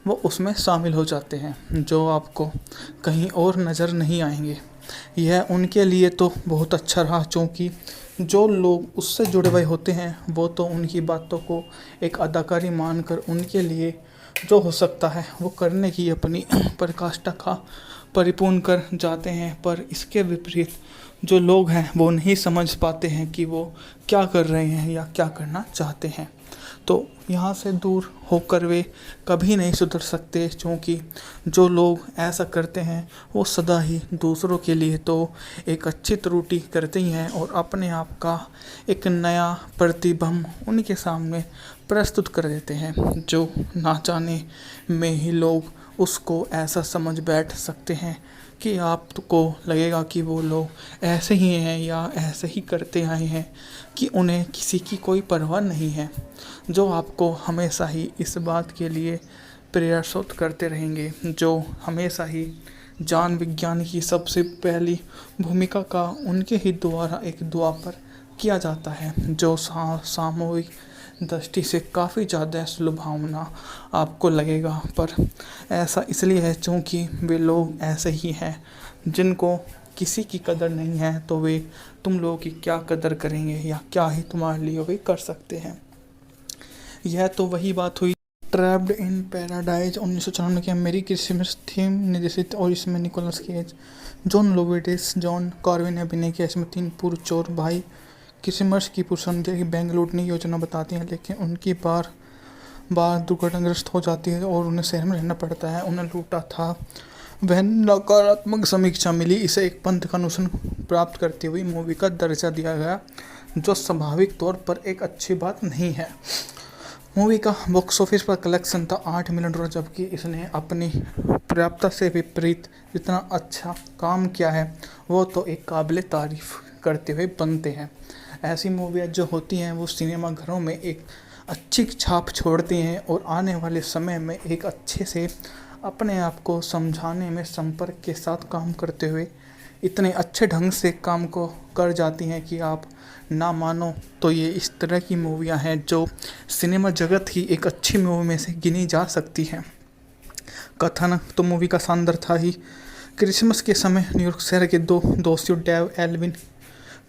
वो उसमें शामिल हो जाते हैं, जो आपको कहीं और नज़र नहीं आएंगे। यह उनके लिए तो बहुत अच्छा रहा, क्योंकि जो लोग उससे जुड़े हुए होते हैं वो तो उनकी बातों को एक अदाकारी मानकर उनके लिए जो हो सकता है वो करने की अपनी प्रकाष्ठा का परिपूर्ण कर जाते हैं। पर इसके विपरीत जो लोग हैं वो नहीं समझ पाते हैं कि वो क्या कर रहे हैं या क्या करना चाहते हैं। तो यहाँ से दूर होकर वे कभी नहीं सुधर सकते, क्योंकि जो लोग ऐसा करते हैं वो सदा ही दूसरों के लिए तो एक अच्छी त्रुटि करते ही हैं और अपने आप का एक नया प्रतिबिंब उनके सामने प्रस्तुत कर देते हैं, जो ना जाने में ही लोग उसको ऐसा समझ बैठ सकते हैं कि आपको लगेगा कि वो लोग ऐसे ही हैं या ऐसे ही करते आए हैं कि उन्हें किसी की कोई परवाह नहीं है, जो आपको हमेशा ही इस बात के लिए प्रयासरत करते रहेंगे, जो हमेशा ही जान विज्ञान की सबसे पहली भूमिका का उनके ही द्वारा एक दुआ पर किया जाता है, जो सामूहिक दृष्टि से काफ़ी ज़्यादा सुलभावना आपको लगेगा। पर ऐसा इसलिए है क्योंकि वे लोग ऐसे ही हैं जिनको किसी की कदर नहीं है तो वे तुम लोगों की क्या कदर करेंगे या क्या ही तुम्हारे लिए वे कर सकते हैं। यह तो वही बात हुई ट्रैप्ड इन पैराडाइज 1994 की अमेरिकी क्रिसमस थीम निर्देशित और इसमें Nicolas Cage, John Lovitz, John Carvin ने अभिनय किया। इसमें 3 पूर्व चोर भाई क्रिसमस की पूर्व संध्या की बैंक लूटने की योजना बताती हैं, लेकिन उनकी बार बार दुर्घटनाग्रस्त हो जाती है और उन्हें शहर में रहना पड़ता है। उन्हें लूटा था वह नकारात्मक समीक्षा मिली। इसे एक पंथ का अनुशासन प्राप्त करती हुई मूवी का दर्जा दिया गया, जो स्वाभाविक तौर पर एक अच्छी बात नहीं है। मूवी का बॉक्स ऑफिस पर कलेक्शन था $8 मिलियन, जबकि इसने अपनी पर्याप्तता से विपरीत जितना अच्छा काम किया है वो तो एक काबिल तारीफ करते हुए बनते हैं। ऐसी मूवियाँ जो होती हैं वो सिनेमा घरों में एक अच्छी छाप छोड़ती हैं और आने वाले समय में एक अच्छे से अपने आप को समझाने में संपर्क के साथ काम करते हुए इतने अच्छे ढंग से काम को कर जाती हैं कि आप ना मानो तो ये इस तरह की मूवियाँ हैं जो सिनेमा जगत की एक अच्छी मूवी में से गिनी जा सकती हैं। कथन तो मूवी का शानदार था ही। क्रिसमस के समय न्यूयॉर्क शहर के 2 दोस्तियों डेव एल्विन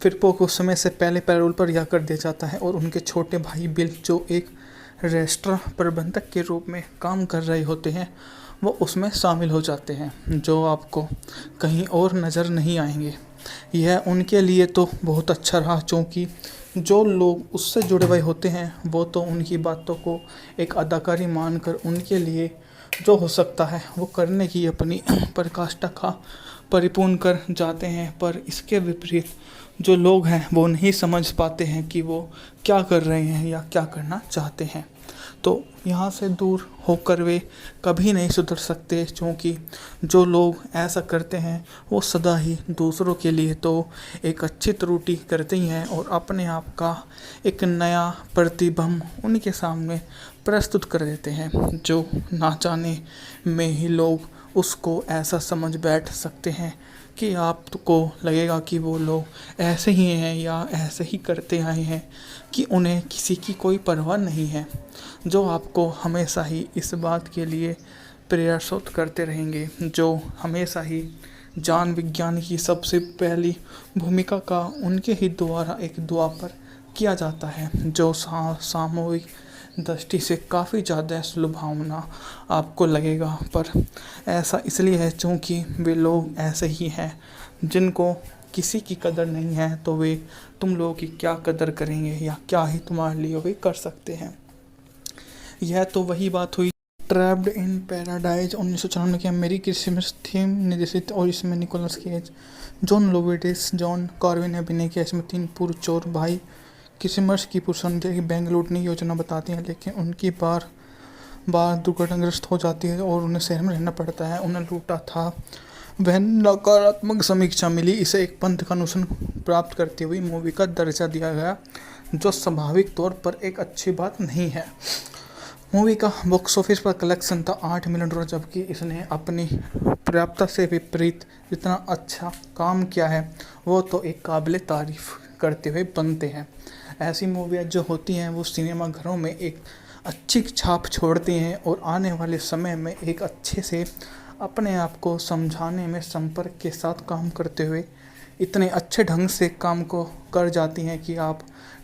फिरपो को समय से पहले पैरोल पर रिहा कर दिया जाता है और उनके छोटे भाई बिल, जो एक रेस्टोरेंट प्रबंधक के रूप में काम कर रहे होते हैं, वो उसमें शामिल हो जाते हैं, जो आपको कहीं और नज़र नहीं आएंगे। यह उनके लिए तो बहुत अच्छा रहा, क्योंकि जो लोग उससे जुड़े हुए होते हैं वो तो उनकी बातों को एक अदाकारी मानकर उनके लिए जो हो सकता है वो करने की अपनी पराकाष्ठा का परिपूर्ण कर जाते हैं। पर इसके विपरीत जो लोग हैं वो नहीं समझ पाते हैं कि वो क्या कर रहे हैं या क्या करना चाहते हैं, तो यहाँ से दूर होकर वे कभी नहीं सुधर सकते, क्योंकि जो लोग ऐसा करते हैं वो सदा ही दूसरों के लिए तो एक अच्छी त्रुटि करते ही हैं और अपने आप का एक नया प्रतिबिंब उनके सामने प्रस्तुत कर देते हैं, जो ना जाने में ही लोग उसको ऐसा समझ बैठ सकते हैं कि आपको लगेगा कि वो लोग ऐसे ही हैं या ऐसे ही करते आए हैं कि उन्हें किसी की कोई परवाह नहीं है, जो आपको हमेशा ही इस बात के लिए प्रयासरत करते रहेंगे, जो हमेशा ही जान विज्ञान की सबसे पहली भूमिका का उनके ही द्वारा एक दुआ पर किया जाता है, जो सामूहिक दृष्टि से काफ़ी ज़्यादा लुभावना आपको लगेगा। पर ऐसा इसलिए है क्योंकि वे लोग ऐसे ही हैं जिनको किसी की कदर नहीं है तो वे तुम लोगों की क्या कदर करेंगे या क्या ही तुम्हारे लिए वे कर सकते हैं। यह तो वही बात हुई ट्रैप्ड इन पैराडाइज 1994 की अमेरिकी क्रिसमस थीम निर्देशित और इसमें Nicolas Cage, John Lovitz, John Carvin ने अभिनय किया। इसमें 3 पूर्व चोर भाई क्रिसमस की पूर्व संध्या की बैंक लूटने की योजना बताती हैं, लेकिन उनकी बार बार दुर्घटनाग्रस्त हो जाती है और उन्हें शहर में रहना पड़ता है। उन्हें लूटा था वह नकारात्मक समीक्षा मिली। इसे एक पंथ का अनुशासन प्राप्त करती हुई मूवी का दर्जा दिया गया, जो स्वाभाविक तौर पर एक अच्छी बात नहीं है। मूवी का बॉक्स ऑफिस पर कलेक्शन था $8 मिलियन, जबकि इसने अपनी पर्याप्तता से विपरीत जितना अच्छा काम किया है वो तो एक काबिल तारीफ करते हुए बनते हैं। ऐसी मूवियाँ जो होती हैं वो सिनेमा घरों में एक अच्छी छाप छोड़ती हैं और आने वाले समय में एक अच्छे से अपने आप को समझाने में संपर्क के साथ काम करते हुए इतने अच्छे ढंग से काम को कर जाती हैं कि आप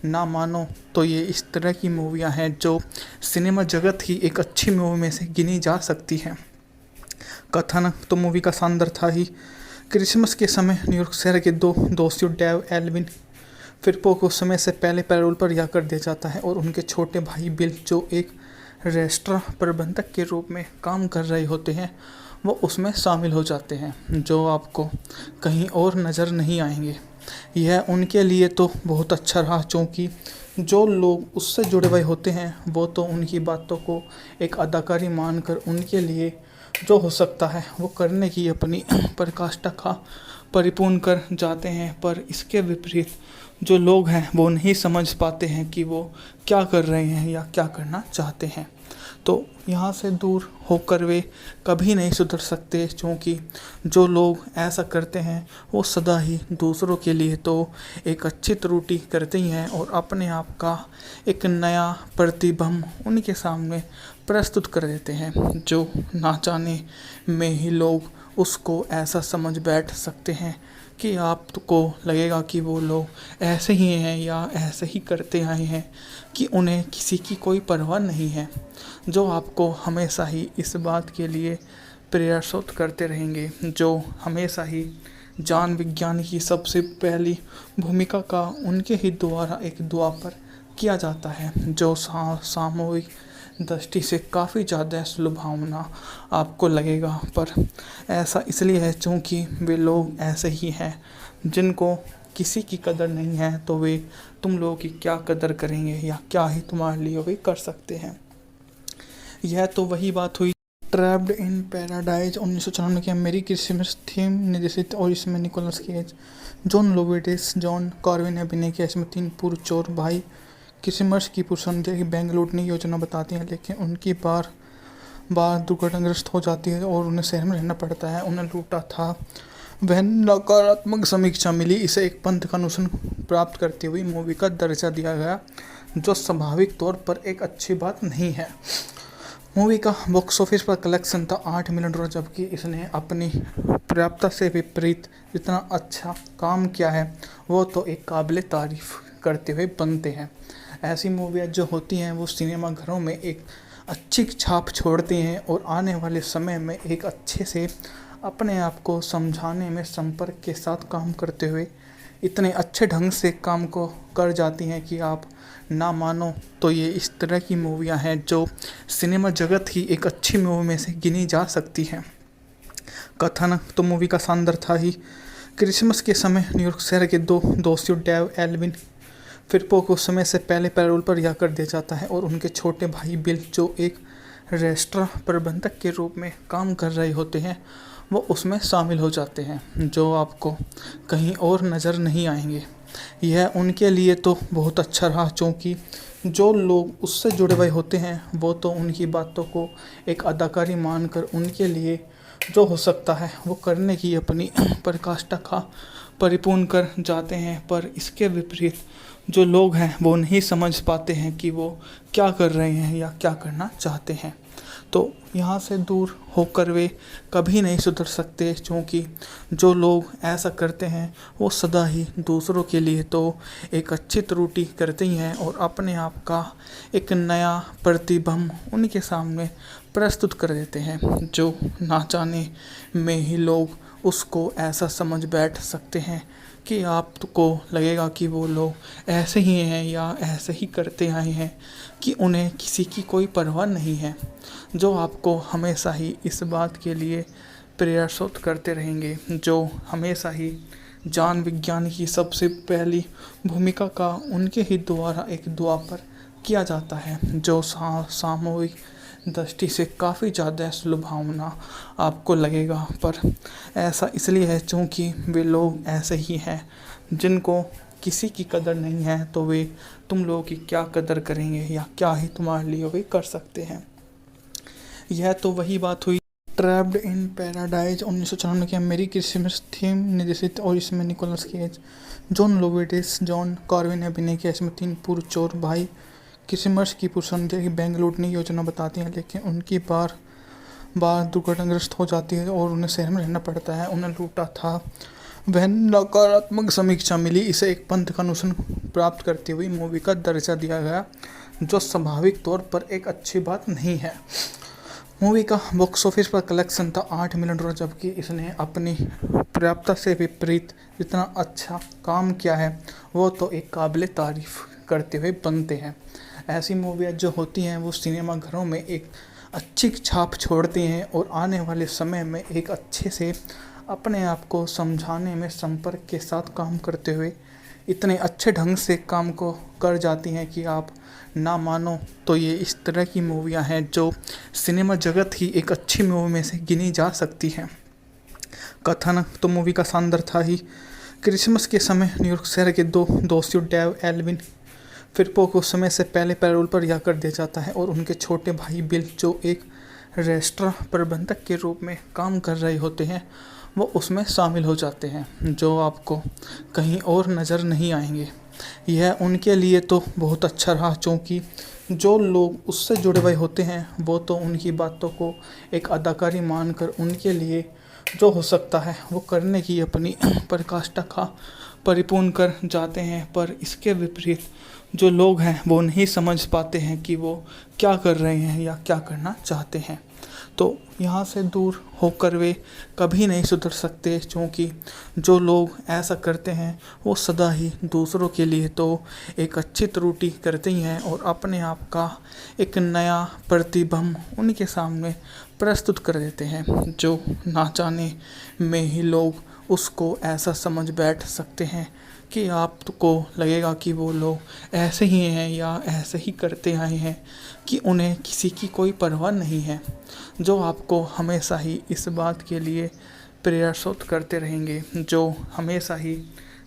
ना मानो तो ये इस तरह की मूवियाँ हैं जो सिनेमा जगत की एक अच्छी मूवी में से गिनी जा सकती हैं। कथन तो मूवी का शानदार था ही। क्रिसमस के समय न्यूयॉर्क शहर के 2 दोस्तियों डेव एल्विन फिरपो को समय से पहले पैरोल पर रिहा कर दिया जाता है और उनके छोटे भाई बिल, जो एक रेस्टोरेंट प्रबंधक के रूप में काम कर रहे होते हैं, वो उसमें शामिल हो जाते हैं, जो आपको कहीं और नज़र नहीं आएंगे। यह उनके लिए तो बहुत अच्छा रहा, क्योंकि जो लोग उससे जुड़े हुए होते हैं वो तो उनकी बातों को एक अदाकारी मानकर उनके लिए जो हो सकता है वो करने की अपनी पराकाष्ठा का परिपूर्ण कर जाते हैं। पर इसके विपरीत जो लोग हैं वो नहीं समझ पाते हैं कि वो क्या कर रहे हैं या क्या करना चाहते हैं, तो यहाँ से दूर होकर वे कभी नहीं सुधर सकते, क्योंकि जो लोग ऐसा करते हैं वो सदा ही दूसरों के लिए तो एक अच्छी त्रुटि करते ही हैं और अपने आप का एक नया प्रतिबिंब उनके सामने प्रस्तुत कर देते हैं, जो ना जाने में ही लोग उसको ऐसा समझ बैठ सकते हैं कि आपको लगेगा कि वो लोग ऐसे ही हैं या ऐसे ही करते आए हैं कि उन्हें किसी की कोई परवाह नहीं है, जो आपको हमेशा ही इस बात के लिए प्रयासोत करते रहेंगे, जो हमेशा ही ज्ञान विज्ञान की सबसे पहली भूमिका का उनके ही द्वारा एक दुआ पर किया जाता है, जो सामूहिक दृष्टि से काफ़ी ज़्यादा सुलभावना आपको लगेगा। पर ऐसा इसलिए है क्योंकि वे लोग ऐसे ही हैं जिनको किसी की कदर नहीं है, तो वे तुम लोगों की क्या कदर करेंगे या क्या ही तुम्हारे लिए वे कर सकते हैं। यह तो वही बात हुई ट्रैप्ड इन पैराडाइज 1994 की अमेरिकी क्रिसमस थीम निर्देशित, और इसमें Nicolas Cage, John Lovitz, John Carvin ने अभिनय किया। इसमें 3 पूर्व चोर भाई क्रिसमस की पूर्व संध्या की बैंक लूटने की योजना बताते हैं, लेकिन उनकी बार बार दुर्घटनाग्रस्त हो जाती है और उन्हें शहर में रहना पड़ता है। उन्हें लूटा था वह नकारात्मक समीक्षा मिली, इसे एक पंथ का अनुसरण प्राप्त करती हुई मूवी का दर्जा दिया गया, जो स्वाभाविक तौर पर एक अच्छी बात नहीं है। मूवी का बॉक्स ऑफिस पर कलेक्शन था $8 मिलियन, जबकि इसने अपनी पर्याप्तता से विपरीत जितना अच्छा काम किया है वो तो एक काबिल तारीफ करते हुए बनते हैं। ऐसी मूवियाँ जो होती हैं वो सिनेमा घरों में एक अच्छी छाप छोड़ती हैं और आने वाले समय में एक अच्छे से अपने आप को समझाने में संपर्क के साथ काम करते हुए इतने अच्छे ढंग से काम को कर जाती हैं कि आप ना मानो तो ये इस तरह की मूवियाँ हैं जो सिनेमा जगत की एक अच्छी मूवी में से गिनी जा सकती हैं। कथन तो मूवी का शानदार था ही। क्रिसमस के समय न्यूयॉर्क शहर के 2 दोषियों डेव एल्विन फिरपो को समय से पहले पैरोल पर रिहा कर दिया जाता है और उनके छोटे भाई बिल, जो एक रेस्टोरेंट प्रबंधक के रूप में काम कर रहे होते हैं, वो उसमें शामिल हो जाते हैं, जो आपको कहीं और नज़र नहीं आएंगे। यह उनके लिए तो बहुत अच्छा रहा क्योंकि जो लोग उससे जुड़े हुए होते हैं वो तो उनकी बातों को एक अदाकारी मानकर उनके लिए जो हो सकता है वो करने की अपनी प्रकाष्ठा का परिपूर्ण कर जाते हैं। पर इसके विपरीत जो लोग हैं वो नहीं समझ पाते हैं कि वो क्या कर रहे हैं या क्या करना चाहते हैं, तो यहाँ से दूर होकर वे कभी नहीं सुधर सकते, क्योंकि जो लोग ऐसा करते हैं वो सदा ही दूसरों के लिए तो एक अच्छी त्रुटि करते ही हैं और अपने आप का एक नया प्रतिबिंब उनके सामने प्रस्तुत कर देते हैं, जो ना जाने में ही लोग उसको ऐसा समझ बैठ सकते हैं कि आपको लगेगा कि वो लोग ऐसे ही हैं या ऐसे ही करते आए हैं कि उन्हें किसी की कोई परवाह नहीं है, जो आपको हमेशा ही इस बात के लिए प्रयासोत करते रहेंगे, जो हमेशा ही ज्ञान विज्ञान की सबसे पहली भूमिका का उनके ही द्वारा एक दुआ पर किया जाता है, जो सामूहिक दृष्टि से काफ़ी ज़्यादा सुलभावना आपको लगेगा। पर ऐसा इसलिए है क्योंकि वे लोग ऐसे ही हैं जिनको किसी की कदर नहीं है, तो वे तुम लोगों की क्या कदर करेंगे या क्या ही तुम्हारे लिए वे कर सकते हैं। यह तो वही बात हुई ट्रैप्ड इन पैराडाइज 1994 की अमेरिकी क्रिसमस थीम निर्देशित, और इसमें Nicolas Cage, John Lovitz, John Carvin ने अभिनय किया। इसमें 3 पूर्व चोर भाई क्रिसमस की पूर्व संध्या की बैंक लूटने की योजना बताते हैं, लेकिन उनकी बार बार दुर्घटनाग्रस्त हो जाती है और उन्हें शहर में रहना पड़ता है। उन्हें लूटा था वह नकारात्मक समीक्षा मिली, इसे एक पंथ का अनुसरण प्राप्त करती हुई मूवी का दर्जा दिया गया, जो स्वाभाविक तौर पर एक अच्छी बात नहीं है। मूवी का बॉक्स ऑफिस पर कलेक्शन था $8 मिलियन, जबकि इसने अपनी पर्याप्तता से विपरीत जितना अच्छा काम किया है वो तो एक काबिल तारीफ करते हुए बनते हैं। ऐसी मूवियाँ जो होती हैं वो सिनेमा घरों में एक अच्छी छाप छोड़ती हैं और आने वाले समय में एक अच्छे से अपने आप को समझाने में संपर्क के साथ काम करते हुए इतने अच्छे ढंग से काम को कर जाती हैं कि आप ना मानो तो ये इस तरह की मूवियाँ हैं जो सिनेमा जगत की एक अच्छी मूवी में से गिनी जा सकती हैं। कथन तो मूवी का शानदार था ही। क्रिसमस के समय न्यूयॉर्क शहर के 2 दोषियों डेव एल्विन फिरपो को समय से पहले पैरोल पर रिहा कर दिया जाता है और उनके छोटे भाई बिल, जो एक रेस्टोरेंट प्रबंधक के रूप में काम कर रहे होते हैं, वो उसमें शामिल हो जाते हैं, जो आपको कहीं और नज़र नहीं आएंगे। यह उनके लिए तो बहुत अच्छा रहा, क्योंकि जो लोग उससे जुड़े हुए होते हैं वो तो उनकी बातों को एक अदाकारी मानकर उनके लिए जो हो सकता है वो करने की अपनी प्रकाष्ठा का परिपूर्ण कर जाते हैं। पर इसके विपरीत जो लोग हैं वो नहीं समझ पाते हैं कि वो क्या कर रहे हैं या क्या करना चाहते हैं। तो यहाँ से दूर होकर वे कभी नहीं सुधर सकते, क्योंकि जो लोग ऐसा करते हैं वो सदा ही दूसरों के लिए तो एक अच्छी त्रुटि करते ही हैं और अपने आप का एक नया प्रतिबिंब उनके सामने प्रस्तुत कर देते हैं, जो ना जाने में ही लोग उसको ऐसा समझ बैठ सकते हैं कि आपको लगेगा कि वो लोग ऐसे ही हैं या ऐसे ही करते आए हैं कि उन्हें किसी की कोई परवाह नहीं है, जो आपको हमेशा ही इस बात के लिए प्रयासरत करते रहेंगे, जो हमेशा ही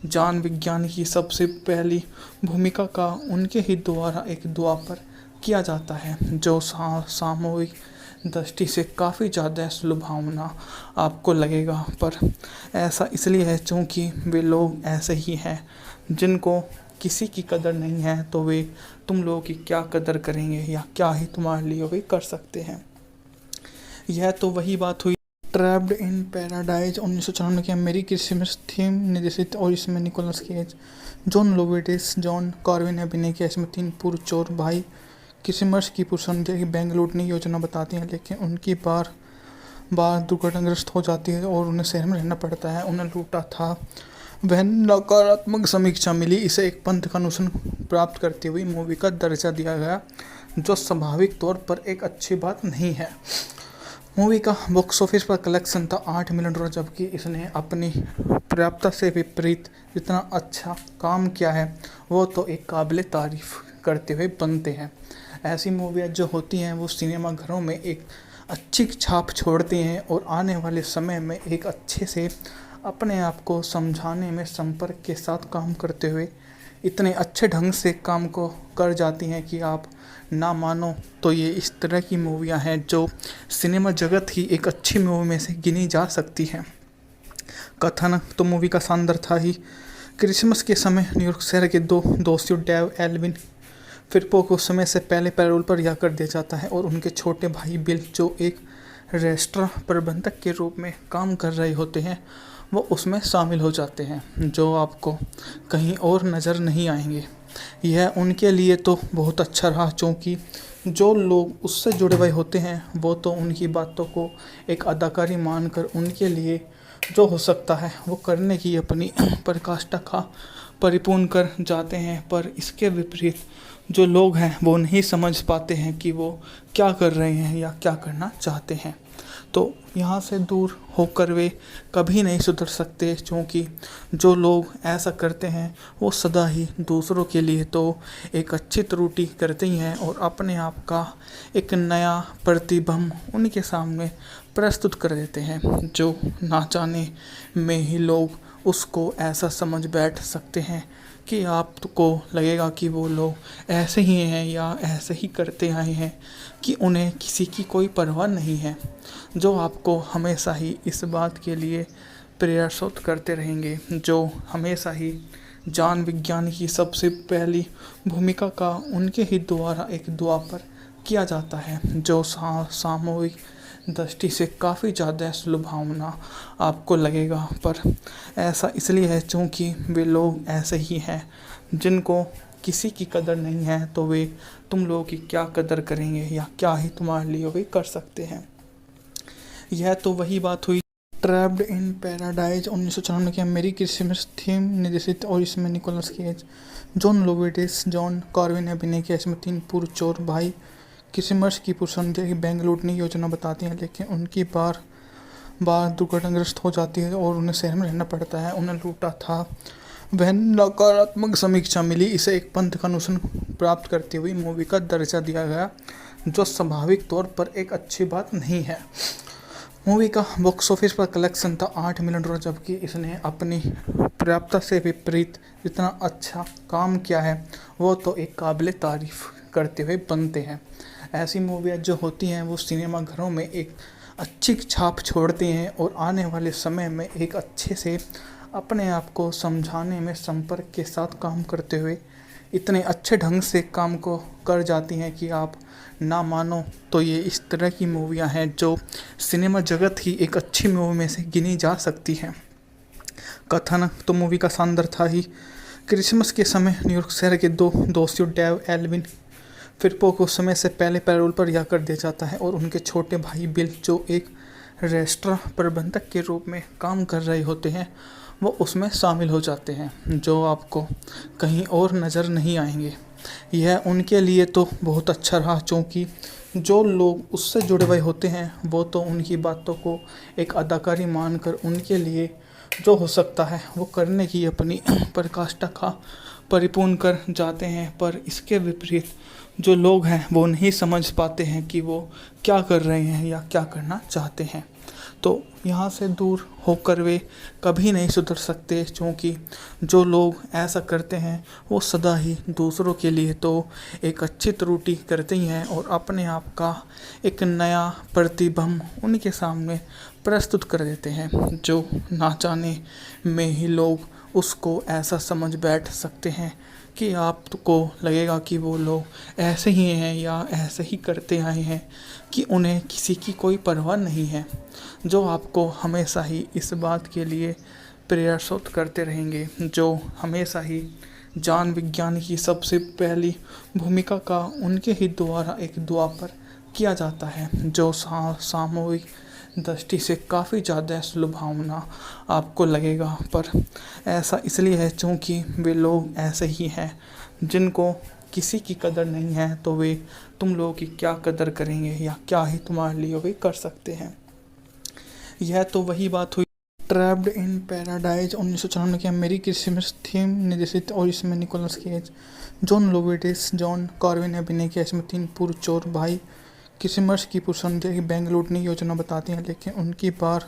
ज्ञान विज्ञान की सबसे पहली भूमिका का उनके ही द्वारा एक दुआ पर किया जाता है, जो सामूहिक दृष्टि से काफ़ी ज़्यादा सुलभावना आपको लगेगा। पर ऐसा इसलिए है क्योंकि वे लोग ऐसे ही हैं जिनको किसी की कदर नहीं है, तो वे तुम लोगों की क्या कदर करेंगे या क्या ही तुम्हारे लिए वे कर सकते हैं। यह तो वही बात हुई ट्रैप्ड इन पैराडाइज 1994 की अमेरिकी क्रिसमस थीम निर्देशित, और इसमें Nicolas Cage, John Lovitz, John Carvin ने अभिनय किया। इसमें 3 पूर्व चोर भाई क्रिसमस की पूर्व संध्या की बैंक लूटने की योजना बताती हैं, लेकिन उनकी बार बार दुर्घटनाग्रस्त हो जाती है और उन्हें शहर में रहना पड़ता है। उन्हें लूटा था वह नकारात्मक समीक्षा मिली, इसे एक पंथ का अनुसरण प्राप्त करती हुई मूवी का दर्जा दिया गया, जो स्वाभाविक तौर पर एक अच्छी बात नहीं है। मूवी का बॉक्स ऑफिस पर कलेक्शन था $8 मिलियन, जबकि इसने अपनी पर्याप्तता से विपरीत जितना अच्छा काम किया है वो तो एक काबिल तारीफ करते हुए बनते हैं। ऐसी मूवियाँ जो होती हैं वो सिनेमा घरों में एक अच्छी छाप छोड़ती हैं और आने वाले समय में एक अच्छे से अपने आप को समझाने में संपर्क के साथ काम करते हुए इतने अच्छे ढंग से काम को कर जाती हैं कि आप ना मानो तो ये इस तरह की मूवियाँ हैं जो सिनेमा जगत की एक अच्छी मूवी में से गिनी जा सकती हैं। कथन तो मूवी का शानदार था ही। क्रिसमस के समय न्यूयॉर्क शहर के 2 दोषियों डेव एल्विन फिरपो को समय से पहले पैरोल पर रिहा कर दिया जाता है और उनके छोटे भाई बिल, जो एक रेस्टोरेंट प्रबंधक के रूप में काम कर रहे होते हैं, वो उसमें शामिल हो जाते हैं, जो आपको कहीं और नज़र नहीं आएंगे। यह उनके लिए तो बहुत अच्छा रहा, क्योंकि जो लोग उससे जुड़े हुए होते हैं वो तो उनकी बातों को एक अदाकारी मानकर उनके लिए जो हो सकता है वो करने की अपनी प्रकाष्ठा का परिपूर्ण कर जाते हैं। पर इसके विपरीत जो लोग हैं वो नहीं समझ पाते हैं कि वो क्या कर रहे हैं या क्या करना चाहते हैं। तो यहाँ से दूर होकर वे कभी नहीं सुधर सकते, क्योंकि जो लोग ऐसा करते हैं वो सदा ही दूसरों के लिए तो एक अच्छी त्रुटि करते ही हैं और अपने आप का एक नया प्रतिबिंब उनके सामने प्रस्तुत कर देते हैं, जो ना जाने में ही लोग उसको ऐसा समझ बैठ सकते हैं कि आपको लगेगा कि वो लोग ऐसे ही हैं या ऐसे ही करते आए हैं कि उन्हें किसी की कोई परवाह नहीं है, जो आपको हमेशा ही इस बात के लिए प्रयासरत करते रहेंगे, जो हमेशा ही ज्ञान विज्ञान की सबसे पहली भूमिका का उनके ही द्वारा एक दुआ पर किया जाता है, जो सामूहिक दृष्टि से काफ़ी ज़्यादा सुलभावना आपको लगेगा। पर ऐसा इसलिए है क्योंकि वे लोग ऐसे ही हैं जिनको किसी की कदर नहीं है, तो वे तुम लोगों की क्या कदर करेंगे या क्या ही तुम्हारे लिए वे कर सकते हैं। यह तो वही बात हुई ट्रैप्ड इन पैराडाइज 1994 की अमेरिकी क्रिसमस थीम निर्देशित, और इसमें Nicolas Cage, John Lovitz, John Carvin ने अभिनय किया। इसमें 3 पूर्व चोर भाई क्रिसमस की पूर्व संध्या की बैंक लूटने की योजना बताती हैं, लेकिन उनकी बार बार दुर्घटनाग्रस्त हो जाती है और उन्हें शहर में रहना पड़ता है। उन्हें लूटा था वह नकारात्मक समीक्षा मिली, इसे एक पंथ का अनुसरण प्राप्त करती हुई मूवी का दर्जा दिया गया, जो स्वाभाविक तौर पर एक अच्छी बात नहीं है। मूवी का बॉक्स ऑफिस पर कलेक्शन था $8 मिलियन, जबकि इसने अपनी पर्याप्तता से विपरीत जितना अच्छा काम किया है वो तो एक काबिल तारीफ करते हुए बनते हैं। ऐसी मूवियाँ जो होती हैं वो सिनेमा घरों में एक अच्छी छाप छोड़ती हैं और आने वाले समय में एक अच्छे से अपने आप को समझाने में संपर्क के साथ काम करते हुए इतने अच्छे ढंग से काम को कर जाती हैं कि आप ना मानो तो ये इस तरह की मूवियाँ हैं जो सिनेमा जगत की एक अच्छी मूवी में से गिनी जा सकती हैं। कथन तो मूवी का शानदार था ही। क्रिसमस के समय न्यूयॉर्क शहर के दो दोस्तियों डेव एल्विन फिरपो को समय से पहले पैरोल पर रिहा कर दिया जाता है और उनके छोटे भाई बिल जो एक रेस्टोरेंट प्रबंधक के रूप में काम कर रहे होते हैं वो उसमें शामिल हो जाते हैं, जो आपको कहीं और नज़र नहीं आएंगे। यह उनके लिए तो बहुत अच्छा रहा, क्योंकि जो लोग उससे जुड़े हुए होते हैं वो तो उनकी बातों को एक अदाकारी मानकर उनके लिए जो हो सकता है वो करने की अपनी पराकाष्ठा का परिपूर्ण कर जाते हैं। पर इसके विपरीत जो लोग हैं वो नहीं समझ पाते हैं कि वो क्या कर रहे हैं या क्या करना चाहते हैं। तो यहाँ से दूर होकर वे कभी नहीं सुधर सकते, क्योंकि जो लोग ऐसा करते हैं वो सदा ही दूसरों के लिए तो एक अच्छी त्रुटि करते ही हैं और अपने आप का एक नया प्रतिबिंब उनके सामने प्रस्तुत कर देते हैं, जो ना जाने में ही लोग उसको ऐसा समझ बैठ सकते हैं कि आपको लगेगा कि वो लोग ऐसे ही हैं या ऐसे ही करते आए हैं कि उन्हें किसी की कोई परवाह नहीं है, जो आपको हमेशा ही इस बात के लिए प्रयासरत करते रहेंगे, जो हमेशा ही जान विज्ञान की सबसे पहली भूमिका का उनके ही द्वारा एक दुआ पर किया जाता है, जो सामूहिक दृष्टि से काफ़ी ज़्यादा सुलभावना आपको लगेगा। पर ऐसा इसलिए है क्योंकि वे लोग ऐसे ही हैं जिनको किसी की कदर नहीं है, तो वे तुम लोगों की क्या कदर करेंगे या क्या ही तुम्हारे लिए वे कर सकते हैं। यह तो वही बात हुई ट्रैप्ड इन पैराडाइज 1994 की अमेरिकी क्रिसमस थीम निर्देशित, और इसमें Nicolas Cage, John Lovitz, John Carvin ने अभिनय किया। इसमें 3 पूर्व चोर भाई क्रिसमस की पूर्व संध्या की बैंक लूटने की योजना बताती हैं, लेकिन उनकी बार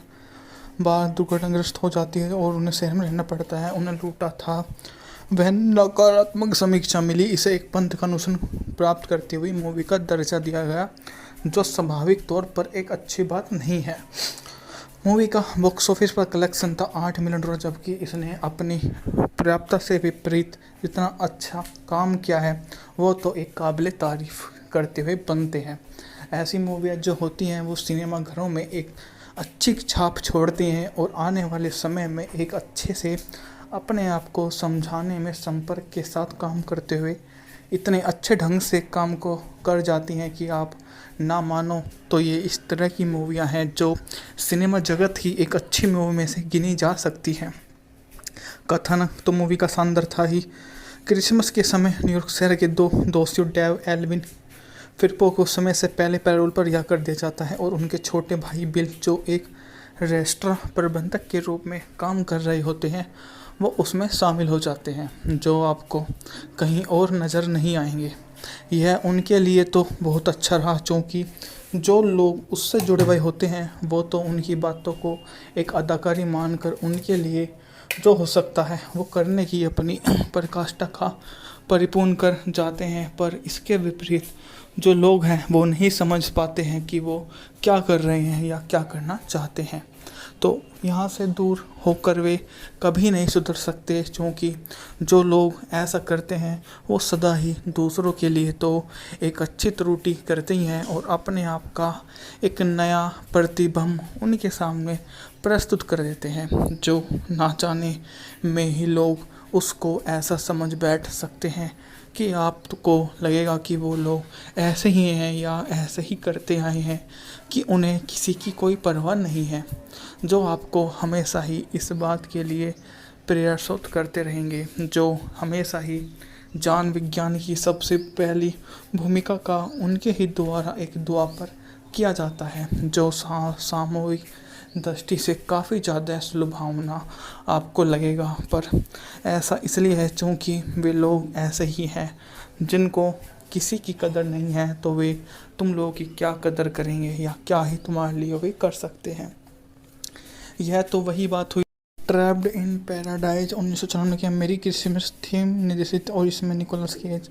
बार दुर्घटनाग्रस्त हो जाती है और उन्हें शहर में रहना पड़ता है। उन्हें लूटा था वह नकारात्मक समीक्षा मिली। इसे एक पंथ का अनुसरण प्राप्त करती हुई मूवी का दर्जा दिया गया, जो स्वाभाविक तौर पर एक अच्छी बात नहीं है। मूवी का बॉक्स ऑफिस पर कलेक्शन था $8 मिलियन, जबकि इसने अपनी पर्याप्तता से विपरीत जितना अच्छा काम किया है वो तो एक काबिल तारीफ करते हुए बनते हैं। ऐसी मूवियाँ जो होती हैं वो सिनेमा घरों में एक अच्छी छाप छोड़ती हैं और आने वाले समय में एक अच्छे से अपने आप को समझाने में संपर्क के साथ काम करते हुए इतने अच्छे ढंग से काम को कर जाती हैं कि आप ना मानो तो ये इस तरह की मूवियाँ हैं जो सिनेमा जगत की एक अच्छी मूवी में से गिनी जा सकती हैं। कथन तो मूवी का शानदार था ही। क्रिसमस के समय न्यूयॉर्क शहर के दो दोस्तियों डेव एल्विन फिरपो को समय से पहले पैरोल पर रिहा कर दिया जाता है और उनके छोटे भाई बिल जो एक रेस्टोरेंट प्रबंधक के रूप में काम कर रहे होते हैं वो उसमें शामिल हो जाते हैं, जो आपको कहीं और नज़र नहीं आएंगे। यह उनके लिए तो बहुत अच्छा रहा, क्योंकि जो लोग उससे जुड़े हुए होते हैं वो तो उनकी बातों को एक अदाकारी मानकर उनके लिए जो हो सकता है वो करने की अपनी पराकाष्ठा का परिपूर्ण कर जाते हैं। पर इसके विपरीत जो लोग हैं वो नहीं समझ पाते हैं कि वो क्या कर रहे हैं या क्या करना चाहते हैं। तो यहाँ से दूर होकर वे कभी नहीं सुधर सकते, क्योंकि जो लोग ऐसा करते हैं वो सदा ही दूसरों के लिए तो एक अच्छी त्रुटि करते ही हैं और अपने आप का एक नया प्रतिबिंब उनके सामने प्रस्तुत कर देते हैं, जो ना जाने में ही लोग उसको ऐसा समझ बैठ सकते हैं कि आपको लगेगा कि वो लोग ऐसे ही हैं या ऐसे ही करते आए हैं कि उन्हें किसी की कोई परवाह नहीं है, जो आपको हमेशा ही इस बात के लिए प्रयासरत करते रहेंगे, जो हमेशा ही जान विज्ञान की सबसे पहली भूमिका का उनके ही द्वारा एक दुआ पर किया जाता है, जो सामूहिक दृष्टि से काफ़ी ज़्यादा सुलभावना आपको लगेगा। पर ऐसा इसलिए है क्योंकि वे लोग ऐसे ही हैं जिनको किसी की कदर नहीं है, तो वे तुम लोगों की क्या कदर करेंगे या क्या ही तुम्हारे लिए वे कर सकते हैं। यह तो वही बात हुई ट्रैप्ड इन पैराडाइज 1994 की अमेरिकी क्रिसमस थीम निर्देशित, और इसमें Nicolas Cage,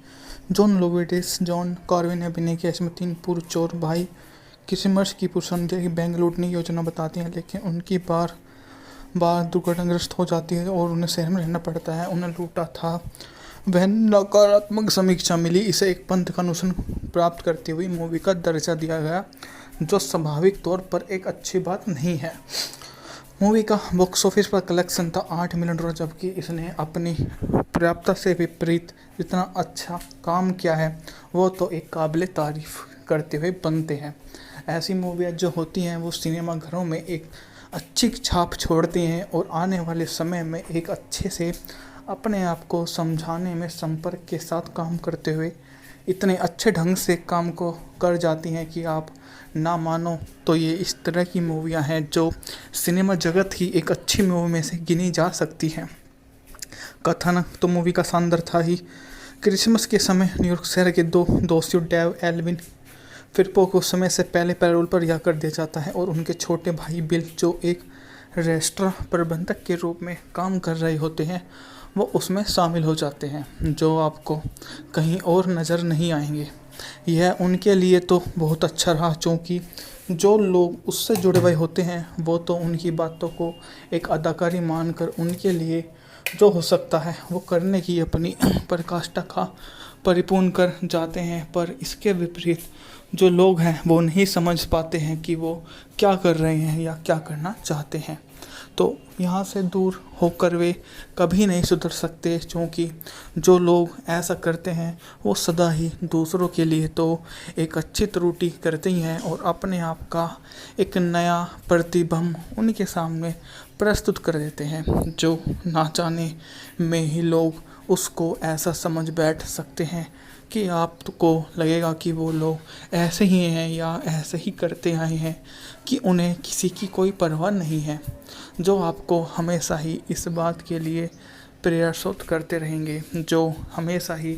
John Lovitz, John Carvin ने अभिनय किया। इसमें 3 पूर्व चोर भाई क्रिसमस की पूर्व संध्या की बैंक लूटने की योजना बताती हैं, लेकिन उनकी बार बाद दुर्घटनाग्रस्त हो जाती है और उन्हें शहर में रहना पड़ता है। उन्हें लूटा था। वह नकारात्मक समीक्षा मिली। इसे एक पंथ का अनुशासन प्राप्त करती हुई मूवी का दर्जा दिया गया, जो स्वाभाविक तौर पर एक अच्छी बात नहीं है। मूवी का बॉक्स ऑफिस पर कलेक्शन था $8 मिलियन, जबकि इसने अपनी पर्याप्तता से विपरीत जितना अच्छा काम किया है वो तो एक काबिल तारीफ करते हुए बनते हैं। ऐसी मूवियाँ जो होती हैं वो सिनेमा घरों में एक अच्छी छाप छोड़ती हैं और आने वाले समय में एक अच्छे से अपने आप को समझाने में संपर्क के साथ काम करते हुए इतने अच्छे ढंग से काम को कर जाती हैं कि आप ना मानो तो ये इस तरह की मूवियाँ हैं जो सिनेमा जगत की एक अच्छी मूवी में से गिनी जा सकती हैं। कथन तो मूवी का शानदार था ही। क्रिसमस के समय न्यूयॉर्क शहर के दो दोस्तियों डेव एल्विन फिलिपो को समय से पहले पैरोल पर रिहा कर दिया जाता है और उनके छोटे भाई बिल, जो एक रेस्टोरेंट प्रबंधक के रूप में काम कर रहे होते हैं, वो उसमें शामिल हो जाते हैं, जो आपको कहीं और नज़र नहीं आएंगे। यह उनके लिए तो बहुत अच्छा रहा, क्योंकि जो लोग उससे जुड़े हुए होते हैं वो तो उनकी बातों को एक अदाकारी मानकर उनके लिए जो हो सकता है वो करने की अपनी पराकाष्ठा का परिपूर्ण कर जाते हैं। पर इसके विपरीत जो लोग हैं वो नहीं समझ पाते हैं कि वो क्या कर रहे हैं या क्या करना चाहते हैं। तो यहाँ से दूर होकर वे कभी नहीं सुधर सकते, क्योंकि जो लोग ऐसा करते हैं वो सदा ही दूसरों के लिए तो एक अच्छी त्रुटि करते ही हैं और अपने आप का एक नया प्रतिबिंब उनके सामने प्रस्तुत कर देते हैं, जो ना जाने में ही लोग उसको ऐसा समझ बैठ सकते हैं कि आपको लगेगा कि वो लोग ऐसे ही हैं या ऐसे ही करते आए हैं, कि उन्हें किसी की कोई परवाह नहीं है, जो आपको हमेशा ही इस बात के लिए प्रयासरत करते रहेंगे, जो हमेशा ही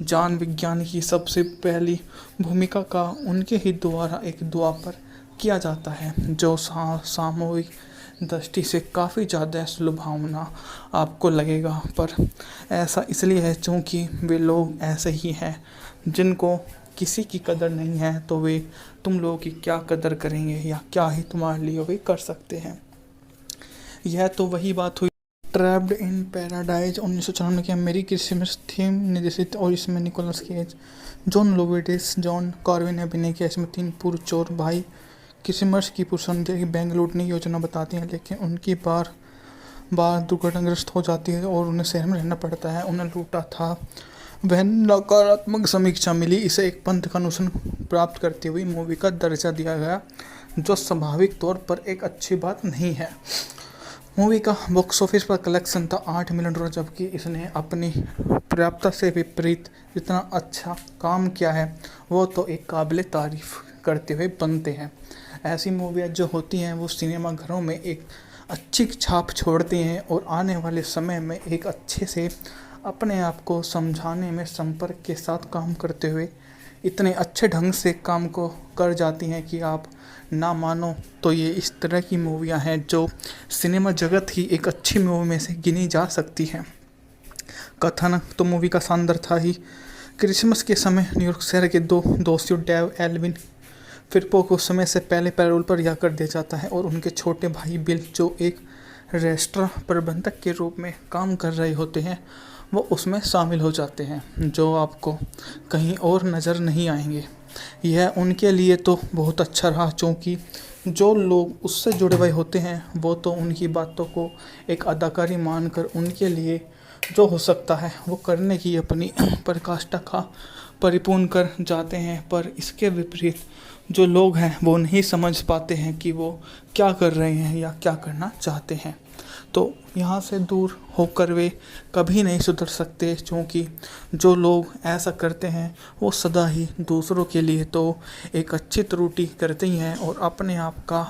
जान विज्ञान की सबसे पहली भूमिका का उनके ही द्वारा एक दुआ पर किया जाता है, जो सामूहिक दृष्टि से काफ़ी ज़्यादा सुलभावना आपको लगेगा। पर ऐसा इसलिए है क्योंकि वे लोग ऐसे ही हैं जिनको किसी की कदर नहीं है, तो वे तुम लोगों की क्या कदर करेंगे या क्या ही तुम्हारे लिए वे कर सकते हैं। यह तो वही बात हुई ट्रैप्ड इन पैराडाइज 1994 की अमेरिकी क्रिसमस थीम निर्देशित, और इसमें Nicolas Cage, John Lovitz, John Carvin ने अभिनय किया। इसमें 3 पूर्व चोर भाई क्रिसमस की पूर्व संध्या की बैंक लूटने की योजना बताती हैं, लेकिन उनकी बार दुर्घटनाग्रस्त हो जाती है और उन्हें शहर में रहना पड़ता है। उन्हें लूटा था। वह नकारात्मक समीक्षा मिली। इसे एक पंथ का अनुशासन प्राप्त करती हुई मूवी का दर्जा दिया गया, जो स्वाभाविक तौर पर एक अच्छी बात नहीं है। मूवी का बॉक्स ऑफिस पर कलेक्शन था $8 मिलियन, जबकि इसने अपनी पर्याप्तता से विपरीत जितना अच्छा काम किया है वो तो एक काबिल तारीफ करते हुए बनते हैं। ऐसी मूवियाँ जो होती हैं वो सिनेमा घरों में एक अच्छी छाप छोड़ती हैं और आने वाले समय में एक अच्छे से अपने आप को समझाने में संपर्क के साथ काम करते हुए इतने अच्छे ढंग से काम को कर जाती हैं कि आप ना मानो तो ये इस तरह की मूवियाँ हैं जो सिनेमा जगत की एक अच्छी मूवी में से गिनी जा सकती हैं। कथन तो मूवी का शानदार था ही। क्रिसमस के समय न्यूयॉर्क शहर के दो दोस्तियों डेव एल्विन फिलिपो को समय से पहले पैरोल पर रिहा कर दिया जाता है और उनके छोटे भाई बिल, जो एक रेस्टोरेंट प्रबंधक के रूप में काम कर रहे होते हैं, वो उसमें शामिल हो जाते हैं, जो आपको कहीं और नज़र नहीं आएंगे। यह उनके लिए तो बहुत अच्छा रहा, क्योंकि जो लोग उससे जुड़े हुए होते हैं वो तो उनकी बातों को एक अदाकारी मानकर उनके लिए जो हो सकता है वो करने की अपनी पराकाष्ठा का परिपूर्ण कर जाते हैं। पर इसके विपरीत जो लोग हैं वो नहीं समझ पाते हैं कि वो क्या कर रहे हैं या क्या करना चाहते हैं। तो यहाँ से दूर होकर वे कभी नहीं सुधर सकते, क्योंकि जो लोग ऐसा करते हैं वो सदा ही दूसरों के लिए तो एक अच्छी त्रुटि करते ही हैं और अपने आप का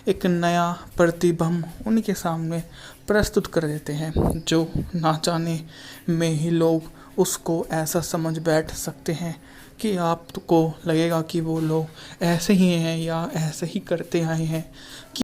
एक नया प्रतिबिंब उनके सामने प्रस्तुत कर देते हैं, जो ना जाने में ही लोग उसको ऐसा समझ बैठ सकते हैं कि आपको लगेगा कि वो लोग ऐसे ही हैं या ऐसे ही करते आए हैं, कि